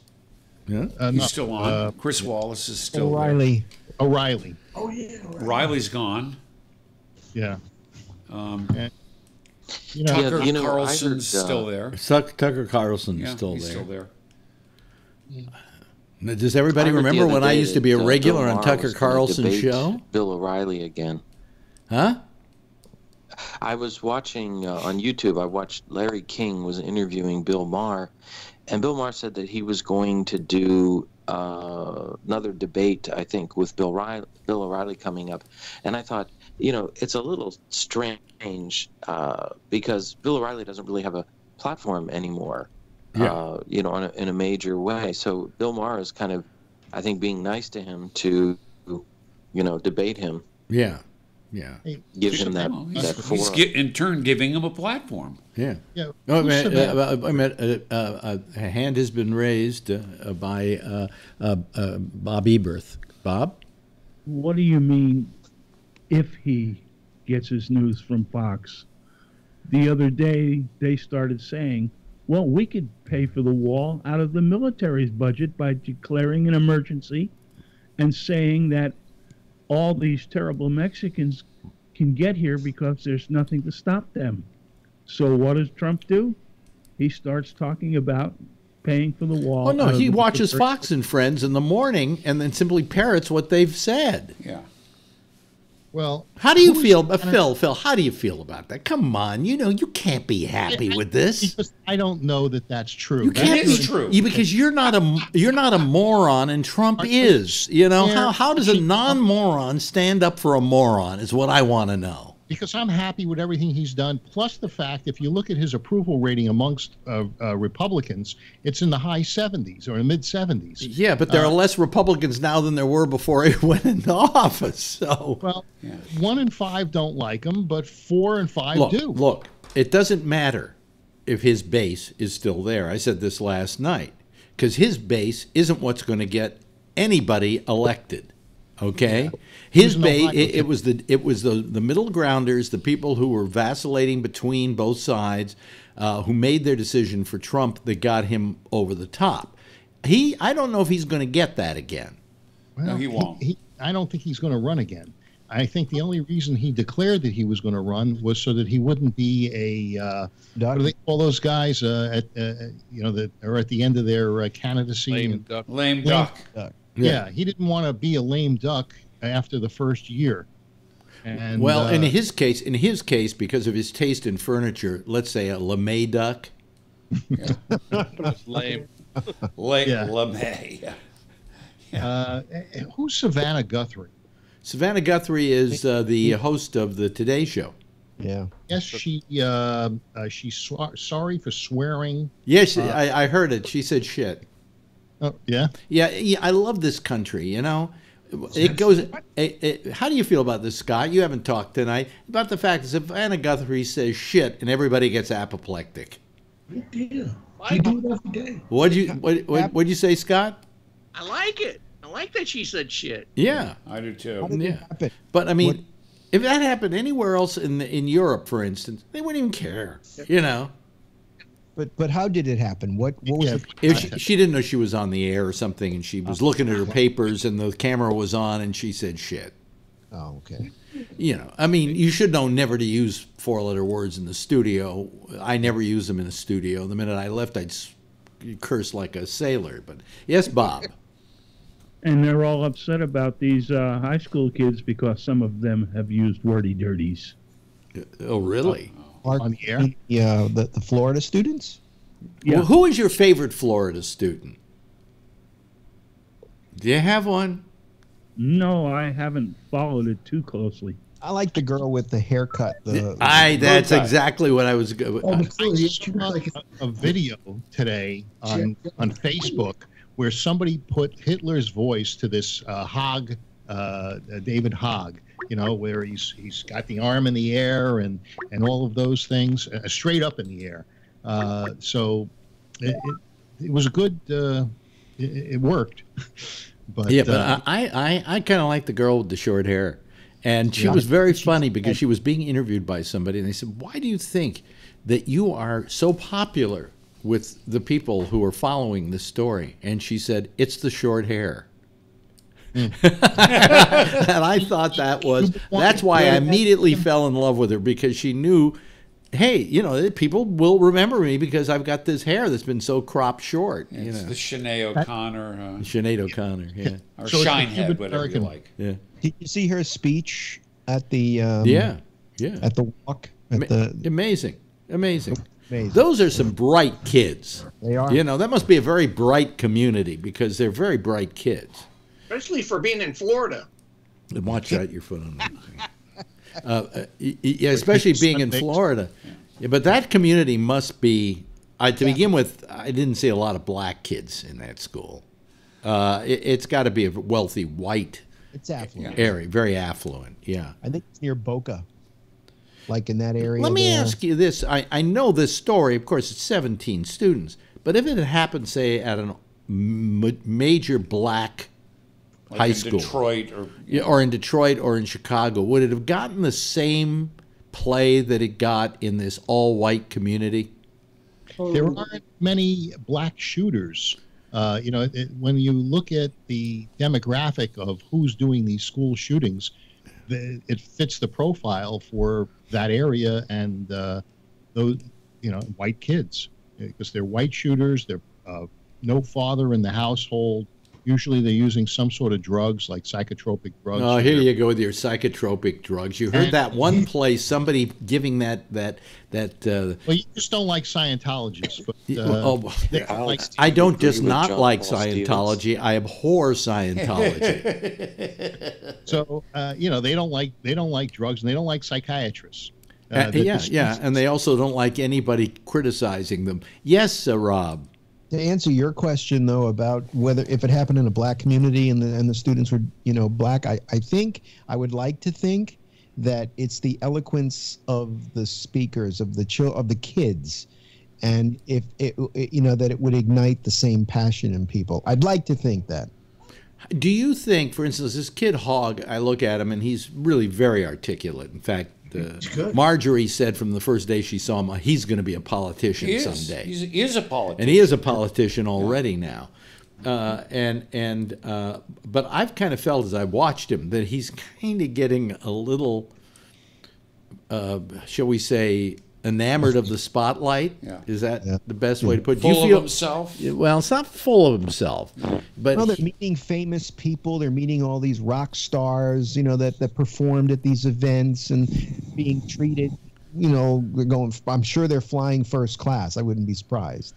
Speaker 2: Yeah,
Speaker 14: he's still on. Chris Wallace is still
Speaker 8: O'Reilly.
Speaker 14: there.
Speaker 7: O'Reilly.
Speaker 10: Oh yeah.
Speaker 14: Riley's gone.
Speaker 7: Yeah.
Speaker 14: Tucker Carlson's still there.
Speaker 2: Tucker Carlson is still
Speaker 14: he's
Speaker 2: there.
Speaker 14: still there. Does everybody remember when I used to be a regular on Tucker Carlson's show?
Speaker 6: Bill O'Reilly again.
Speaker 14: Huh?
Speaker 6: I was watching on YouTube. I watched Larry King was interviewing Bill Maher, and Bill Maher said that he was going to do another debate, I think, with Bill O'Reilly coming up. And I thought, it's a little strange because Bill O'Reilly doesn't really have a platform anymore.
Speaker 14: Yeah.
Speaker 6: In a major way. So Bill Maher is kind of, I think, being nice to him to, debate him.
Speaker 14: Yeah. Yeah.
Speaker 6: Give him that forum.
Speaker 15: He's in turn giving him a platform.
Speaker 14: Yeah.
Speaker 7: Yeah.
Speaker 14: Oh, a hand has been raised by Bob Eberth. Bob?
Speaker 12: What do you mean if he gets his news from Fox? The other day, they started saying, well, we could pay for the wall out of the military's budget by declaring an emergency and saying that all these terrible Mexicans can get here because there's nothing to stop them. So what does Trump do? He starts talking about paying for the wall.
Speaker 14: Oh, no, he watches Fox and Friends in the morning and then simply parrots what they've said.
Speaker 15: Yeah.
Speaker 7: Well,
Speaker 14: how do you feel, Phil? How do you feel about that? Come on, you can't be happy with this.
Speaker 7: Because I don't know that that's true.
Speaker 14: You can't be true because you're not a moron, and Trump is. How does a non-moron stand up for a moron? Is what I want to know.
Speaker 7: Because I'm happy with everything he's done. Plus the fact, if you look at his approval rating amongst Republicans, it's in the high 70s or mid 70s.
Speaker 14: Yeah, but there are less Republicans now than there were before he went into office. So,
Speaker 7: well, 1 in 5 don't like him, but 4 and 5 do.
Speaker 14: Look, it doesn't matter if his base is still there. I said this last night because his base isn't what's going to get anybody elected. Okay, yeah. His base. It was the middle grounders, the people who were vacillating between both sides, who made their decision for Trump that got him over the top. I don't know if he's going to get that again.
Speaker 7: Well,
Speaker 15: no, he won't.
Speaker 7: I don't think he's going to run again. I think the only reason he declared that he was going to run was so that he wouldn't be a what do they call those guys that are at the end of their candidacy?
Speaker 15: Lame duck.
Speaker 7: Yeah, he didn't want to be a lame duck after the first year. And,
Speaker 14: in his case, because of his taste in furniture, let's say a LeMay duck.
Speaker 9: Yeah. That's lame.
Speaker 15: LeMay.
Speaker 7: Yeah. Who's Savannah Guthrie?
Speaker 14: Savannah Guthrie is the host of the Today Show.
Speaker 8: Yeah.
Speaker 7: Yes, she's sorry for swearing.
Speaker 14: Yes, I heard it. She said shit.
Speaker 7: Oh, yeah?
Speaker 14: Yeah, I love this country, It goes. How do you feel about this, Scott? You haven't talked tonight about the fact that Savannah Guthrie says shit and everybody gets apoplectic.
Speaker 10: Yeah, you do it every day.
Speaker 14: What'd you say, Scott?
Speaker 4: I like it. I like that she said shit.
Speaker 14: Yeah,
Speaker 15: I do too.
Speaker 14: Yeah, but I mean, if that happened anywhere else in Europe, for instance, they wouldn't even care.
Speaker 8: But how did it happen? What was
Speaker 14: if she didn't know she was on the air or something, and she was looking at her papers, and the camera was on, and she said shit.
Speaker 8: Oh, okay.
Speaker 14: I mean, you should know never to use 4-letter words in the studio. I never use them in the studio. The minute I left, I'd curse like a sailor. But yes, Bob.
Speaker 12: And they're all upset about these high school kids because some of them have used wordy dirties.
Speaker 14: Oh, really?
Speaker 7: On the air?
Speaker 8: Yeah, the Florida students?
Speaker 14: Yeah. Well, who is your favorite Florida student? Do you have one?
Speaker 12: No, I haven't followed it too closely.
Speaker 8: I like the girl with the haircut.
Speaker 14: That's exactly what I was going
Speaker 7: I saw a video today on Facebook where somebody put Hitler's voice to this David Hogg. Where he's got the arm in the air and all of those things straight up in the air. So it was a good. It worked. But
Speaker 14: I kind of like the girl with the short hair, and she was very funny because she was being interviewed by somebody, and they said, "Why do you think that you are so popular with the people who are following this story?" And she said, "It's the short hair." And I thought that's why I immediately fell in love with her, because she knew hey, you know, people will remember me because I've got this hair that's been so cropped short.
Speaker 15: It's
Speaker 14: you know,
Speaker 15: the Sinead O'Connor.
Speaker 14: Sinead O'Connor, yeah,
Speaker 15: or Shinehead, whatever you like.
Speaker 14: Yeah.
Speaker 8: Did you see her speech at the?
Speaker 14: Yeah.
Speaker 8: At the walk.
Speaker 14: Amazing. Those are some bright kids.
Speaker 8: They are.
Speaker 14: You know, that must be a very bright community because they're very bright kids.
Speaker 4: Especially for being in Florida.
Speaker 14: And watch out your foot on that. Yeah, especially being in Florida. Yeah, but that community must be. To begin with, I didn't see a lot of black kids in that school. It's got to be a wealthy white.
Speaker 8: It's affluent.
Speaker 14: Area, very affluent. Yeah.
Speaker 8: I think it's near Boca. Like in that area.
Speaker 14: Let me ask you this. I know this story. Of course, it's 17 students. But if it had happened, say, at a major black high school.
Speaker 15: Detroit
Speaker 14: or in Detroit or in Chicago, would it have gotten the same play that it got in this all-white community?
Speaker 7: There aren't many black shooters. You know, when you look at the demographic of who's doing these school shootings, it fits the profile for that area and those, you know, white kids, because they're white shooters. They're no father in the household. Usually they're using some sort of drugs like psychotropic drugs.
Speaker 14: Oh, here you go with your psychotropic drugs. You heard that one place, somebody giving that.
Speaker 7: Well, you just don't like Scientologists. But,
Speaker 14: I don't just not like Scientology. I abhor Scientology.
Speaker 7: So you know, they don't like drugs and they don't like psychiatrists.
Speaker 14: Yeah, and they also don't like anybody criticizing them. Yes, Rob.
Speaker 8: To answer your question, though, about whether if it happened in a black community and the students were, you know, black, I think I would like to think that it's the eloquence of the speakers, of the kids, and if it you know, that it would ignite the same passion in people. I'd like to think that.
Speaker 14: Do you think, for instance, this kid Hogg, I look at him and he's really very articulate. In fact, Marjorie said from the first day she saw him, he's going to be a politician someday.
Speaker 15: He is a politician.
Speaker 14: And he is a politician already now. But I've kind of felt as I watched him that he's kind of getting a little, shall we say, enamored of the spotlight. Yeah. Is that the best way to put it?
Speaker 15: Full of himself?
Speaker 14: Well, it's not full of himself. But
Speaker 8: they're meeting famous people. They're meeting all these rock stars, you know, that performed at these events and being treated, you know, I'm sure they're flying first class. I wouldn't be surprised.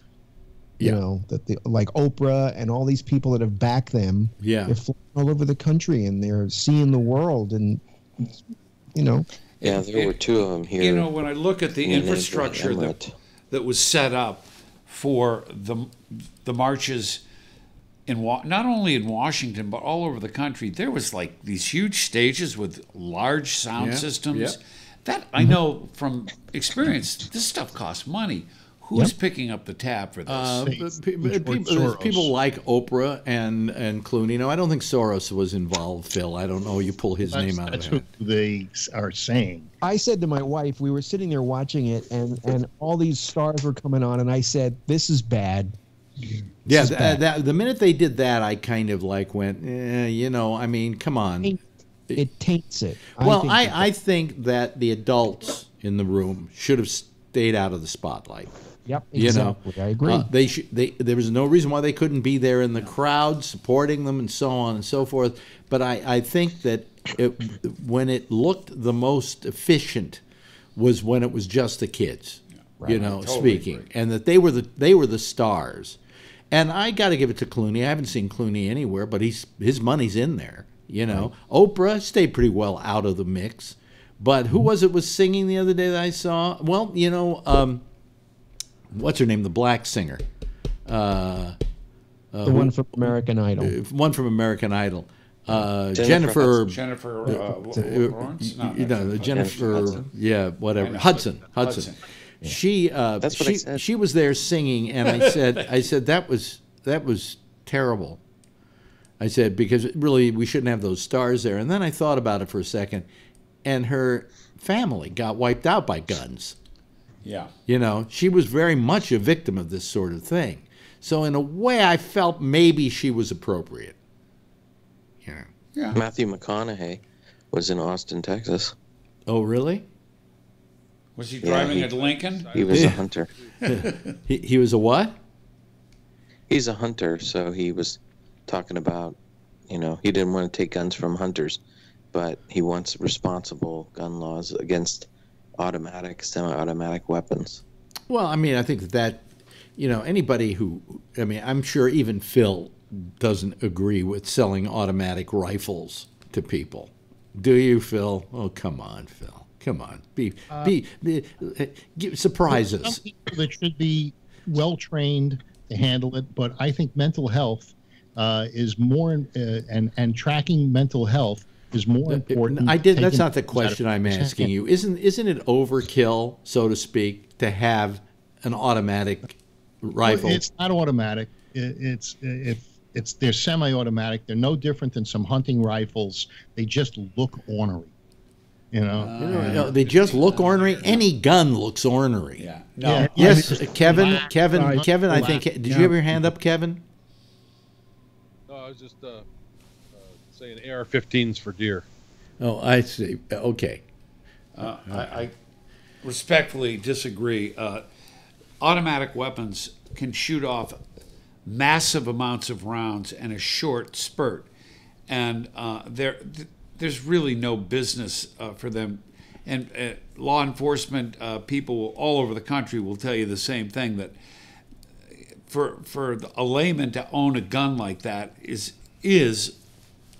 Speaker 8: You know, that like Oprah and all these people that have backed them.
Speaker 14: Yeah.
Speaker 8: They're flying all over the country and they're seeing the world and, you know.
Speaker 6: Yeah, there were two of them here.
Speaker 15: You know, when I look at the infrastructure that was set up for the marches in not only in Washington but all over the country, there was like these huge stages with large sound systems. That I know from experience. This stuff costs money. Who's picking up the tab for this?
Speaker 14: People like Oprah and Clooney. No, I don't think Soros was involved, Phil. I don't know. You pull his name out of it.
Speaker 7: That's what they are saying.
Speaker 8: I said to my wife, we were sitting there watching it, and all these stars were coming on, and I said, this is bad.
Speaker 14: The minute they did that, I kind of like went, you know, I mean, come on.
Speaker 8: It taints it.
Speaker 14: Well, I think that the adults in the room should have stayed out of the spotlight.
Speaker 8: Yep, exactly.
Speaker 14: You know,
Speaker 8: I agree.
Speaker 14: There was no reason why they couldn't be there in the crowd supporting them and so on and so forth. But I think that when it looked the most efficient was when it was just the kids, you know, speaking, and that they were the stars. And I got to give it to Clooney. I haven't seen Clooney anywhere, but his money's in there. You know, Oprah stayed pretty well out of the mix. But who was singing the other day that I saw? Well, you know. What's her name? The black singer.
Speaker 8: The one from American Idol.
Speaker 14: One from American Idol.
Speaker 15: Jennifer
Speaker 14: Lawrence? No, Jennifer. Hudson. Yeah, whatever. Hudson. Yeah. She was there singing, and I said that was terrible. I said because really we shouldn't have those stars there. And then I thought about it for a second, and her family got wiped out by guns.
Speaker 15: Yeah.
Speaker 14: You know, she was very much a victim of this sort of thing. So in a way, I felt maybe she was appropriate.
Speaker 6: Yeah. Matthew McConaughey was in Austin, Texas.
Speaker 14: Oh, really?
Speaker 15: Was he driving a Lincoln?
Speaker 6: He was a hunter.
Speaker 14: He was a what?
Speaker 6: He's a hunter, so he was talking about, he didn't want to take guns from hunters, but he wants responsible gun laws against automatic, semi-automatic weapons.
Speaker 14: Well, I mean, I think that, anybody I'm sure even Phil doesn't agree with selling automatic rifles to people. Do you, Phil? Oh, come on, Phil. Come on. Surprise us.
Speaker 7: Some people that should be well trained to handle it, but I think mental health is more, and tracking mental health is more important.
Speaker 14: That's not the question I'm asking you. Isn't it overkill, so to speak, to have an automatic rifle?
Speaker 7: Well, it's not automatic. They're semi-automatic. They're no different than some hunting rifles. They just look ornery.
Speaker 14: They just look ornery. Any gun looks ornery.
Speaker 15: Yeah. No.
Speaker 14: Yes, Kevin. I think. Did you have your hand up, Kevin?
Speaker 9: No, I was just saying AR-15s for deer.
Speaker 14: Oh, I see. Okay.
Speaker 15: I respectfully disagree. Automatic weapons can shoot off massive amounts of rounds in a short spurt, and there's really no business for them. And law enforcement people all over the country will tell you the same thing, that for a layman to own a gun like that is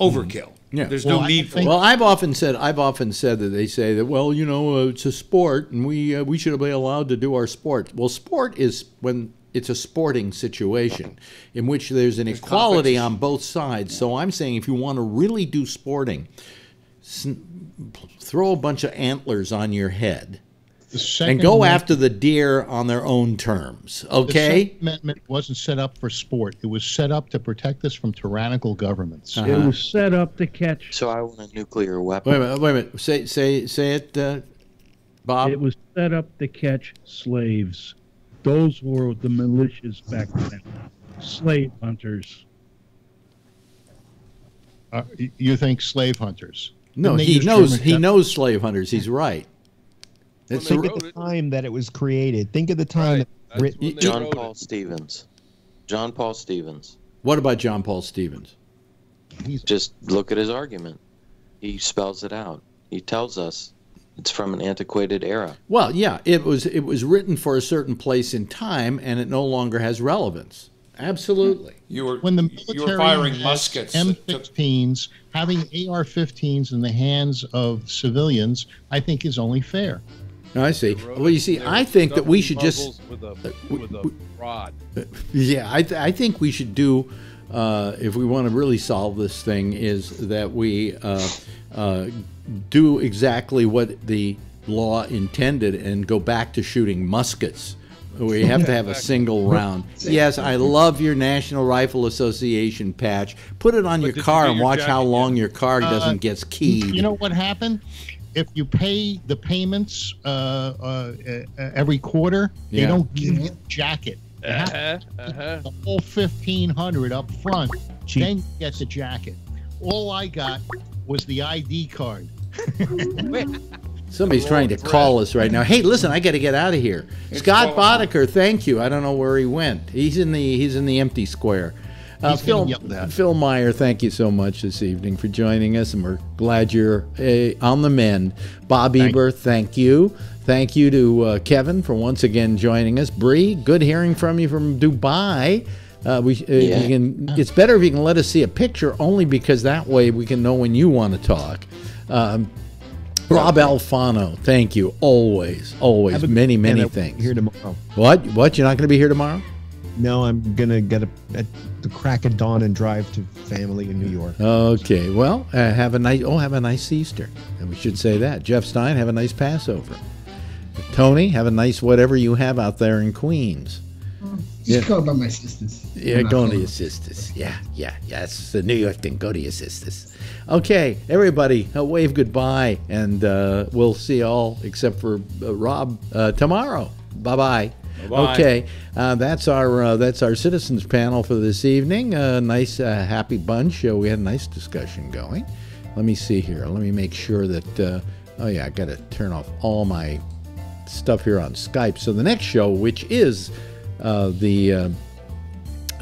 Speaker 15: overkill.
Speaker 14: Yeah.
Speaker 15: There's no need for it.
Speaker 14: Well, I've often said that they say that, well, it's a sport and we should be allowed to do our sport. Well, sport is when it's a sporting situation in which there's an equality on both sides. Yeah. So I'm saying if you want to really do sporting, throw a bunch of antlers on your head and go after the deer on their own terms, okay?
Speaker 7: The Second Amendment wasn't set up for sport. It was set up to protect us from tyrannical governments.
Speaker 12: It was set up to catch.
Speaker 6: So I want a nuclear weapon.
Speaker 14: Wait a minute. Say it, Bob.
Speaker 12: It was set up to catch slaves. Those were the militias back then. Slave hunters.
Speaker 7: You think slave hunters?
Speaker 14: No, he knows slave hunters. He's right.
Speaker 8: Think of the time that it was created. Think of the time that written.
Speaker 6: John Paul Stevens.
Speaker 14: What about John Paul Stevens?
Speaker 6: Just look at his argument. He spells it out. He tells us it's from an antiquated era.
Speaker 14: Well, yeah, it was written for a certain place in time, and it no longer has relevance. Absolutely.
Speaker 7: When the military
Speaker 15: firing muskets.
Speaker 7: M16s, having AR-15s in the hands of civilians, I think is only fair.
Speaker 14: I see. Well, you see, I think that we should just
Speaker 9: with a rod.
Speaker 14: Yeah, I think we should do, if we want to really solve this thing, is that we do exactly what the law intended and go back to shooting muskets. We have to have a single round. Yes, I love your National Rifle Association patch. Put it on your car and watch how long your car doesn't get keyed.
Speaker 7: You know what happened? If you pay the payments every quarter, they don't give you a jacket. The whole $1,500 up front, then you get the jacket. All I got was the ID card.
Speaker 14: Somebody's trying to call us right now. Hey, listen, I got to get out of here. Scott Boddicker, thank you. I don't know where he went. He's in the empty square. Phil Meyer, thank you so much this evening for joining us, and we're glad you're on the mend. Bob Eber, thank you. Thank you to Kevin for once again joining us. Bree, good hearing from you from Dubai. It's better if you can let us see a picture, only because that way we can know when you want to talk. Rob Alfano, thank you. Always, many things.
Speaker 8: Here tomorrow.
Speaker 14: What? You're not going to be here tomorrow?
Speaker 8: No, I'm gonna get at the crack of dawn and drive to family in New York.
Speaker 14: Okay. Well, have a nice Easter. And we should say that. Jeff Stein, have a nice Passover. Tony, have a nice whatever you have out there in Queens.
Speaker 10: Just go by my sisters.
Speaker 14: Yeah, going to your sisters. Yeah. It's the New York thing. Go to your sisters. Okay, everybody, wave goodbye, and we'll see you all except for Rob tomorrow. Bye-bye.
Speaker 15: Bye-bye.
Speaker 14: Okay, that's our citizens panel for this evening. Nice, happy bunch. We had a nice discussion going. Let me see here. Let me make sure that. I got to turn off all my
Speaker 2: stuff here on Skype. So the next show, which is the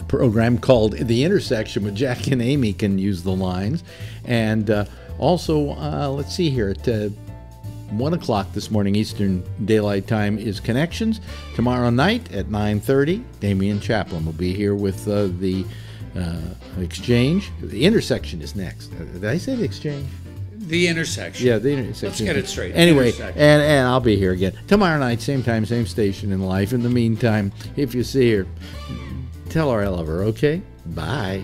Speaker 2: program called The Intersection with Jack and Amy, can use the lines. And also, let's see here, at 1 o'clock this morning Eastern Daylight Time is Connections. Tomorrow night at 9:30, Damian Chaplin will be here with the Exchange. The Intersection is next. Did I say the Exchange?
Speaker 15: The Intersection.
Speaker 2: Yeah, the Intersection.
Speaker 15: Let's get it straight.
Speaker 2: Anyway, and I'll be here again tomorrow night, same time, same station in life. In the meantime, if you see her, tell her I love her, okay? Bye.